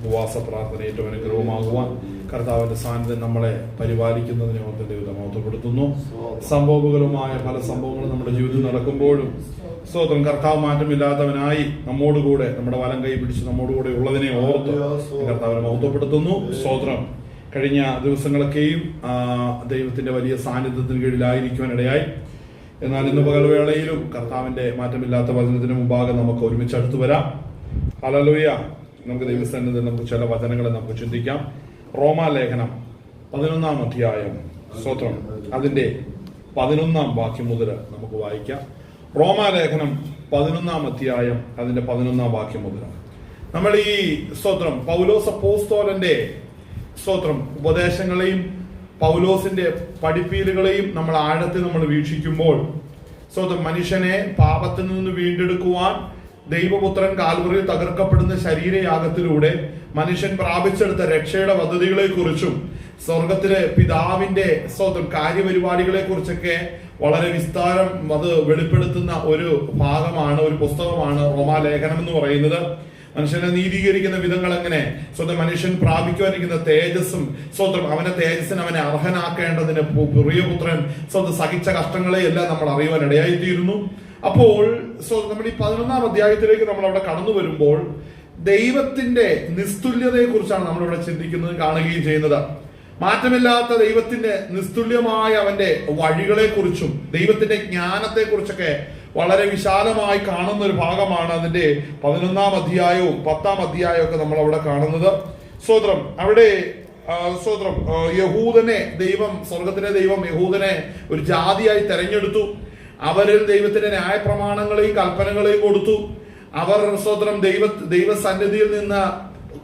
ഉപവാസ പ്രാർത്ഥന ഏറ്റവും അനുഗ്രഹമാകുവാൻ കർത്താവിന്റെ സാന്നിധ്യം നമ്മളെ പരിപാലിക്കുന്നതിനെ ഓർത്ത് ദൈവത്തെ മഹത്വപ്പെടുത്തുന്നു. സംഭവങ്ങളുമായ പല സംഭവങ്ങളും നമ്മുടെ ജീവിതത്തിൽ നടക്കുമ്പോഴും സ്തോത്രം, കർത്താവ് മാറ്റമില്ലാത്തവനായി നമ്മോടുകൂടെ നമ്മുടെ വലം കൈ പിടിച്ച് നമ്മോടുകൂടെ ഉള്ളതിനെ ഓർത്ത് കർത്താവിനെ മഹത്വപ്പെടുത്തുന്നു. സ്തോത്രം. കഴിഞ്ഞ ദിവസങ്ങളൊക്കെയും ദൈവത്തിന്റെ വലിയ സാന്നിധ്യത്തിന് കീഴിലായിരിക്കുവാൻ ഇടയായി. എന്നാൽ ഇന്ന് പകൽവേളയിലും കർത്താവിന്റെ മാറ്റമില്ലാത്ത വചനത്തിന് മുമ്പാകെ നമുക്ക് ഒരുമിച്ച് അടുത്തു വരാം. ഹല്ലേലൂയ. നമുക്ക് ദൈവസന്നിധിയിൽ നമുക്ക് ചില വചനങ്ങളെ നമുക്ക് ചിന്തിക്കാം. റോമാലേഖനം 11-ാം അധ്യായം, സ്തോത്രം, അതിന്റെ 11-ാം വാക്യം മുതൽ നമുക്ക് വായിക്കാം. റോമാലേഖനം 11-ാം അധ്യായം അതിന്റെ 11-ാം വാക്യം മുതൽ നമ്മൾ ഈ സ്തോത്രം പൗലോസ് അപ്പോസ്തലന്റെ സ്തോത്രം ഉപദേശങ്ങളെയും പൗലോസിന്റെ പഠിപ്പീലുകളെയും നമ്മൾ ആഴത്തിൽ നമ്മൾ വീക്ഷിക്കുമ്പോൾ സ്തോത്രം, മനുഷ്യനെ പാപത്തിൽ നിന്ന് വീണ്ടെടുക്കുവാൻ ദൈവപുത്രൻ കാൽവറിയിൽ തകർക്കപ്പെടുന്ന ശരീരയാഗത്തിലൂടെ മനുഷ്യൻ പ്രാപിച്ചെടുത്ത രക്ഷയുടെ പദ്ധതികളെ കുറിച്ചും സ്വർഗത്തിലെ പിതാവിന്റെ സ്തോത്രം കാര്യപരിപാടികളെ കുറിച്ചൊക്കെ വളരെ വിസ്താരം അത് വെളിപ്പെടുത്തുന്ന ഒരു ഭാഗമാണ്, ഒരു പുസ്തകമാണ് റോമാലേഖനം എന്ന് പറയുന്നത്. മനുഷ്യനെ നീതീകരിക്കുന്ന വിധങ്ങൾ എങ്ങനെ, സ്വന്തം മനുഷ്യൻ പ്രാപിക്കുവാനിരിക്കുന്ന തേജസ്സും സ്വന്തം അവനെ തേജസ്സിന് അവനെ അർഹനാക്കേണ്ടതിന് പ്രിയപുത്രൻ സ്വന്തം സഹിച്ച കഷ്ടങ്ങളെ എല്ലാം നമ്മൾ അറിയുവാൻ ഇടയായിത്തീരുന്നു. അപ്പോൾ നമ്മൾ ഈ 11-ാം അധ്യായത്തിലേക്ക് നമ്മൾ അവിടെ കടന്നു വരുമ്പോൾ ദൈവത്തിന്റെ നിസ്തുല്യതയെ കുറിച്ചാണ് നമ്മളിവിടെ ചിന്തിക്കുന്നത്, കാണുകയും ചെയ്യുന്നത്. മാറ്റമില്ലാത്ത ദൈവത്തിന്റെ നിസ്തുല്യമായ അവന്റെ വഴികളെ കുറിച്ചും ദൈവത്തിന്റെ ജ്ഞാനത്തെ കുറിച്ചൊക്കെ വളരെ വിശാലമായി കാണുന്ന ഒരു ഭാഗമാണ് അതിന്റെ 11-ാം അധ്യായവും 10-ാം അധ്യായവും ഒക്കെ നമ്മൾ അവിടെ കാണുന്നത്. സ്തോത്രം. അവിടെ സ്തോത്രം, യഹൂദനെ ദൈവം, സ്വർഗത്തിലെ ദൈവം യഹൂദനെ ഒരു ജാതിയായി തെരഞ്ഞെടുത്തു. അവരിൽ ദൈവത്തിന്റെ ന്യായപ്രമാണങ്ങളെയും കൽപ്പനകളെയും കൊടുത്തു. അവർ സ്തോത്രം ദൈവസന്നിധിയിൽ നിന്ന്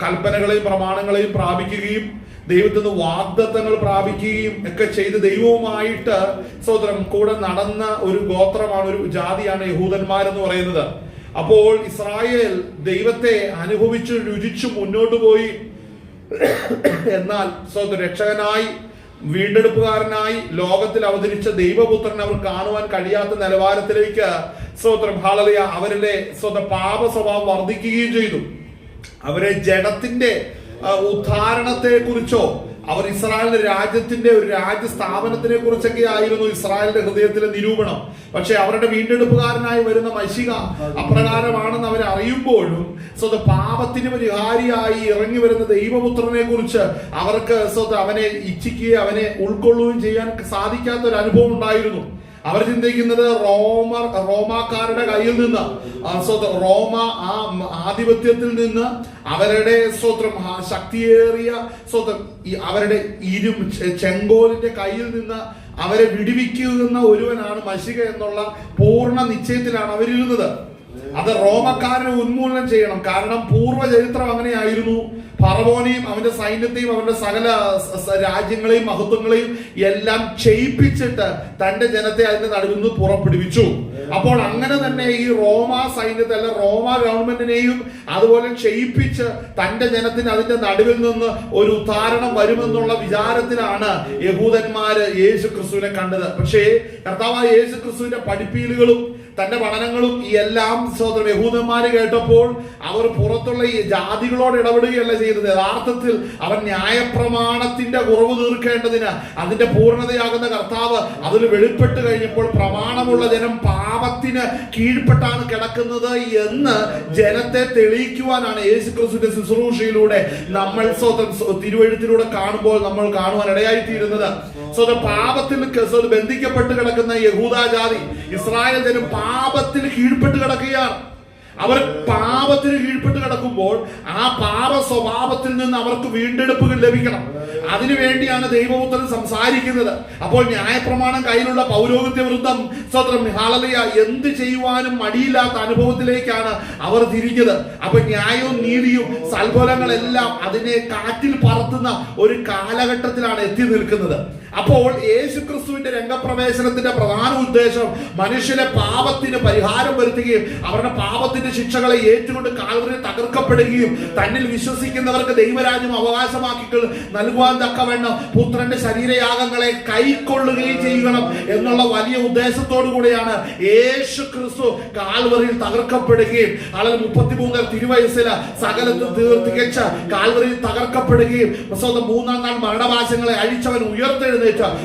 കൽപ്പനകളെയും പ്രമാണങ്ങളെയും പ്രാപിക്കുകയും ദൈവത്തിൽ നിന്ന് വാഗ്ദത്തങ്ങൾ പ്രാപിക്കുകയും ഒക്കെ ചെയ്ത് ദൈവവുമായിട്ട് സ്തോത്രം കൂടെ നടന്ന ഒരു ഗോത്രമാണ്, ഒരു ജാതിയാണ് യഹൂദന്മാരെന്ന് പറയുന്നത്. അപ്പോൾ ഇസ്രായേൽ ദൈവത്തെ അനുഭവിച്ചു രുചിച്ചു മുന്നോട്ട് പോയി. എന്നാൽ സ്തോത്രം രക്ഷകനായി വീണ്ടെടുപ്പുകാരനായി ലോകത്തിൽ അവതരിച്ച ദൈവപുത്രൻ അവർ കാണുവാൻ കഴിയാത്ത നിലവാരത്തിലേക്ക് സ്തോത്രം ഹല്ലേലൂയ അവരുടെ സ്വന്തം പാപ സ്വഭാവം വർദ്ധിക്കുകയും ചെയ്തു. അവരെ ജഡത്തിന്റെ ഉദ്ധാരണത്തെ കുറിച്ചോ അവർ ഇസ്രായേലിന്റെ രാജ്യത്തിന്റെ ഒരു രാജ്യസ്ഥാപനത്തിനെ കുറിച്ചൊക്കെ ആയിരുന്നു ഇസ്രായേലിന്റെ ഹൃദയത്തിലെ നിരൂപണം. പക്ഷെ അവരുടെ വീണ്ടെടുപ്പുകാരനായി വരുന്ന മശിഹ അപ്രകാരമാണെന്ന് അവർ അറിയുമ്പോഴും സ്വന്തം പാപത്തിന് പരിഹാരിയായി ഇറങ്ങി വരുന്ന ദൈവപുത്രനെ കുറിച്ച് അവർക്ക് സ്വന്തം അവനെ ഇച്ഛിക്കുകയും അവനെ ഉൾക്കൊള്ളുകയും ചെയ്യാൻ സാധിക്കാത്ത ഒരു അനുഭവം ഉണ്ടായിരുന്നു. അവർ ചിന്തിക്കുന്നത് റോമാക്കാരുടെ കയ്യിൽ നിന്ന് റോമ ആ ആധിപത്യത്തിൽ നിന്ന് അവരുടെ സ്വത്രം ശക്തിയേറിയ സ്വത്രം അവരുടെ ചെങ്കോലിന്റെ കയ്യിൽ നിന്ന് അവരെ വിടുവിക്കുന്ന ഒരുവനാണ് മശിഹ എന്നുള്ള പൂർണ്ണ നിശ്ചയത്തിലാണ് അവരിരുന്നത്. അത് റോമക്കാരനെ ഉന്മൂലനം ചെയ്യണം. കാരണം പൂർവ്വചരിത്രം അങ്ങനെയായിരുന്നു. ഫറവോനെയും അവന്റെ സൈന്യത്തെയും അവന്റെ സകല രാജ്യങ്ങളെയും മഹത്വങ്ങളെയും എല്ലാം ക്ഷയിപ്പിച്ചിട്ട് തന്റെ ജനത്തെ അതിന്റെ നടുവിൽ നിന്ന് പുറപ്പെടുവിച്ചു. അപ്പോൾ അങ്ങനെ തന്നെ ഈ റോമ സൈന്യത്തെ അല്ല റോമ ഗവൺമെന്റിനെയും അതുപോലെ ക്ഷയിപ്പിച്ച് തന്റെ ജനത്തിന് അതിന്റെ നടുവിൽ നിന്ന് ഒരു ഉദ്ധാരണം വരുമെന്നുള്ള വിചാരത്തിലാണ് യഹൂദന്മാര് യേശു ക്രിസ്തുവിനെ കണ്ടത്. പക്ഷേ കർത്താവായ യേശു ക്രിസ്തുവിന്റെ പഠിപ്പീലുകളും തന്റെ പഠനങ്ങളും ഈ എല്ലാം സഹോദരൻ യഹൂദന്മാര് കേട്ടപ്പോൾ അവർ പുറത്തുള്ള ഈ ജാതികളോട് ഇടപെടുകയല്ല ചെയ്തത്. യഥാർത്ഥത്തിൽ അവൻ ന്യായപ്രമാണത്തിന്റെ കുറവ് തീർക്കേണ്ടതിന് അതിന്റെ പൂർണ്ണതയാകുന്ന കർത്താവ് അതിൽ വെളിപ്പെട്ട് കഴിഞ്ഞപ്പോൾ പ്രമാണമുള്ള ജനം പാപത്തിന് കീഴ്പ്പെട്ടാണ് കിടക്കുന്നത് എന്ന് ജനത്തെ തെളിയിക്കുവാനാണ് യേശു ക്രിസ്തുവിന്റെ ശുശ്രൂഷയിലൂടെ നമ്മൾ തിരുവഴുത്തിലൂടെ കാണുമ്പോൾ നമ്മൾ കാണുവാൻ ഇടയായിത്തീരുന്നത്. പാപത്തിൽ ബന്ധിക്കപ്പെട്ട് കിടക്കുന്ന യഹൂദാജാതി ഇസ്രായേൽ ജനം പാപത്തിന് കീഴ്പ്പെട്ട് കിടക്കുകയാണ്. അവർ പാപത്തിന് കീഴ്പ്പെട്ട് കിടക്കുമ്പോൾ ആ പാപ സ്വഭാവത്തിൽ നിന്ന് അവർക്ക് വീണ്ടെടുപ്പുകൾ ലഭിക്കണം. അതിനുവേണ്ടിയാണ് ദൈവപുത്രൻ സംസാരിക്കുന്നത്. അപ്പോൾ ന്യായപ്രമാണം കയ്യിലുള്ള പൗരോഹിത്യ വൃന്ദം സ്വത്രം ഹല്ലേലൂയ എന്ത് ചെയ്യുവാനും മടിയില്ലാത്ത അനുഭവത്തിലേക്കാണ് അവർ തിരിഞ്ഞത്. അപ്പൊ ന്യായവും നീതിയും സൽഫലങ്ങളെല്ലാം അതിനെ കാറ്റിൽ പറത്തുന്ന ഒരു കാലഘട്ടത്തിലാണ് എത്തി നിൽക്കുന്നത്. അപ്പോൾ യേശുക്രിസ്തുവിന്റെ രംഗപ്രവേശനത്തിന്റെ പ്രധാന ഉദ്ദേശം മനുഷ്യന്റെ പാപത്തിന് പരിഹാരം വരുത്തുകയും അവരുടെ പാപത്തിന്റെ ശിക്ഷകളെ ഏറ്റുകൊണ്ട് കാൽവരിയിൽ തകർക്കപ്പെടുകയും തന്നിൽ വിശ്വസിക്കുന്നവർക്ക് ദൈവരാജ്യം അവകാശമാക്കി നൽകുവാൻ തക്കവണ്ണം പുത്രന്റെ ശരീരയാഗങ്ങളെ കൈക്കൊള്ളുകയും ചെയ്യണം എന്നുള്ള വലിയ ഉദ്ദേശത്തോടു കൂടിയാണ് യേശുക്രിസ്തു കാൽവരിയിൽ തകർക്കപ്പെടുകയും അളവ് 33 തിരുവയസ്സില് സകലത്ത് തികച്ച കാൽവരിയിൽ തകർക്കപ്പെടുകയും മൂന്നാം നാൾ മരണവാശങ്ങളെ അഴിച്ചവൻ ഉയർത്തെഴുന്നേറ്റ്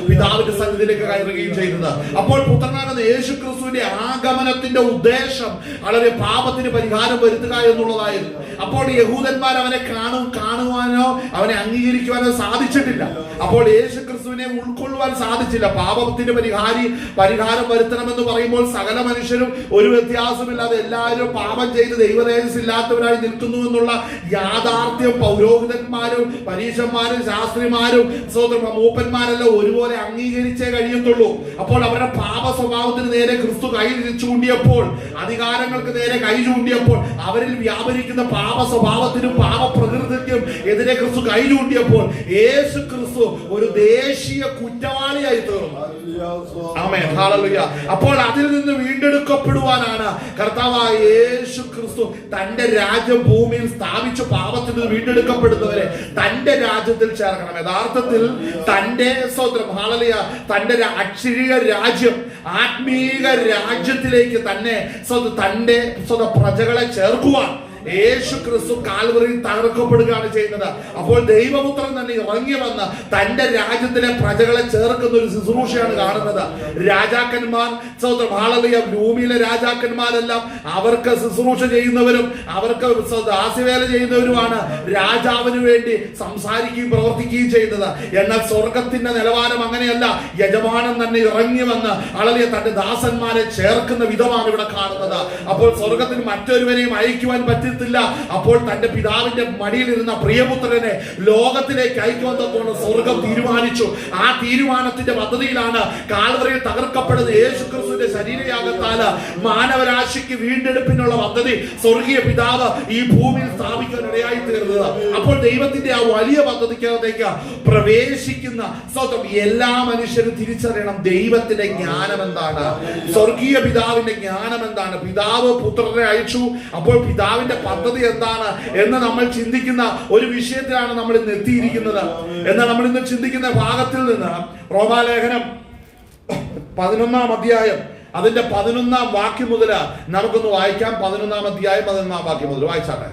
പിതാവിന്റെ സന്നിധിയിലേക്ക് കയറുകയും ചെയ്തത്. അപ്പോൾ പുത്രനാകുന്ന യേശുക്രിസ്തുവിന്റെ ആഗമനത്തിന്റെ ഉദ്ദേശം വളരെ പാപത്തിന് പരിഹാരം വരുത്തുക എന്നുള്ളതായിരുന്നു. അപ്പോൾ യഹൂദന്മാർ അവനെ കാണുവാനോ അവനെ അംഗീകരിക്കുവാനോ സാധിച്ചിട്ടില്ല. അപ്പോൾ യേശുക്രിസ്തുവിനെ ഉൾക്കൊള്ളുവാൻ സാധിച്ചില്ല. പാപത്തിന് പരിഹാരം വരുത്തണമെന്ന് പറയുമ്പോൾ സകല മനുഷ്യരും ഒരു വ്യത്യാസമില്ലാതെ എല്ലാവരും പാപം ചെയ്ത് ദൈവതേജസ്സില്ലാത്തവരായി നിൽക്കുന്നു എന്നുള്ള യാഥാർത്ഥ്യം പൗരോഹിതന്മാരും പരീശന്മാരും ശാസ്ത്രിമാരും മൂപ്പന്മാരെല്ലാം ഒരുപോലെ അംഗീകരിച്ചേ കഴിയത്തുള്ളൂ. അപ്പോൾ അവരുടെ പാപ സ്വഭാവത്തിന് നേരെ ക്രിസ്തു കൈ ചൂണ്ടിയപ്പോൾ, അധികാരങ്ങൾക്ക് നേരെ കൈ ചൂണ്ടിയപ്പോൾ, അവരിൽ വ്യാപരിക്കുന്ന പാപ സ്വഭാവത്തിനും പാപ പ്രകൃതിക്കും എതിരെ ക്രിസ്തു കൈ ചൂണ്ടിയപ്പോൾ യേശു ക്രിസ്തു ഒരു ദേശീയ കുറ്റവാളിയായി തീർന്നു. ആമേൻ, ഹല്ലേലൂയ. അപ്പോൾ അതിൽ നിന്ന് വീണ്ടെടുക്കപ്പെടുവാനാണ് കർത്താവായ യേശു ക്രിസ്തു തന്റെ രാജ്യം ഭൂമിയിൽ സ്ഥാപിച്ചു പാപത്തിൽ നിന്ന് വീണ്ടെടുക്കപ്പെടുന്നവരെ തന്റെ രാജ്യത്തിൽ ചേർക്കണം. യഥാർത്ഥത്തിൽ തന്റെ ഹല്ലേലൂയ തന്റെ അക്ഷരീയ രാജ്യം ആത്മീക രാജ്യത്തിലേക്ക് തന്നെ തന്റെ പ്രജകളെ ചേർക്കുവാൻ യേശു ക്രിസ്തു കാൽവറിയിൽ തകർക്കപ്പെടുകയാണ് ചെയ്യുന്നത്. അപ്പോൾ ദൈവപുത്രൻ തന്നെ ഇറങ്ങി വന്ന് തന്റെ രാജ്യത്തിലെ പ്രജകളെ ചേർക്കുന്ന ഒരു ശുശ്രൂഷയാണ് കാണുന്നത്. രാജാക്കന്മാർ ഭൂമിയിലെ രാജാക്കന്മാരെല്ലാം അവർക്ക് ശുശ്രൂഷ ചെയ്യുന്നവരും അവർക്ക് ദാസ്യവേല ചെയ്യുന്നവരുമാണ് രാജാവിന് വേണ്ടി സംസാരിക്കുകയും പ്രവർത്തിക്കുകയും ചെയ്യുന്നത്. എന്നാൽ സ്വർഗത്തിന്റെ നിലവാരം അങ്ങനെയല്ല. യജമാനൻ തന്നെ ഇറങ്ങി വന്ന് തന്റെ ദാസന്മാരെ ചേർക്കുന്ന വിധമാണ് ഇവിടെ കാണുന്നത്. അപ്പോൾ സ്വർഗത്തിന് മറ്റൊരുവരെയും അയക്കുവാൻ പറ്റില്ല. അപ്പോൾ തന്റെ പിതാവിന്റെ മടിയിലിരുന്ന പ്രിയപുത്രനെ ലോകത്തിലേക്ക് അയക്കുവാൻ സ്വർഗം തീരുമാനിച്ചു. ആ തീരുമാനത്തിന്റെ പദ്ധതിയിലാണ് കാൽവറിയിൽ തകർക്കപ്പെടുന്ന യേശുക്രിസ്തുവിന്റെ ശരീരയാഗത്താൽ മാനവരാശിക്ക് വീണ്ടെടുപ്പിനുള്ള പദ്ധതി സ്വർഗീയ പിതാവ് ഈ ഭൂമിയിൽ സ്ഥാപിക്കാൻ ഇടയായി തീർന്നത്. അപ്പോൾ ദൈവത്തിന്റെ ആ വലിയ പദ്ധതിക്കകത്തേക്ക് പ്രവേശിക്കുന്ന എല്ലാ മനുഷ്യരും തിരിച്ചറിയണം ദൈവത്തിന്റെ ജ്ഞാനം എന്താണ്, സ്വർഗീയ പിതാവിന്റെ ജ്ഞാനം എന്താണ്. പിതാവ് പുത്രനെ അയച്ചു. അപ്പോൾ പിതാവിന്റെ പദ്ധതി എന്താണ് എന്ന് നമ്മൾ ചിന്തിക്കുന്ന ഒരു വിഷയത്തിലാണ് നമ്മൾ ഇന്ന് എത്തിയിരിക്കുന്നത്. എന്നാൽ നമ്മൾ ഇന്ന് ചിന്തിക്കുന്ന ഭാഗത്തിൽ നിന്ന് റോമാലേഖനം 11 അധ്യായം അതിന്റെ 11 വാക്യം മുതൽ നമുക്കൊന്ന് വായിക്കാം. 11 അധ്യായം 11 വാക്യം മുതൽ വായിച്ചാട്ടെ.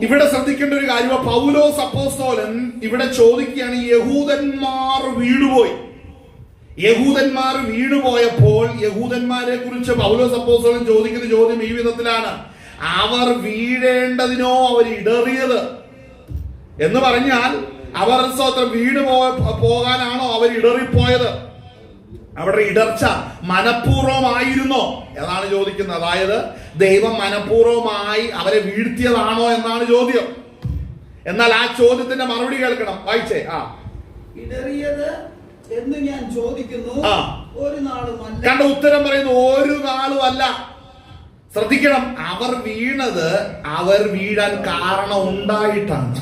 ഇവിടെ ശ്രദ്ധിക്കേണ്ട ഒരു കാര്യം, പൗലോസ് അപ്പോസ്തലൻ ഇവിടെ ചോദിക്കുകയാണ്, യഹൂദന്മാർ വീണുപോയപ്പോൾ യഹൂദന്മാരെ കുറിച്ച് പൗലോസ് അപ്പോസ്തലൻ ചോദിക്കുന്ന ചോദ്യം ഈ വിധത്തിലാണ്: അവർ വീഴേണ്ടതിനോ അവർ ഇടറിയത് എന്ന് പറഞ്ഞാൽ അവർ വീണു പോകാനാണോ അവർ ഇടറിപ്പോയത്? അവരുടെ ഇടർച്ച മനഃപൂർവമായിരുന്നോ എന്നാണ് ചോദിക്കുന്നത്. അതായത് ദൈവം മനഃപൂർവമായി അവരെ വീഴ്ത്തിയതാണോ എന്നാണ് ചോദ്യം. എന്നാൽ ആ ചോദ്യത്തിന്റെ മറുപടി കേൾക്കണം. വായിച്ചേ. ഇടറിയത് എന്ന് ഞാൻ ചോദിക്കുന്നു, ഒരു നാളുമല്ല. കണ്ട ഉത്തരം പറയുന്നു, ഒരു നാളും അല്ല. ശ്രദ്ധിക്കണം, അവർ വീണത് അവർ വീഴാൻ കാരണം ഉണ്ടായിട്ടാണ്.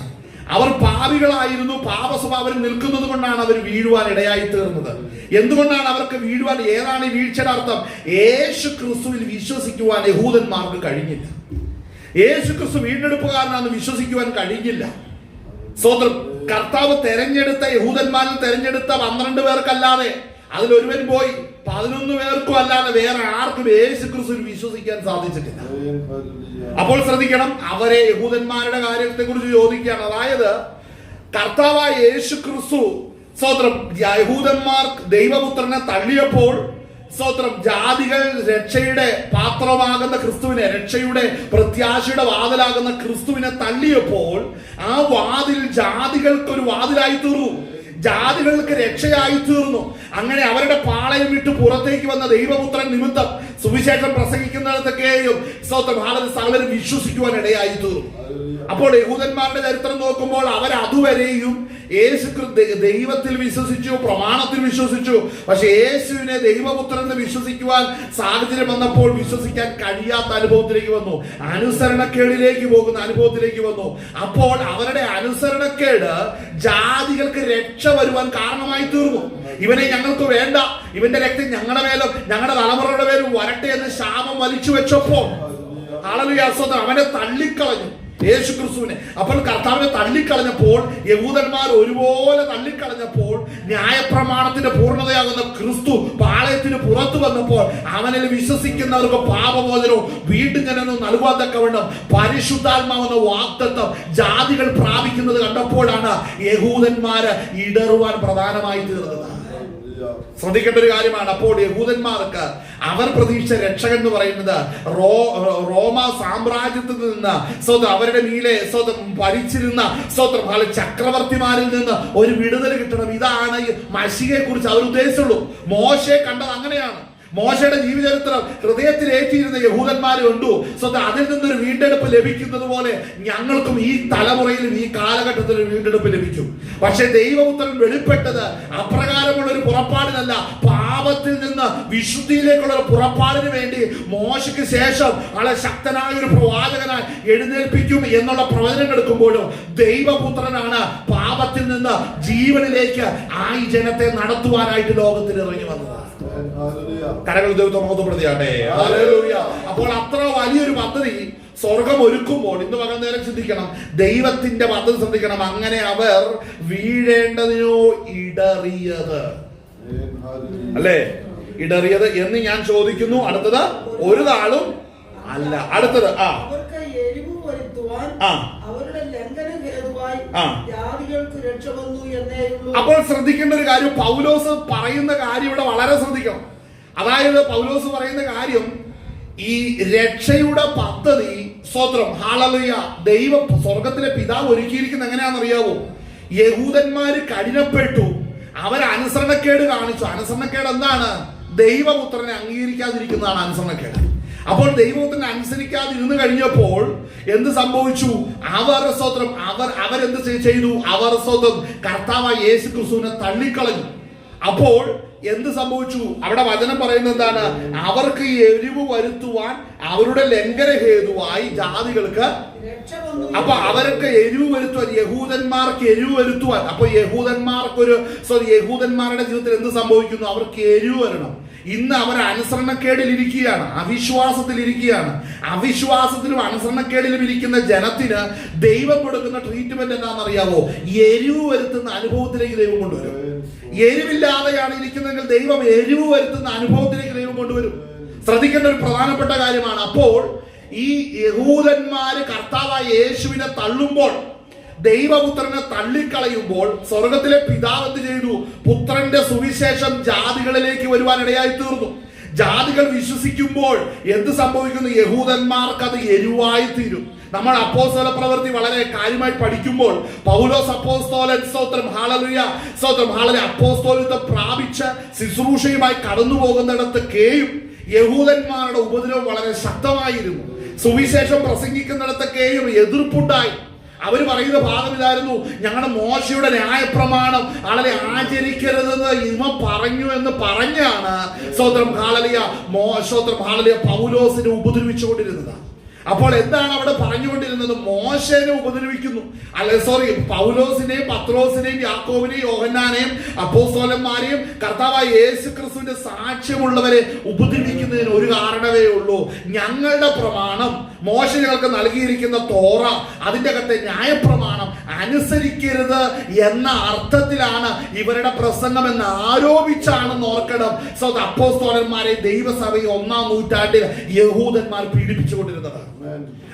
അവർ പാപികളായിരുന്നു. പാപ സ്വഭാവം നിൽക്കുന്നത് കൊണ്ടാണ് അവർ വീഴുവാൻ ഇടയായി തീർന്നത്. എന്തുകൊണ്ടാണ് അവർക്ക് വീഴുവാൻ? ഏതാണ് ഈ വീഴ്ചയുടെ അർത്ഥം? യേശു ക്രിസ്തുവിൽ വിശ്വസിക്കുവാൻ യഹൂദന്മാർക്ക് കഴിഞ്ഞില്ല. യേശു ക്രിസ്തു വീണ്ടെടുപ്പുകാരനാണെന്ന് വിശ്വസിക്കുവാൻ കഴിഞ്ഞില്ല. സ്വതന്ത്രം കർത്താവ് തെരഞ്ഞെടുത്ത യഹൂദന്മാരിൽ തെരഞ്ഞെടുത്ത 12 പേർക്കല്ലാതെ, അതിലൊരുവൻ പോയി 11 പേർക്കും അല്ലാതെ വേറെ ആർക്കും യേശു ക്രിസ്തുവിൽ വിശ്വസിക്കാൻ സാധിച്ചിട്ടില്ല. അപ്പോൾ ശ്രദ്ധിക്കണം, അവരെ യഹൂദന്മാരുടെ കാര്യത്തെ കുറിച്ച് ചോദിക്കുകയാണ്. അതായത് കർത്താവായ യേശു ക്രിസ്തു യഹൂദന്മാർ ദൈവപുത്രനെ തള്ളിയപ്പോൾ ജാതികൾ രക്ഷയുടെ പാത്രമാകുന്ന ക്രിസ്തുവിനെ, രക്ഷയുടെ പ്രത്യാശയുടെ വാതിലാകുന്ന ക്രിസ്തുവിനെ തള്ളിയപ്പോൾ ആ വാതിൽ ജാതികൾക്കൊരു വാതിലായി തീർന്നു. ജാതികൾക്ക് രക്ഷയായി തീർന്നു. അങ്ങനെ അവരുടെ പാളയം വിട്ട് പുറത്തേക്ക് വന്ന ദൈവപുത്രൻ നിമിത്തം സുവിശേഷം പ്രസംഗിക്കുന്നിടത്തൊക്കെയും സകലരും വിശ്വസിക്കുവാൻ ഇടയായി തീർന്നു. അപ്പോൾ യഹൂദന്മാരുടെ ചരിത്രം നോക്കുമ്പോൾ അവർ അതുവരെയും യേശു ദൈവത്തിൽ വിശ്വസിച്ചു, പ്രമാണത്തിൽ വിശ്വസിച്ചു. പക്ഷെ യേശുവിനെ ദൈവപുത്രനെന്ന് വിശ്വസിക്കുവാൻ സാഹചര്യം വന്നപ്പോൾ വിശ്വസിക്കാൻ കഴിയാത്ത അനുഭവത്തിലേക്ക് വന്നു, അനുസരണക്കേടിലേക്ക് പോകുന്ന അനുഭവത്തിലേക്ക് വന്നു. അപ്പോൾ അവരുടെ അനുസരണക്കേട് ജാതികൾക്ക് രക്ഷ വരുവാൻ കാരണമായി തീർന്നു. ഇവനെ ഞങ്ങൾക്ക് വേണ്ട, ഇവന്റെ രക്തം ഞങ്ങളുടെ മേലും ഞങ്ങളുടെ തലമുറയുടെ മേലും വരട്ടെ എന്ന് ശാപം വലിച്ചു വെച്ചപ്പോൾ ഹല്ലേലൂയ അവനെ തള്ളിക്കളഞ്ഞു യേശു ക്രിസ്തുവിനെ. അപ്പോൾ കർത്താവിനെ തള്ളിക്കളഞ്ഞപ്പോൾ, യഹൂദന്മാർ ഒരുപോലെ തള്ളിക്കളഞ്ഞപ്പോൾ, ന്യായപ്രമാണത്തിന്റെ പൂർണ്ണതയാകുന്ന ക്രിസ്തു പാളയത്തിന് പുറത്തു വന്നപ്പോൾ അവനിൽ വിശ്വസിക്കുന്നവർക്ക് പാപമോചനവും വീണ്ടും ജനനവും നൽകുവാൻ തക്കവണ്ണം പരിശുദ്ധാത്മാവെന്ന വാഗ്ദത്തം ജാതികൾ പ്രാപിക്കുന്നത് കണ്ടപ്പോഴാണ് യഹൂദന്മാര് ഇടറുവാൻ പ്രധാനമായി തീർന്നത്. ശ്രദ്ധിക്കേണ്ട ഒരു കാര്യമാണ്. അപ്പോൾ യഹൂദന്മാർക്ക് അവർ പ്രതീക്ഷിച്ച രക്ഷകൻ എന്ന് പറയുന്നത് റോമ സാമ്രാജ്യത്തിൽ നിന്ന് അവരുടെ മീലെ ഭരിച്ചിരുന്ന ചക്രവർത്തിമാരിൽ നിന്ന് ഒരു വിടുതൽ കിട്ടണം. ഇതാണ് മശിഹയെ കുറിച്ച് അവർ ഉദ്ദേശിച്ചുള്ളൂ. മോശയെ കണ്ടത് അങ്ങനെയാണ്. മോശയുടെ ജീവചരിത്രം ഹൃദയത്തിൽ ഏറ്റിയിരുന്ന യഹൂദന്മാരെ കണ്ടു. അതിൽ നിന്നൊരു വീണ്ടെടുപ്പ് ലഭിക്കുന്നത് പോലെ ഞങ്ങൾക്കും ഈ തലമുറയിലും ഈ കാലഘട്ടത്തിൽ ഒരു വീണ്ടെടുപ്പ് ലഭിക്കും. പക്ഷെ ദൈവപുത്രൻ വെളിപ്പെട്ടത് അപ്രകാരമുള്ള ഒരു പുറപ്പാടിനല്ല, പാപത്തിൽ നിന്ന് വിശുദ്ധിയിലേക്കുള്ള ഒരു പുറപ്പാടിന് വേണ്ടി മോശയ്ക്ക് ശേഷം ആളെ ശക്തനായ ഒരു പ്രവാചകനായി എഴുന്നേൽപ്പിക്കും എന്നുള്ള പ്രവചനം എടുക്കുമ്പോഴും ദൈവപുത്രനാണ് പാപത്തിൽ നിന്ന് ജീവനിലേക്ക് ആ ഈ ജനത്തെ നടത്തുവാനായിട്ട് ലോകത്തിൽ ഇറങ്ങി വന്നത്. കരകൾ ദൈവത്തെ. അപ്പോൾ അത്ര വലിയൊരു പദ്ധതി സ്വർഗം ഒരുക്കുമ്പോൾ ഇന്ന് പകൽ നേരം ചിന്തിക്കണം, ദൈവത്തിന്റെ പദ്ധതി ശ്രദ്ധിക്കണം. അങ്ങനെ അവർ വീഴേണ്ടതിനോ ഇടറിയത്, അല്ലേ, ഇടറിയത് എന്ന് ഞാൻ ചോദിക്കുന്നു. അടുത്തത് ഒരു നാളും അല്ല. അടുത്തത് അപ്പോൾ ശ്രദ്ധിക്കേണ്ട ഒരു കാര്യം, പൗലോസ് പറയുന്ന കാര്യം ഇവിടെ വളരെ ശ്രദ്ധിക്കണം. അതായത് പൗലോസ് പറയുന്ന കാര്യം, ഈ രക്ഷയുടെ പദ്ധതി സ്തോത്രം ഹല്ലേലൂയ ദൈവം സ്വർഗത്തിലെ പിതാവ് ഒരുക്കിയിരിക്കുന്നത് എങ്ങനെയാണെന്നറിയാവോ? യഹൂദന്മാര് കഠിനപ്പെട്ടു, അവർ അനുസരണക്കേട് കാണിച്ചു. അനുസരണക്കേട് എന്താണ്? ദൈവപുത്രനെ അംഗീകരിക്കാതിരിക്കുന്നതാണ് അനുസരണക്കേട്. അപ്പോൾ ദൈവത്തിന് അനുസരിക്കാതിരുന്നു കഴിഞ്ഞപ്പോൾ എന്ത് സംഭവിച്ചു? അവരെന്ത് ചെയ്തു? അവർ കർത്താവായ യേശു ക്രിസ്തുവിനെ തള്ളിക്കളഞ്ഞു. അപ്പോൾ എന്ത് സംഭവിച്ചു? അവിടെ വചനം പറയുന്നത് എന്താണ്? അവർക്ക് എരിവ് വരുത്തുവാൻ, അവരുടെ ലംഘന ഹേതുവായി ജാതികൾക്ക്, അപ്പൊ അവർക്ക് എരിവ് വരുത്തുവാൻ, യഹൂദന്മാർക്ക് എരിവ് വരുത്തുവാൻ. അപ്പൊ യഹൂദന്മാരുടെ ജീവിതത്തിൽ എന്ത് സംഭവിക്കുന്നു? അവർക്ക് എരിവ് വരണം. ഇന്ന് അവർ അനുസരണക്കേടിൽ ഇരിക്കുകയാണ്, അവിശ്വാസത്തിൽ ഇരിക്കുകയാണ്. അവിശ്വാസത്തിലും അനുസരണക്കേടിലും ഇരിക്കുന്ന ജനത്തിന് ദൈവം കൊടുക്കുന്ന ട്രീറ്റ്മെന്റ് എന്താണെന്നറിയാവോ? എരിവ് വരുത്തുന്ന അനുഭവത്തിലേക്ക് ദൈവം കൊണ്ടുവരും. എരിവില്ലാതെയാണ് ഇരിക്കുന്നതെങ്കിൽ ദൈവം എരിവ് വരുത്തുന്ന അനുഭവത്തിലേക്ക് ദൈവം കൊണ്ടുവരും. ശ്രദ്ധിക്കേണ്ട ഒരു പ്രധാനപ്പെട്ട കാര്യമാണ്. അപ്പോൾ ഈ യഹൂദന്മാര് കർത്താവായ യേശുവിനെ തള്ളുമ്പോൾ, ദൈവപുത്രനെ തള്ളിക്കളയുമ്പോൾ, സ്വർഗത്തിലെ പിതാവ് എന്ത് ചെയ്തു? പുത്രന്റെ സുവിശേഷം ജാതികളിലേക്ക് വരുവാൻ ഇടയായി തീർന്നു. ജാതികൾ വിശ്വസിക്കുമ്പോൾ എന്ത് സംഭവിക്കുന്നു? യഹൂദന്മാർക്ക് അത് എരിവായി തീരും. നമ്മൾ അപ്പോസ്തല പ്രവൃത്തി വളരെ കാര്യമായി പഠിക്കുമ്പോൾ പൗലോസ് അപ്പോസ്തലൻ അപ്പോസ്തലത്വം പ്രാപിച്ച് ശുശ്രൂഷയുമായി കടന്നു പോകുന്നിടത്തൊക്കെയും യഹൂദന്മാരുടെ ഉപദ്രവം വളരെ ശക്തമായിരുന്നു. സുവിശേഷം പ്രസംഗിക്കുന്നിടത്തൊക്കെയും എതിർപ്പുണ്ടായി. അവർ പറയുന്ന ഭാഗം ഇതായിരുന്നു, ഞങ്ങളുടെ മോശയുടെ ന്യായപ്രമാണം ആളെ ആചരിക്കരുതെന്ന് ഇവ പറഞ്ഞു എന്ന് പറഞ്ഞാണ് പൗലോസിനെ ഉപദ്രവിച്ചുകൊണ്ടിരുന്നത്. അപ്പോൾ എന്താണ് അവിടെ പറഞ്ഞുകൊണ്ടിരുന്നത്? മോശേനെ ഉപദ്രവിക്കുന്നു, പൗലോസിനെയും പത്രോസിനെയും യാക്കോബിനെയും യോഹന്നാനെയും അപ്പോസ്തലന്മാരെയും കർത്താവായ യേശു ക്രിസ്തുവിന്റെ സാക്ഷ്യമുള്ളവരെ ഉപദ്രവിക്കുന്നതിന് ഒരു കാരണമേ ഉള്ളൂ. ഞങ്ങളുടെ പ്രമാണം, മോശ ഞങ്ങൾക്ക് നൽകിയിരിക്കുന്ന തോറ, അതിന്റെ അകത്തെ ന്യായപ്രമാണം അനുസരിക്കരുത് എന്ന അർത്ഥത്തിലാണ് ഇവരുടെ പ്രസംഗം എന്ന് ആരോപിച്ചാണെന്ന് ഓർക്കണം. അപ്പോസ്തലന്മാരെ ദൈവസഭയെ 1-ാം നൂറ്റാണ്ടിൽ യഹൂദന്മാർ പീഡിപ്പിച്ചുകൊണ്ടിരുന്നത്.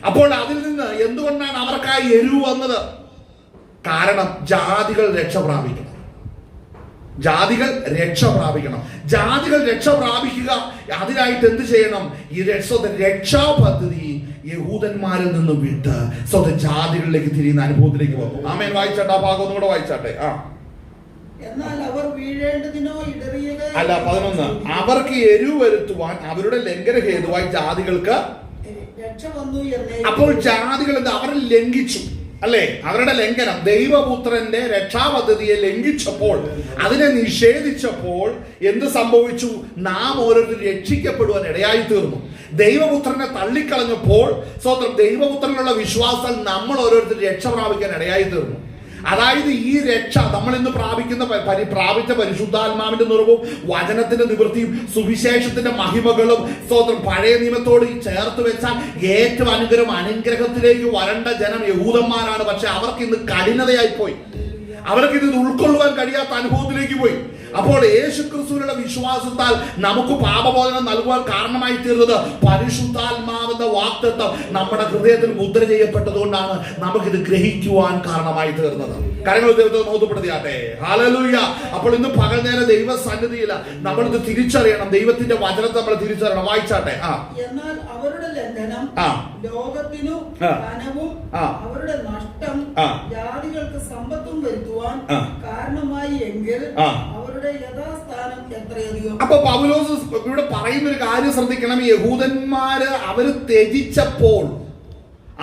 അപ്പോൾ അതിൽ നിന്ന് എന്തുകൊണ്ടാണ് അവർക്കായി എരിവ് വന്നത്? കാരണം ജാതികൾ രക്ഷ പ്രാപിക്കണം. ജാതികൾ രക്ഷ പ്രാപിക്കണം. ജാതികൾ രക്ഷ പ്രാപിക്കുക, അതിനായിട്ട് എന്ത് ചെയ്യണം? ഈ രക്ഷാ പദ്ധതി യഹൂദന്മാരിൽ നിന്ന് വിട്ട് ജാതികളിലേക്ക് തിരിയുന്ന അനുഭവത്തിലേക്ക് വന്നു. ആമേൻ. വായിച്ചാട്ടെ, ആ ഭാഗം ഒന്നുകൂടെ വായിച്ചാട്ടെ. എന്നാൽ അവർ വീഴേണ്ടതിനോ ഇടറിയത് അല്ല. 11 അവർക്ക് എരിവ് വരുത്തുവാൻ, അവരുടെ ലംഘന ഹേതുവായി ജാതികൾക്ക് രക്ഷ വന്നു എന്നേ. അപ്പോൾ ജാതികൾ എന്താ അവരെ ലംഘിച്ചു അല്ലെ? അവരുടെ ലംഘനം ദൈവപുത്രന്റെ രക്ഷാപദ്ധതിയെ ലംഘിച്ചപ്പോൾ, അതിനെ നിഷേധിച്ചപ്പോൾ എന്ത് സംഭവിച്ചു? നാം ഓരോരുത്തരും രക്ഷിക്കപ്പെടുവാൻ ഇടയായി തീർന്നു. ദൈവപുത്രനെ തള്ളിക്കളഞ്ഞപ്പോൾ സ്വന്തം ദൈവപുത്രനുള്ള വിശ്വാസം നമ്മൾ ഓരോരുത്തരും രക്ഷ പ്രാപിക്കാൻ ഇടയായി തീർന്നു. അതായത് ഈ രക്ഷ നമ്മൾ ഇന്ന് പ്രാപിച്ച പരിശുദ്ധാത്മാവിന്റെ നിറവും വചനത്തിന്റെ നിവൃത്തിയും സുവിശേഷത്തിന്റെ മഹിമകളും സ്തോത്രം പഴയ നിയമത്തോട് ചേർത്ത് വെച്ചാൽ ഏറ്റവും അനുഗ്രഹത്തിലേക്ക് വരേണ്ട ജനം യഹൂദന്മാരാണ്. പക്ഷെ അവർക്ക് ഇന്ന് കഠിനതയായി പോയി, അവർക്ക് ഇത് ഉൾക്കൊള്ളുവാൻ കഴിയാത്ത അനുഭവത്തിലേക്ക് പോയി. അപ്പോൾ യേശു ക്രിസ്തുവിനുള്ള വിശ്വാസത്താൽ നമുക്ക് പാപബോധനം നൽകുവാൻ കാരണമായി തീർന്നത് പരിശുദ്ധാത്മാവിന്റെ വാഗ്ദത്തം നമ്മുടെ ഹൃദയത്തിൽ മുദ്ര ചെയ്യപ്പെട്ടതുകൊണ്ടാണ് നമുക്കിത് ഗ്രഹിക്കുവാൻ കാരണമായി തീർന്നത്. കാര്യങ്ങൾ ദൈവത്തെ ബോധപ്പെടുത്തിയാട്ടെ. ഹല്ലേലൂയ. അപ്പോൾ ഇന്ന് പകൽ നേരം ദൈവസന്നിധിയില്ല, നമ്മളിത് തിരിച്ചറിയണം. ദൈവത്തിന്റെ വചനത്തെ നമ്മൾ തിരിച്ചറിയണം. വായിച്ചാട്ടെ. എന്നാൽ അവരുടെ ലംഘനം ലോകത്തിനു ധനവും അവരുടെ നഷ്ടം ജാതികൾക്ക് സമ്പത്തും വരുത്തുവാൻ കാരണമായി എങ്കിൽ അവരുടെ യഥാസ്ഥാനം എത്രയധികം. അപ്പൊ പൗലോസ് ഇവിടെ പറയുന്ന ഒരു കാര്യം ശ്രദ്ധിക്കണം. യഹൂദന്മാര് അവര് ത്യജിച്ചപ്പോൾ,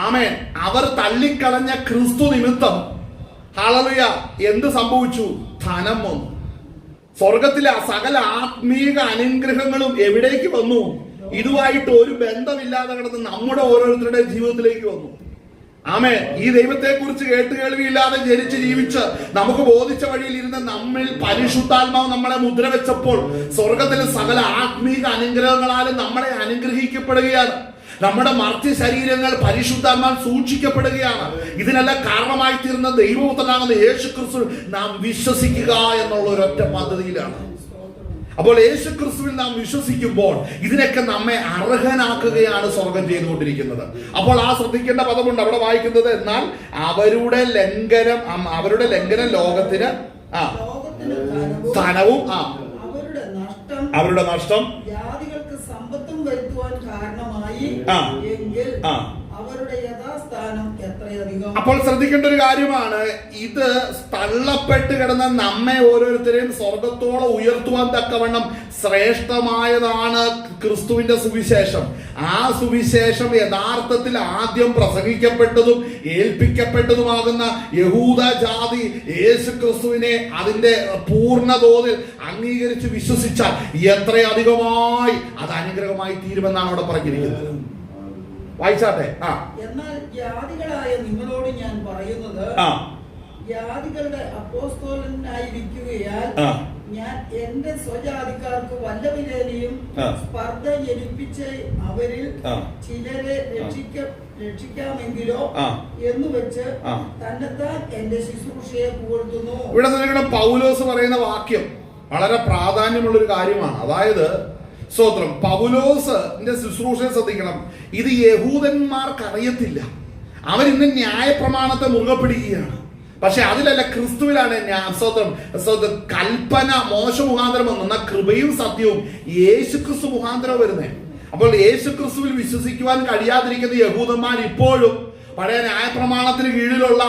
ആമേൻ, അവർ തള്ളിക്കളഞ്ഞ ക്രിസ്തു നിമിത്തം ഹല്ലേലൂയ എന്ത് സംഭവിച്ചു? ധനം വന്നു. സ്വർഗത്തിലെ സകല ആത്മീക അനുഗ്രഹങ്ങളും എവിടേക്ക് വന്നു? ഇതുമായിട്ട് ഒരു ബന്ധമില്ലാതെ കിടന്ന് നമ്മുടെ ഓരോരുത്തരുടെ ജീവിതത്തിലേക്ക് വന്നു. ആമേൻ. ഈ ദൈവത്തെ കുറിച്ച് കേൾവിയില്ലാതെ ജനിച്ച് ജീവിച്ച് നമുക്ക് ബോധിച്ച വഴിയിൽ ഇരുന്ന് നമ്മിൽ പരിശുദ്ധാത്മാവ് നമ്മളെ മുദ്ര വെച്ചപ്പോൾ സ്വർഗത്തിലെ സകല ആത്മീക അനുഗ്രഹങ്ങളാലും നമ്മളെ അനുഗ്രഹിക്കപ്പെടുകയാണ്. നമ്മുടെ മർത്യ ശരീരങ്ങൾ പരിശുദ്ധാത്മാവ് സൂക്ഷിക്കപ്പെടുകയാണ്. ഇതിനെല്ലാം കാരണമായി തീർന്ന ദൈവപുത്രനാകുന്ന യേശു ക്രിസ്തു നാം വിശ്വസിക്കുക എന്നുള്ള ഒരൊറ്റ പദ്ധതിയിലാണ്. അപ്പോൾ യേശു ക്രിസ്തുവിൽ നാം വിശ്വസിക്കുമ്പോൾ ഇതിനൊക്കെ നമ്മെ അർഹനാക്കുകയാണ് സ്വർഗം ചെയ്തുകൊണ്ടിരിക്കുന്നത്. അപ്പോൾ ശ്രദ്ധിക്കേണ്ട പദമുണ്ട് അവിടെ വായിക്കുന്നത്, എന്നാൽ അവരുടെ ലംഘനം ലോകത്തിന് ധനവും അവരുടെ നഷ്ടം ജാതികൾക്ക് സമ്പത്തും വരുത്തുവാൻ കാരണമായി എങ്കിൽ അവരുടെ യഥാസ്ഥാനം എത്രയധികം. അപ്പോൾ ശ്രദ്ധിക്കേണ്ട ഒരു കാര്യമാണ്, ഇത് തള്ളപ്പെട്ട് കിടന്ന നമ്മെ ഓരോരുത്തരെയും സ്വർഗത്തോളം ഉയർത്തുവാൻ തക്കവണ്ണം ശ്രേഷ്ഠമായതാണ് ക്രിസ്തുവിന്റെ സുവിശേഷം. ആ സുവിശേഷം യഥാർത്ഥത്തിൽ ആദ്യം പ്രസംഗിക്കപ്പെട്ടതും ഏൽപ്പിക്കപ്പെട്ടതുമാകുന്ന യഹൂദ ജാതി യേശു ക്രിസ്തുവിനെ അതിന്റെ പൂർണ്ണ തോതിൽ അംഗീകരിച്ച് വിശ്വസിച്ചാൽ എത്രയധികമായി അത് അനുഗ്രഹമായി തീരുമെന്നാണ് അവിടെ പറഞ്ഞിരിക്കുന്നത്. വായിച്ചാട്ടെ. എന്നാൽ ജാതികളായ നിങ്ങളോട് ഞാൻ പറയുന്നത്, ജാതികളുടെ അപ്പോസ്തലനായിരിക്കുകയാൽ ഞാൻ എന്റെ സ്വജാതിക്കാർക്ക് വല്ലവിധേനയും സ്പർദ്ധ ജനിപ്പിച്ച് അവരിൽ ചിലരെ രക്ഷിക്കാമെങ്കിലോ എന്ന് വെച്ച് തന്നെത്താൻ എന്റെ ശുശ്രൂഷയെ പുകഴ്ത്തുന്നു. ഇവിടെ പൗലോസ് പറയുന്ന വാക്യം വളരെ പ്രാധാന്യമുള്ള ഒരു കാര്യമാണ്. അതായത് സ്തോത്രം, പൗലോസിന്റെ ശുശ്രൂഷയെ ശ്രദ്ധിക്കണം. ഇത് യഹൂദന്മാർക്ക് അറിയത്തില്ല. അവരിന്ന് ന്യായപ്രമാണത്തെ മുറുകെ പിടിക്കുകയാണ്. പക്ഷെ അതിലല്ല, ക്രിസ്തുവിലാണ് സ്തോത്രം കൽപ്പന മോശ മുഖാന്തരം വന്ന കൃപയും സത്യവും യേശു ക്രിസ്തു മുഖാന്തരം വരുന്നേ. അപ്പോൾ യേശു ക്രിസ്തുവിൽ വിശ്വസിക്കുവാൻ കഴിയാതിരിക്കുന്ന യഹൂദന്മാർ ഇപ്പോഴും പഴയ ന്യായപ്രമാണത്തിന് കീഴിലുള്ള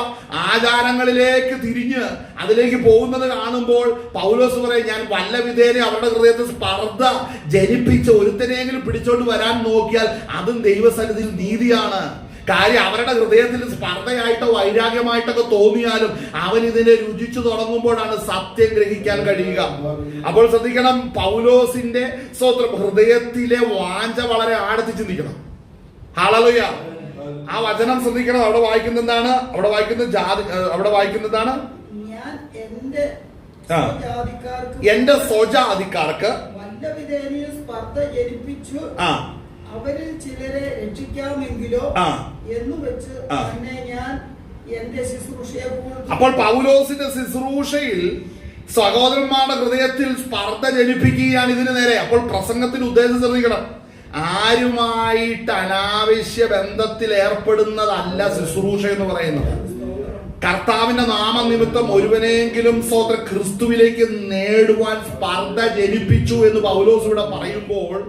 ആചാരങ്ങളിലേക്ക് തിരിഞ്ഞ് അതിലേക്ക് പോകുന്നത് കാണുമ്പോൾ പൗലോസ് പറയും, ഞാൻ വല്ല വിധേന അവരുടെ ഹൃദയത്തിൽ സ്പർദ്ധ ജനിപ്പിച്ച് ഒരുത്തനെങ്കിലും പിടിച്ചോണ്ട് വരാൻ നോക്കിയാൽ അതും ദൈവസന്നിധിയിൽ നീതിയാണ്. കാര്യം അവരുടെ ഹൃദയത്തിൽ സ്പർദ്ധയായിട്ടോ വൈരാഗ്യമായിട്ടൊക്കെ തോന്നിയാലും അവൻ ഇതിനെ രുചിച്ചു തുടങ്ങുമ്പോഴാണ് സത്യം ഗ്രഹിക്കാൻ കഴിയുക. അപ്പോൾ ശ്രദ്ധിക്കണം, പൗലോസിന്റെ സ്തോത്രം ഹൃദയത്തിലെ വാഞ്ച വളരെ ആഴത്തിൽ ചിന്തിക്കണം. ഹല്ലേലൂയ. ആ വചനം ശ്രദ്ധിക്കണം. അവിടെ വായിക്കുന്ന എന്താണ്? അവിടെ വായിക്കുന്നതാണ് ഞാൻ എന്റെ സ്വജാതിക്കാർക്ക് വല്ലവിധേനയും സ്പർദ്ധ ജനിപ്പിച്ചു അവരിൽ ചിലരെ രക്ഷിക്കാമെങ്കിലോ എന്ന് വെച്ച് തന്നെ ഞാൻ എന്റെ ശുശ്രൂഷയെ. അപ്പോൾ പൗലോസിന്റെ ശുശ്രൂഷയിൽ സഹോദരന്മാരുടെ ഹൃദയത്തിൽ സ്പർദ്ധ ജനിപ്പിക്കുകയാണ് ഇതിന് നേരെ. അപ്പോൾ പ്രസംഗത്തിന് ഉദ്ദേശം ശ്രദ്ധിക്കണം, ആരുമായിട്ട് അനാവശ്യ ബന്ധത്തിൽ ഏർപ്പെടുന്നതല്ല ശുശ്രൂഷ എന്ന് പറയുന്നത്. കർത്താവിന്റെ നാമനിമിത്തം ഒരുവനെങ്കിലും സ്വന്തം ക്രിസ്തുവിലേക്ക് നേടുവാൻ സ്പർദ്ധ ജനിപ്പിച്ചു എന്ന് പൗലോസ് ഇവിടെ പറയുമ്പോൾ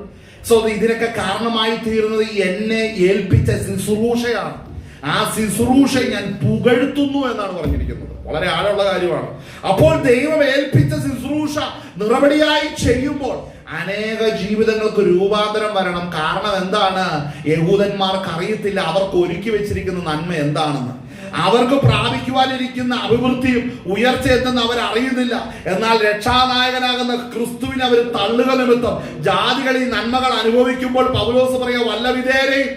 ഇതിനൊക്കെ കാരണമായി തീർന്നത് എന്നെ ഏൽപ്പിച്ച ശുശ്രൂഷയാണ്. ആ ശുശ്രൂഷ ഞാൻ പുകഴ്ത്തുന്നു എന്നാണ് പറഞ്ഞിരിക്കുന്നത്. വളരെ ആഴമുള്ള കാര്യമാണ്. അപ്പോൾ ദൈവം ഏൽപ്പിച്ച ശുശ്രൂഷ നിറപടിയായി ചെയ്യുമ്പോൾ അനേക ജീവിതങ്ങൾക്ക് രൂപാന്തരം വരണം. കാരണം എന്താണ്? യഹൂദന്മാർക്ക് അറിയത്തില്ല അവർക്ക് ഒരുക്കി വെച്ചിരിക്കുന്ന നന്മ എന്താണെന്ന്. അവർക്ക് പ്രാപിക്കുവാനിരിക്കുന്ന അഭിവൃദ്ധിയും ഉയർച്ച എന്തെന്ന് അവർ അറിയുന്നില്ല. എന്നാൽ രക്ഷാനായകനാകുന്ന ക്രിസ്തുവിനെ അവർ തള്ളുക നിമിത്തം ജാതികൾ ഈ നന്മകൾ അനുഭവിക്കുമ്പോൾ പൗലോസ് പറയുക, വല്ല വിധേയരെയും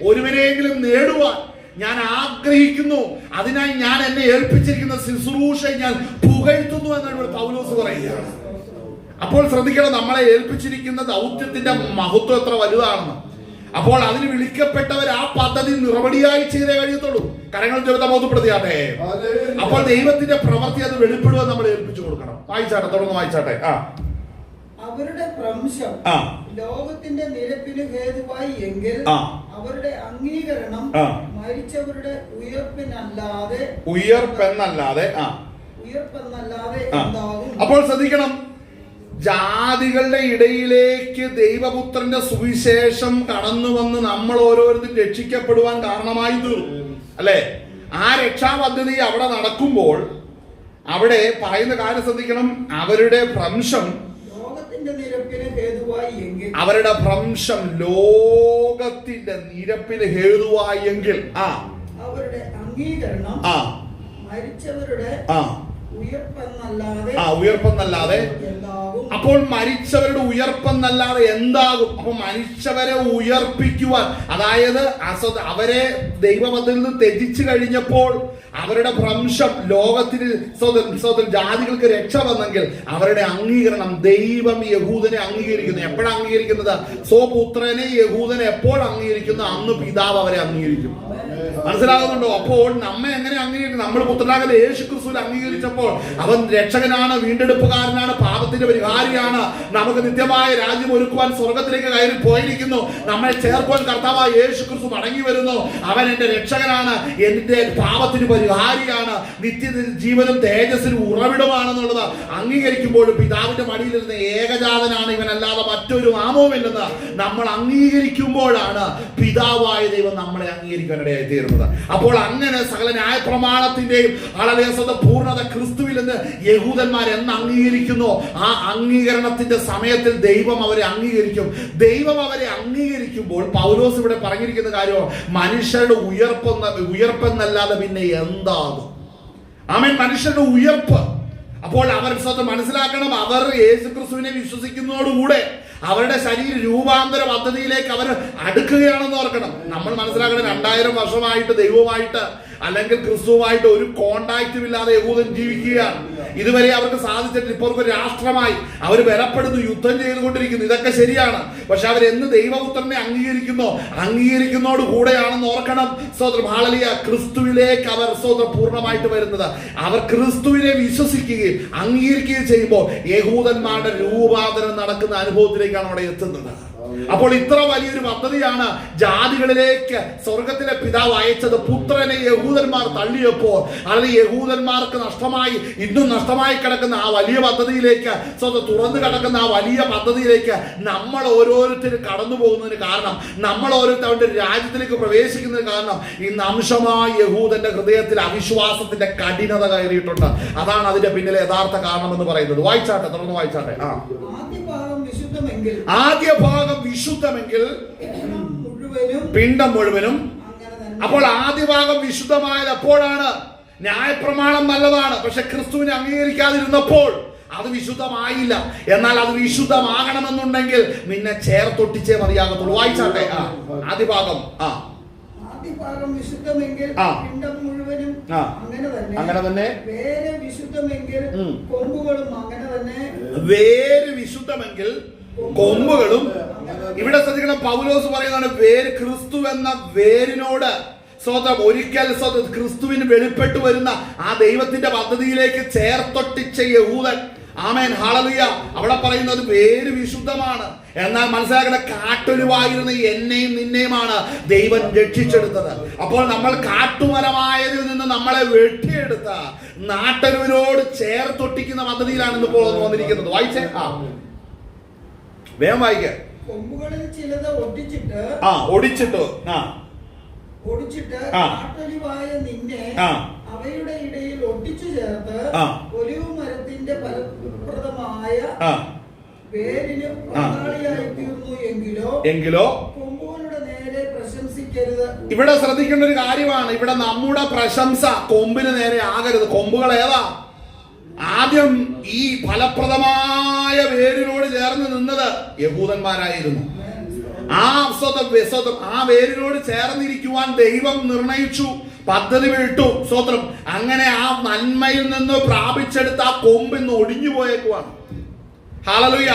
ഒരുവനെയെങ്കിലും നേടുവാൻ ഞാൻ ആഗ്രഹിക്കുന്നു, അതിനായി ഞാൻ എന്നെ ഏൽപ്പിച്ചിരിക്കുന്ന ശുശ്രൂഷയെ ഞാൻ പുകഴ്ത്തുന്നു എന്നാണ് പൗലോസ് പറയുകയാണ്. അപ്പോൾ ശ്രദ്ധിക്കണം, നമ്മളെ ഏൽപ്പിച്ചിരിക്കുന്ന ദൗത്യത്തിന്റെ മഹത്വം എത്ര വലുതാണെന്ന്. അപ്പോൾ അതിന് വിളിക്കപ്പെട്ടവർ ആ പദ്ധതി നിറവടിയായി ചെയ്തേ കഴിയത്തുള്ളൂ. കരങ്ങൾ ചെറുത ബോധപ്പെടുത്തിയാട്ടെ. അപ്പോൾ ദൈവത്തിന്റെ പ്രവൃത്തി അത് വെളിപ്പെടുവാൻ നമ്മൾ ഏൽപ്പിച്ചു കൊടുക്കണം. വായിച്ചാട്ടെ, തുടർന്ന് വായിച്ചാട്ടെ. അവരുടെ ഭ്രംശം ലോകത്തിന്റെ നിരപ്പിന് ഹേതുവായി എങ്കിൽ അവരുടെ അംഗീകരണം മരിച്ചവരുടെ ഉയർപ്പെന്നല്ലാതെ എന്താകും. അപ്പോൾ ശ്രദ്ധിക്കണം, ജാതികളുടെ ഇടയിലേക്ക് ദൈവപുത്രന്റെ സുവിശേഷം കടന്നു വന്ന് നമ്മൾ ഓരോരുത്തരും രക്ഷിക്കപ്പെടുവാൻ കാരണമായി തീർന്നു, അല്ലെ? ആ രക്ഷാപദ്ധതി അവിടെ നടക്കുമ്പോൾ അവിടെ പറയുന്ന കാര്യം ശ്രദ്ധിക്കണം. അവരുടെ ഭ്രംശം അവരുടെ ഭ്രംശം ലോകത്തിന്റെ നിരപ്പിന് ഹേതുവായി എങ്കിൽ അവരുടെ അംഗീകരണം മരിച്ചവരുടെ ഉയർപ്പെന്നല്ലാതെ അപ്പോൾ മരിച്ചവരുടെ ഉയർപ്പെന്നല്ലാതെ എന്താകും? അപ്പൊ മരിച്ചവരെ ഉയർപ്പിക്കുവാൻ, അതായത് അവരെ ദൈവമത്തിൽ നിന്ന് ത്യജിച്ചു കഴിഞ്ഞപ്പോൾ അവരുടെ ഭ്രംശം ലോകത്തിന് ജാതികൾക്ക് രക്ഷ വന്നെങ്കിൽ അവരുടെ അംഗീകരണം ദൈവം യഹൂദനെ അംഗീകരിക്കുന്നു. എപ്പോഴാണ് അംഗീകരിക്കുന്നത്? സ്വപുത്രനെ യഹൂദനെ എപ്പോൾ അംഗീകരിക്കുന്നു അന്ന് പിതാവ് അവരെ അംഗീകരിക്കും. മനസ്സിലാകുന്നുണ്ടോ? അപ്പോൾ നമ്മെ എങ്ങനെ അംഗീകരിക്കും? നമ്മൾ പുത്രനാകുന്ന യേശു ക്രിസ്തുവിനെ അംഗീകരിച്ചപ്പോൾ അവൻ രക്ഷകനാണ്, വീണ്ടെടുപ്പുകാരനാണ്, പാപത്തിന്റെ പരിഹാരിയാണ്, നമുക്ക് നിത്യമായ രാജ്യം ഒരുക്കുവാൻ സ്വർഗത്തിലേക്ക് കയറി പോയിരിക്കുന്നു, നമ്മെ ചേർക്കുവാൻ കർത്താവായ യേശു ക്രിസ്തു മടങ്ങി വരുന്നു, അവൻ എന്റെ രക്ഷകനാണ്, എന്റെ പാപത്തിന് പരിഹാരിയാണ്, നിത്യ ജീവനും തേജസ്സിനും ഉറവിടമാണെന്നുള്ളത് അംഗീകരിക്കുമ്പോൾ പിതാവിന്റെ മടിയിലിരുന്ന ഏകജാതനാണ് ഇവനല്ലാതെ മറ്റൊരു നാമവുമില്ലെന്ന് നമ്മൾ അംഗീകരിക്കുമ്പോഴാണ് പിതാവായ ദൈവം നമ്മളെ അംഗീകരിക്കാനിടയായി തീരുന്നത്. അപ്പോൾ അങ്ങനെ സകല ന്യായ പ്രമാണത്തിന്റെയും പൂർണ്ണത ക്രിസ്തുവിൽ നിന്ന് യഹൂദന്മാർ എന്ന് അംഗീകരിക്കുന്നു, ആ അംഗീകരണത്തിന്റെ സമയത്തിൽ ദൈവം അവരെ അംഗീകരിക്കും. ദൈവം അവരെ അംഗീകരിക്കുമ്പോൾ പൗലോസ് ഇവിടെ പറഞ്ഞിരിക്കുന്ന കാര്യം, മനുഷ്യരുടെ ഉയർപ്പെന്നല്ലാതെ പിന്നെ എന്താകും? ആമേൻ. മനുഷ്യരുടെ ഉയർപ്പ്. അപ്പോൾ അവർ മനസ്സിലാക്കണം, അവർ യേശുക്രിസ്തുവിനെ വിശ്വസിക്കുന്നതോടുകൂടെ അവരുടെ ശരീര രൂപാന്തര പദ്ധതിയിലേക്ക് അവർ അടുക്കുകയാണെന്ന് ഓർക്കണം. നമ്മൾ മനസ്സിലാക്കണം, 2000 വർഷമായിട്ട് ദൈവവുമായിട്ട് അല്ലെങ്കിൽ ക്രിസ്തുവുമായിട്ട് ഒരു കോണ്ടാക്റ്റും ഇല്ലാതെ യഹൂദൻ ജീവിക്കുകയാണ്. ഇതുവരെ അവർക്ക് സാധിച്ചിട്ട് ഇപ്പോൾ ഒരു രാഷ്ട്രമായി അവർ ബലപ്പെടുന്നു, യുദ്ധം ചെയ്തുകൊണ്ടിരിക്കുന്നു. ഇതൊക്കെ ശരിയാണ്. പക്ഷെ അവരെന്ന് ദൈവപുത്രനെ അംഗീകരിക്കുന്നതോട് കൂടെയാണെന്ന് ഓർക്കണം. സ്തോത്രം, ഹല്ലേലൂയ. ക്രിസ്തുവിലേക്ക് അവർ പൂർണ്ണമായിട്ട് വരുന്നത്, അവർ ക്രിസ്തുവിനെ വിശ്വസിക്കുകയും അംഗീകരിക്കുകയും ചെയ്യുമ്പോൾ യഹൂദന്മാരുടെ രൂപാന്തരം നടക്കുന്ന അനുഭവത്തിലേക്കാണ് അവിടെ എത്തുന്നത്. അപ്പോൾ ഇത്ര വലിയൊരു പദ്ധതിയാണ് ജാതികളിലേക്ക് സ്വർഗത്തിലെ പിതാവ് അയച്ചത്. പുത്രനെ യഹൂദന്മാർ തള്ളിയപ്പോൾ, അല്ലെങ്കിൽ യഹൂദന്മാർക്ക് ഇന്നും നഷ്ടമായി കിടക്കുന്ന ആ വലിയ പദ്ധതിയിലേക്ക്, തുറന്നു കിടക്കുന്ന ആ വലിയ പദ്ധതിയിലേക്ക് നമ്മൾ ഓരോരുത്തരും കടന്നു പോകുന്നതിന് കാരണം, നമ്മൾ ഓരോരുത്തരുടെ രാജ്യത്തിലേക്ക് പ്രവേശിക്കുന്നതിന് കാരണം, ഇന്ന് അംശമായി യഹൂദന്റെ ഹൃദയത്തിൽ അവിശ്വാസത്തിന്റെ കഠിനത കയറിയിട്ടുണ്ട്. അതാണ് അതിന്റെ പിന്നിലെ യഥാർത്ഥ കാരണം എന്ന് പറയുന്നത്. വായിച്ചാട്ടെ, തുടർന്ന് വായിച്ചാട്ടെ. ആദ്യ ഭാഗം വിശുദ്ധമെങ്കിൽ പിണ്ഡം മുഴുവനും. അപ്പോൾ ആദ്യ ഭാഗം വിശുദ്ധമായത് എപ്പോഴാണ്? ന്യായപ്രമാണം നല്ലതാണ്, പക്ഷെ ക്രിസ്തുവിനെ അംഗീകരിക്കാതിരുന്നപ്പോൾ അത് വിശുദ്ധമായില്ല. എന്നാൽ അത് വിശുദ്ധമാകണമെന്നുണ്ടെങ്കിൽ നിന്നെ ചേർത്തൊട്ടിച്ചേ മതിയാകത്തുള്ളൂ. വായിച്ചാട്ടെ. ആദ്യ ഭാഗം വിശുദ്ധമെങ്കിൽ പിണ്ഡം മുഴുവനും അങ്ങനെ തന്നെ, വേര് വിശുദ്ധമെങ്കിൽ കൊമ്പുകളും അങ്ങനെ തന്നെ. വേര് വിശുദ്ധമെങ്കിൽ കൊമ്പുകളും. ഇവിടെ ശ്രദ്ധിക്കണം, പൗലോസ് പറയുന്നതാണ് വേര് ക്രിസ്തു എന്ന വേരിനോട് ഒരിക്കൽ ക്രിസ്തുവിന് വെളിപ്പെട്ടു വരുന്ന ആ ദൈവത്തിന്റെ പദ്ധതിയിലേക്ക് ചേർത്തൊട്ടിച്ച യഹൂദൻ. ആമേൻ, ഹല്ലേലൂയ. അവിടെ പറയുന്നത് വേര് വിശുദ്ധമാണ്. എന്നാൽ മനസ്സിലാക്കുന്ന കാട്ടൊലിവായിരുന്ന എന്നെയും നിന്നെയുമാണ് ദൈവം രക്ഷിച്ചെടുത്തത്. അപ്പോൾ നമ്മൾ കാട്ടുമരമായതിൽ നിന്ന് നമ്മളെ വെട്ടിയെടുത്ത നാട്ടരുവിനോട് ചേർത്തൊട്ടിക്കുന്ന പദ്ധതിയിലാണ് ഇപ്പോൾ വന്നിരിക്കുന്നത്. വായിച്ചേ, വേഗം വായിക്ക. കൊമ്പുകളിൽ ചിലത് ഒടിച്ചിട്ട് കാട്ടൊലിവായ നിന്നെ അവയുടെ ഇടയിൽ ഒട്ടിച്ചു ചേർത്ത് ഒലിവ് മരത്തിന്റെ ഫലപ്രദമായ വേരിന് പങ്കാളിയായി തീർന്നു എങ്കിലോ കൊമ്പുകളുടെ നേരെ പ്രശംസിക്കരുത്. ഇവിടെ ശ്രദ്ധിക്കേണ്ട ഒരു കാര്യമാണ്. ഇവിടെ നമ്മുടെ പ്രശംസ കൊമ്പിന് നേരെ ആകരുത്. കൊമ്പുകൾ ഏതാ? ആദ്യം ഈ ഫലപ്രദമായ വേരിനോട് ചേർന്ന് നിന്നത് യഹൂദന്മാരായിരുന്നു. ആ വേരിനോട് ചേർന്നിരിക്കുവാൻ ദൈവം നിർണയിച്ചു, പദ്ധതി വിട്ടു. സ്തോത്രം. അങ്ങനെ ആ നന്മയിൽ നിന്ന് പ്രാപിച്ചെടുത്ത ആ കൊമ്പ് ഇന്ന് ഒടിഞ്ഞു പോയേക്കുവാണ്. ഹല്ലേലൂയ.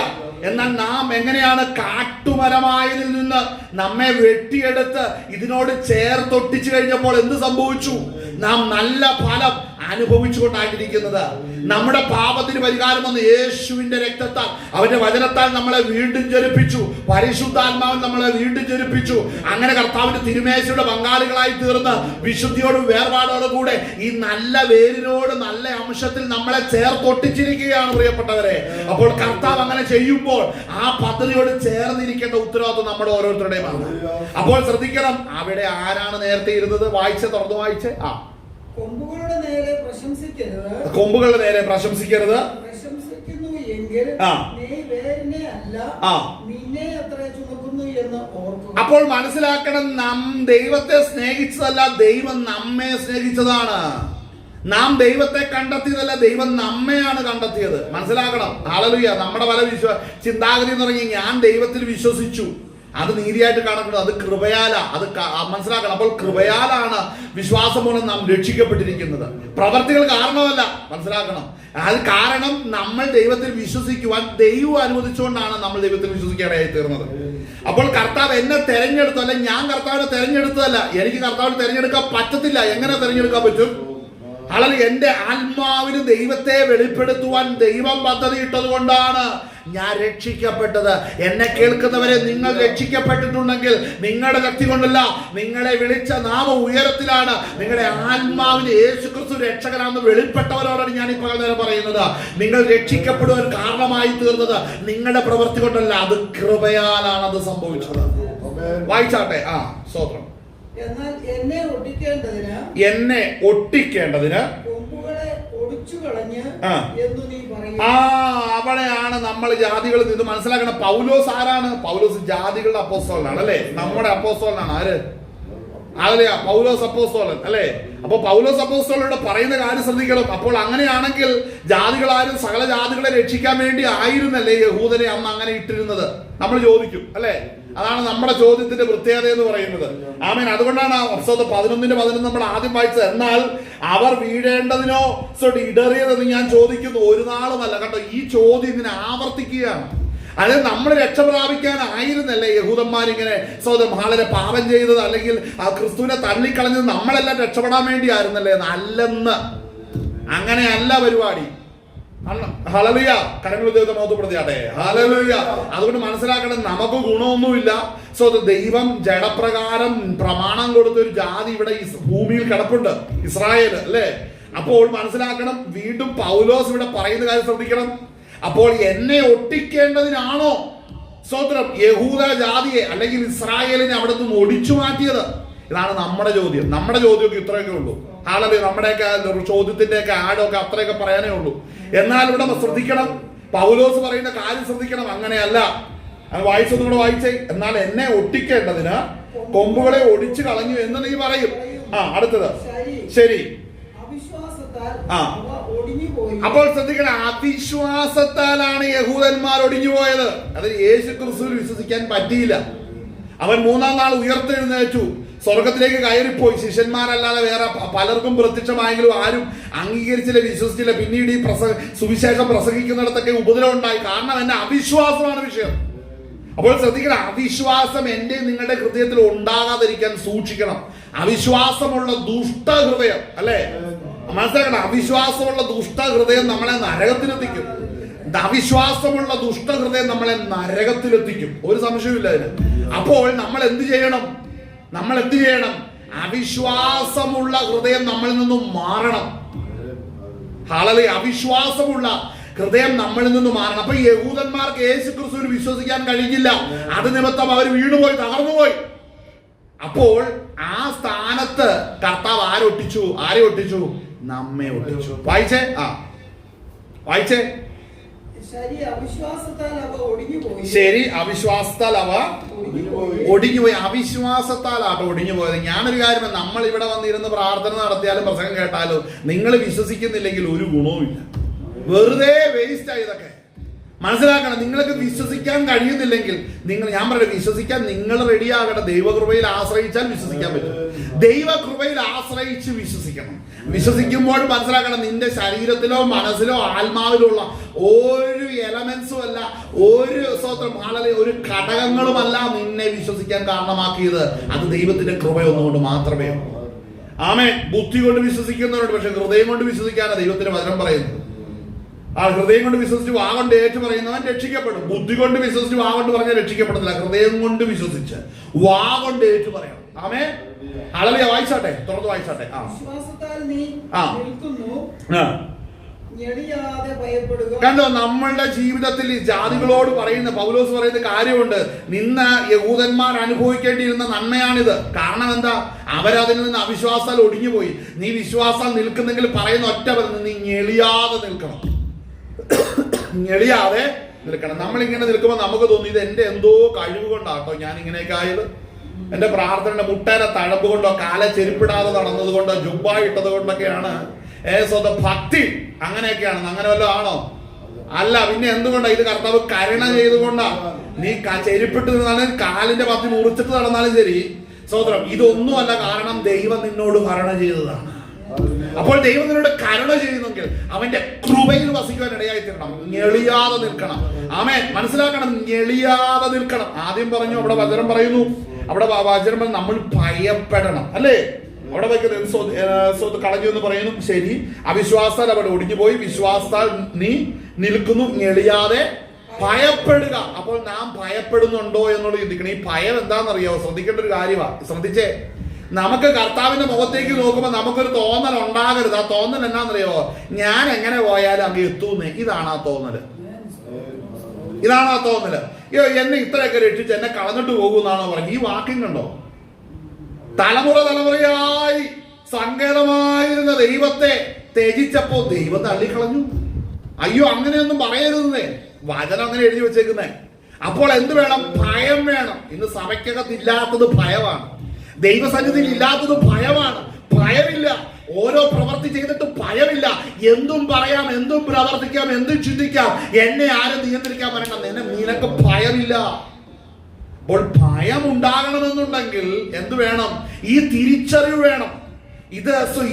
എന്നാൽ നാം എങ്ങനെയാണ് കാട്ടുമരമായതിൽ നിന്ന് നമ്മെ വെട്ടിയെടുത്ത് ഇതിനോട് ചേർത്തൊട്ടിച്ചു കഴിഞ്ഞപ്പോൾ എന്ത് സംഭവിച്ചു? നാം നല്ല ഫലം അനുഭവിച്ചുകൊണ്ടായിരിക്കുന്നത്. നമ്മുടെ പാപത്തിന് പരിഹാരം വന്ന് യേശുവിന്റെ രക്തത്താൽ, അവന്റെ വചനത്താൽ നമ്മളെ വീണ്ടും ജനിപ്പിച്ചു. പരിശുദ്ധാത്മാവൻ നമ്മളെ വീണ്ടും ജനിപ്പിച്ചു. അങ്ങനെ കർത്താവിന്റെ തിരുമേശയുടെ പങ്കാളികളായി തീർന്ന് വിശുദ്ധിയോടും വേർപാടോടും കൂടെ ഈ നല്ല വേരിനോട് നല്ല അംശത്തിൽ നമ്മളെ ചേർത്തൊട്ടിച്ചിരിക്കുകയാണ് പ്രിയപ്പെട്ടവരെ. അപ്പോൾ കർത്താവ് അങ്ങനെ ചെയ്യുമ്പോൾ ആ പദ്ധതിയോട് ചേർന്നിരിക്കേണ്ട ഉത്തരവാദിത്വം നമ്മുടെ ഓരോരുത്തരുടെയുമാണ്. അപ്പോൾ ശ്രദ്ധിക്കണം, അവിടെ ആരാണ് നേരത്തെ ഇരുന്നത്? തുറന്നു വായിച്ചേ. കൊമ്പുകളുടെ നേരെ പ്രശംസിക്കരുത്. കൊമ്പുകളുടെ നേരെ പ്രശംസിക്കരുത്. പ്രശംസിക്കുന്നു എങ്കിൽ നീ വേരിനെ അല്ല നിന്നെ അത്ര ചുമക്കുന്നു എന്ന് ഓർക്കുക. അപ്പോൾ മനസ്സിലാക്കണം, നാം ദൈവത്തെ സ്നേഹിച്ചതല്ല, ദൈവം നമ്മെ സ്നേഹിച്ചതാണ്. നാം ദൈവത്തെ കണ്ടെത്തിയതല്ല, ദൈവം നമ്മെയാണ് കണ്ടെത്തിയത്. മനസ്സിലാക്കണം. ഹല്ലേലൂയ. നമ്മുടെ പല ചിന്താഗതി എന്ന് പറഞ്ഞാൽ ഞാൻ ദൈവത്തിൽ വിശ്വസിച്ചു, അത് നീതിയായിട്ട് കാണപ്പെടുന്നത്, അത് കൃപയാലാ. അത് മനസ്സിലാക്കണം. അപ്പോൾ കൃപയാലാണ് വിശ്വാസം മൂലം നാം രക്ഷിക്കപ്പെട്ടിരിക്കുന്നത്, പ്രവർത്തികൾ കാരണമല്ല. മനസ്സിലാക്കണം. അത് കാരണം നമ്മൾ ദൈവത്തിൽ വിശ്വസിക്കുവാൻ ദൈവം അനുവദിച്ചുകൊണ്ടാണ് നമ്മൾ ദൈവത്തിൽ വിശ്വസിക്കാനായി തീർന്നത്. അപ്പോൾ കർത്താവ് എന്നെ തെരഞ്ഞെടുത്തല്ല, ഞാൻ കർത്താവിനെ തെരഞ്ഞെടുത്തതല്ല. എനിക്ക് കർത്താവിനെ തെരഞ്ഞെടുക്കാൻ പറ്റത്തില്ല. എങ്ങനെ തെരഞ്ഞെടുക്കാൻ പറ്റും? അല്ലെങ്കിൽ എന്റെ ആത്മാവിന് ദൈവത്തെ വെളിപ്പെടുത്തുവാൻ ദൈവം പദ്ധതി ഇട്ടത് കൊണ്ടാണ് ഞാൻ രക്ഷിക്കപ്പെട്ടത്. എന്നെ കേൾക്കുന്നവരെ, നിങ്ങൾ രക്ഷിക്കപ്പെട്ടിട്ടുണ്ടെങ്കിൽ നിങ്ങളുടെ ശക്തി കൊണ്ടല്ല, നിങ്ങളെ വിളിച്ച നാമ ഉയരത്തിലാണ്. നിങ്ങളുടെ ആത്മാവിന് യേശുക്രിസ്തു രക്ഷകനാണെന്ന് വെളിപ്പെട്ടവരോടാണ് ഞാൻ ഇപ്പോൾ നേരം പറയുന്നത്. നിങ്ങൾ രക്ഷിക്കപ്പെടുവാൻ കാരണമായി തീർന്നത് നിങ്ങളുടെ പ്രവൃത്തി കൊണ്ടല്ല, അത് കൃപയാലാണ് അത് സംഭവിച്ചത്. വായിച്ചാട്ടെ. സ്തോത്രം. എന്നാൽ എന്നെ ഒട്ടിക്കേണ്ടതിന് കൊമ്പുകളെ ഒടിച്ചു കളഞ്ഞ് എന്ന് നീ പറയുന്നു. അവിടെയാണ് നമ്മൾ ജാതികളിൽ നിന്ന് മനസ്സിലാക്കണം. പൗലോസ് ആരാണ്? പൗലോസ് ജാതികളുടെ അപ്പോസ്തലനാണ് അല്ലെ? നമ്മുടെ അപ്പോസ്തലനാണ്. ആര്? അതല്ലേ പൗലോസ് അപ്പോസ്തലൻ അല്ലെ? അപ്പൊ പൗലോസ് അപ്പോസ്തലനോട് പറയുന്ന കാര്യം ശ്രദ്ധിക്കണം. അപ്പോൾ അങ്ങനെയാണെങ്കിൽ ജാതികളാരും സകല ജാതികളെ രക്ഷിക്കാൻ വേണ്ടി ആയിരുന്നല്ലേ യഹൂദനെ അന്ന് അങ്ങനെ ഇട്ടിരുന്നത്? നമ്മൾ ചോദിക്കും അല്ലെ? അതാണ് നമ്മുടെ ചോദ്യത്തിന്റെ പ്രത്യേകത എന്ന് പറയുന്നത്. ആമേൻ. അതുകൊണ്ടാണ് 11:11 നമ്മൾ ആദ്യം വായിച്ചത്. എന്നാൽ അവർ വീഴേണ്ടതിനോ ഇടറിയതെന്ന് ഞാൻ ചോദിക്കുന്നു. ഒരു നാളുമല്ല കേട്ടോ, ഈ ചോദ്യം ഇങ്ങനെ ആവർത്തിക്കുകയാണ്. അതായത് നമ്മൾ രക്ഷ പ്രാപിക്കാനായിരുന്നല്ലേ യഹൂദന്മാരിങ്ങനെ വളരെ പാപം ചെയ്തത്, അല്ലെങ്കിൽ ആ ക്രിസ്തുവിനെ തള്ളിക്കളഞ്ഞത് നമ്മളെല്ലാം രക്ഷപ്പെടാൻ വേണ്ടി ആയിരുന്നല്ലേ? അല്ലെന്ന്. അങ്ങനെയല്ല പരിപാടി. ഹല്ലേലൂയ. കരങ്ങൾ ദൈവത്തെ മഹത്വപ്പെടുത്തിയാട്ടെ. ഹല്ലേലൂയ. അതുകൊണ്ട് മനസ്സിലാക്കണം, നമുക്ക് ഗുണമൊന്നുമില്ല. ദൈവം ജഡപ്രകാരം പ്രമാണം കൊടുത്ത ഒരു ജാതി ഇവിടെ ഭൂമിയിൽ കിടപ്പുണ്ട്, ഇസ്രായേൽ അല്ലേ? അപ്പോൾ മനസ്സിലാക്കണം, വീണ്ടും പൗലോസ് ഇവിടെ പറയുന്ന കാര്യം ശ്രദ്ധിക്കണം. അപ്പോൾ എന്നെ ഒട്ടിക്കേണ്ടതിനാണോ സ്തോത്രം യഹൂദ ജാതിയെ അല്ലെങ്കിൽ ഇസ്രായേലിനെ അവിടെ നിന്ന് ഒടിച്ചു മാറ്റിയത്? ഇതാണ് നമ്മുടെ ചോദ്യം. നമ്മുടെ ചോദ്യമൊക്കെ ഇത്രയൊക്കെ ഉള്ളൂ. ആളല്ലേ നമ്മുടെയൊക്കെ ചോദ്യത്തിന്റെയൊക്കെ ആഴമൊക്കെ അത്രയൊക്കെ പറയാനേ ഉള്ളൂ. എന്നാൽ ഇവിടെ ശ്രദ്ധിക്കണം, പൗലോസ് പറയുന്ന കാര്യം ശ്രദ്ധിക്കണം. അങ്ങനെയല്ല. അത് വായിച്ചൊന്നും കൂടെ വായിച്ചേ. എന്നാൽ എന്നെ ഒട്ടിക്കേണ്ടതിന് കൊമ്പുകളെ ഒടിച്ചു കളഞ്ഞു എന്ന് നീ പറയും. അടുത്തത് ശരി. അപ്പോൾ ശ്രദ്ധിക്കണം, അവിശ്വാസത്താലാണ് യഹൂദന്മാർ ഒടിഞ്ഞുപോയത്. അതിന് യേശു ക്രിസ്തുവിൽ വിശ്വസിക്കാൻ പറ്റിയില്ല. അവൻ 3-ാം നാൾ ഉയർത്തെഴുന്നേറ്റു, സ്വർഗത്തിലേക്ക് കയറിപ്പോയി. ശിഷ്യന്മാരല്ലാതെ വേറെ പലർക്കും പ്രത്യക്ഷമായെങ്കിലും ആരും അംഗീകരിച്ചില്ല, വിശ്വസിച്ചില്ല. പിന്നീട് ഈ സുവിശേഷം പ്രസംഗിക്കുന്നിടത്തൊക്കെ ഉപദ്രവം ഉണ്ടായി. കാരണം എന്നെ അവിശ്വാസമാണ് വിഷയം. അപ്പോൾ ശ്രദ്ധിക്കണം, അവിശ്വാസം എന്റെ നിങ്ങളുടെ ഹൃദയത്തിൽ ഉണ്ടാകാതിരിക്കാൻ സൂക്ഷിക്കണം. അവിശ്വാസമുള്ള ദുഷ്ടഹൃദയം അല്ലെ? മനസ്സിലാക്കണം, അവിശ്വാസമുള്ള ദുഷ്ടഹൃദയം നമ്മളെ നരകത്തിലെത്തിക്കും. അവിശ്വാസമുള്ള ദുഷ്ടഹൃദയം നമ്മളെ നരകത്തിലെത്തിക്കും, ഒരു സംശയമില്ല അതിന്. അപ്പോൾ നമ്മൾ എന്ത് ചെയ്യണം? അവിശ്വാസമുള്ള ഹൃദയം നമ്മളിൽ നിന്നും മാറണം. ഹല്ലേലൂയ. അവിശ്വാസമുള്ള ഹൃദയം നമ്മളിൽ നിന്ന് മാറണം. അപ്പൊ യഹൂദന്മാർക്ക് യേശു ക്രിസ്തുവിൽ വിശ്വസിക്കാൻ കഴിഞ്ഞില്ല. അത് നിമിത്തം അവർ വീണുപോയി, തകർന്നുപോയി. അപ്പോൾ ആ സ്ഥാനത്ത് കർത്താവ് ആരെ ഒട്ടിച്ചു? നമ്മെ ഒട്ടിച്ചു. വായിച്ചേ. ശരി അവിശ്വാസത്താൽ അവ ഒടിഞ്ഞുപോയി. ശരി അവിശ്വാസത്താൽ അവ ഒടിഞ്ഞുപോയി. അവിശ്വാസത്താലാട്ടോ ഒടിഞ്ഞുപോയത്. ഞാനൊരു കാര്യം, നമ്മൾ ഇവിടെ വന്നിരുന്ന് പ്രാർത്ഥന നടത്തിയാലും പ്രസംഗം കേട്ടാലും നിങ്ങൾ വിശ്വസിക്കുന്നില്ലെങ്കിൽ ഒരു ഗുണവുമില്ല. വെറുതെ വേസ്റ്റ് ആയി. ഇതൊക്കെ മനസ്സിലാക്കണം. നിങ്ങൾക്ക് വിശ്വസിക്കാൻ കഴിയുന്നില്ലെങ്കിൽ ഞാൻ പറയുന്നത് വിശ്വസിക്കാൻ നിങ്ങൾ റെഡിയാകണം. ദൈവകൃപയിൽ ആശ്രയിച്ചാൽ വിശ്വസിക്കാൻ പറ്റും. ദൈവകൃപയിൽ ആശ്രയിച്ച് വിശ്വസിക്കണം. വിശ്വസിക്കുമ്പോൾ മനസ്സിലാക്കണം, നിന്റെ ശരീരത്തിലോ മനസ്സിലോ ആത്മാവിലോ ഉള്ള ഒരു എലമെന്റ്സും അല്ല, ഒരു ഒരു ഘടകങ്ങളുമല്ല നിന്നെ വിശ്വസിക്കാൻ കാരണമാക്കിയത്. അത് ദൈവത്തിന്റെ കൃപയൊന്നുകൊണ്ട് മാത്രമേ. ആമേൻ. ബുദ്ധി കൊണ്ട് വിശ്വസിക്കുന്നവരുണ്ട്, പക്ഷെ ഹൃദയം കൊണ്ട് വിശ്വസിക്കാനാണ് ദൈവത്തിന്റെ വചനം പറയുന്നത്. ആ ഹൃദയം കൊണ്ട് വിശ്വസിച്ച് വാ കൊണ്ട് ഏറ്റു പറയുന്നവൻ രക്ഷിക്കപ്പെടും. ബുദ്ധി കൊണ്ട് വിശ്വസിച്ച് വാ കൊണ്ട് പറഞ്ഞാൽ രക്ഷിക്കപ്പെടത്തില്ല. ഹൃദയം കൊണ്ട് വിശ്വസിച്ച് വാ കൊണ്ട് ഏറ്റു പറയണം. ആമേൻ. ഹല്ലേലൂയ. വായിച്ചാട്ടെ, തുറന്ന് വായിച്ചാട്ടെ. വിശ്വാസത്താൽ നീ നിൽക്കുന്നു, ഞെളിയാതെ ഭയപ്പെടുക. കണ്ടോ, നമ്മളുടെ ജീവിതത്തിൽ ഈ ജാതികളോട് പറയുന്ന പൗലോസ് പറയുന്ന കാര്യമുണ്ട്. നിന്ന് യഹൂദന്മാർ അനുഭവിക്കേണ്ടിയിരുന്ന നന്മയാണിത്. കാരണം എന്താ? അവരതിൽ നിന്ന് അവിശ്വാസാൽ ഒടിഞ്ഞുപോയി. നീ വിശ്വാസാൽ നിൽക്കുന്നെങ്കിൽ പറയുന്ന ഒറ്റ പറഞ്ഞു, നീ ഞെളിയാതെ നിൽക്കണം. ഞെളിയാതെ നിൽക്കണം. നമ്മളിങ്ങനെ നിൽക്കുമ്പോൾ നമുക്ക് തോന്നി ഇത് എന്റെ എന്തോ കഴിവ് കൊണ്ടാട്ടോ ഞാൻ ഇങ്ങനെയൊക്കെ ആയത്. എന്റെ പ്രാർത്ഥനയുടെ മുട്ടേനെ തഴമ്പ് കൊണ്ടോ കാലെ ചെരുപ്പിടാതെ നടന്നത് കൊണ്ടോ ജുബ്ബ ഇട്ടത് കൊണ്ടൊക്കെയാണ് ഭക്തി. അങ്ങനെയൊക്കെയാണ്. അങ്ങനെ വല്ലതും ആണോ? അല്ല. പിന്നെ എന്തുകൊണ്ടാ? ഇത് കർത്താവ് കരുണ ചെയ്തുകൊണ്ടാ. നീ ചെരുപ്പിട്ട് നിന്നാലും കാലിന്റെ പത്തി മുറിച്ചിട്ട് നടന്നാലും ശരി, സഹോദരം, ഇതൊന്നും അല്ല. കാരണം ദൈവം നിന്നോട് കരുണ ചെയ്തതാണ്. അപ്പോൾ ദൈവം നിന്നോട് കരുണ ചെയ്യുന്നെങ്കിൽ അവന്റെ കൃപയിൽ വസിക്കുവാൻ ഇടയായി തീരണം. ഞെളിയാതെ നിൽക്കണം. ആമേൻ. മനസ്സിലാക്കണം, ഞെളിയാതെ നിൽക്കണം. ആദ്യം പറഞ്ഞു, അവിടെ വചനം പറയുന്നു, അവിടെ വചനം നമ്മൾ ഭയപ്പെടണം, അല്ലേ? അവിടെ വയ്ക്കുന്നത് കളഞ്ഞു എന്ന് പറയുന്നു. ശരി അവിശ്വാസത്താൽ അവിടെ ഒടിഞ്ഞുപോയി. വിശ്വാസത്താൽ നീ നിൽക്കുന്നു, ഞെളിയാതെ ഭയപ്പെടുക. അപ്പോൾ നാം ഭയപ്പെടുന്നുണ്ടോ എന്നുള്ളത് ചിന്തിക്കണം. ഈ ഭയം എന്താണെന്നറിയാവോ? ശ്രദ്ധിക്കേണ്ട ഒരു കാര്യമാണ്. ശ്രദ്ധിച്ചേ, നമുക്ക് കർത്താവിന്റെ മുഖത്തേക്ക് നോക്കുമ്പോൾ നമുക്കൊരു തോന്നൽ ഉണ്ടാകരുത്. ആ തോന്നൽ എന്നാന്നറിയാവോ? ഞാൻ എങ്ങനെ പോയാലും അങ്ങ് എത്തൂന്നേ. ഇതാണ് ആ തോന്നല്. ഇതാണ് ആ തോന്നല്. എന്നെ ഇത്രയൊക്കെ രക്ഷിച്ച് എന്നെ കളഞ്ഞിട്ട് പോകുമെന്നാണോ പറഞ്ഞത്? ഈ വാക്യം കണ്ടോ? തലമുറയായി സങ്കേതമായിരുന്ന ദൈവത്തെ ത്യജിച്ചപ്പോ ദൈവം തള്ളിക്കളഞ്ഞു. അയ്യോ, അങ്ങനെയൊന്നും പറയരുതേ. വചനം അങ്ങനെ എഴുതി വെച്ചേക്കുന്നേ. അപ്പോൾ എന്ത് വേണം? ഭയം വേണം. ഇന്ന് സഭയ്ക്കകത്തില്ലാത്തത് ഭയമാണ്. ദൈവസന്നിധിയിൽ ഇല്ലാത്തത് ഭയമാണ്. ഭയമില്ല. ഓരോ പ്രവർത്തി ചെയ്തിട്ട് ഭയമില്ല. എന്തും പറയാം, എന്തും പ്രവർത്തിക്കാം, എന്തും ചിന്തിക്കാം. എന്നെ ആരും നിയന്ത്രിക്കാൻ പറയണം. നിനക്ക് ഭയമില്ല. അപ്പോൾ ഭയം ഉണ്ടാകണമെന്നുണ്ടെങ്കിൽ എന്ത് വേണം? ഈ തിരിച്ചറിവ് വേണം.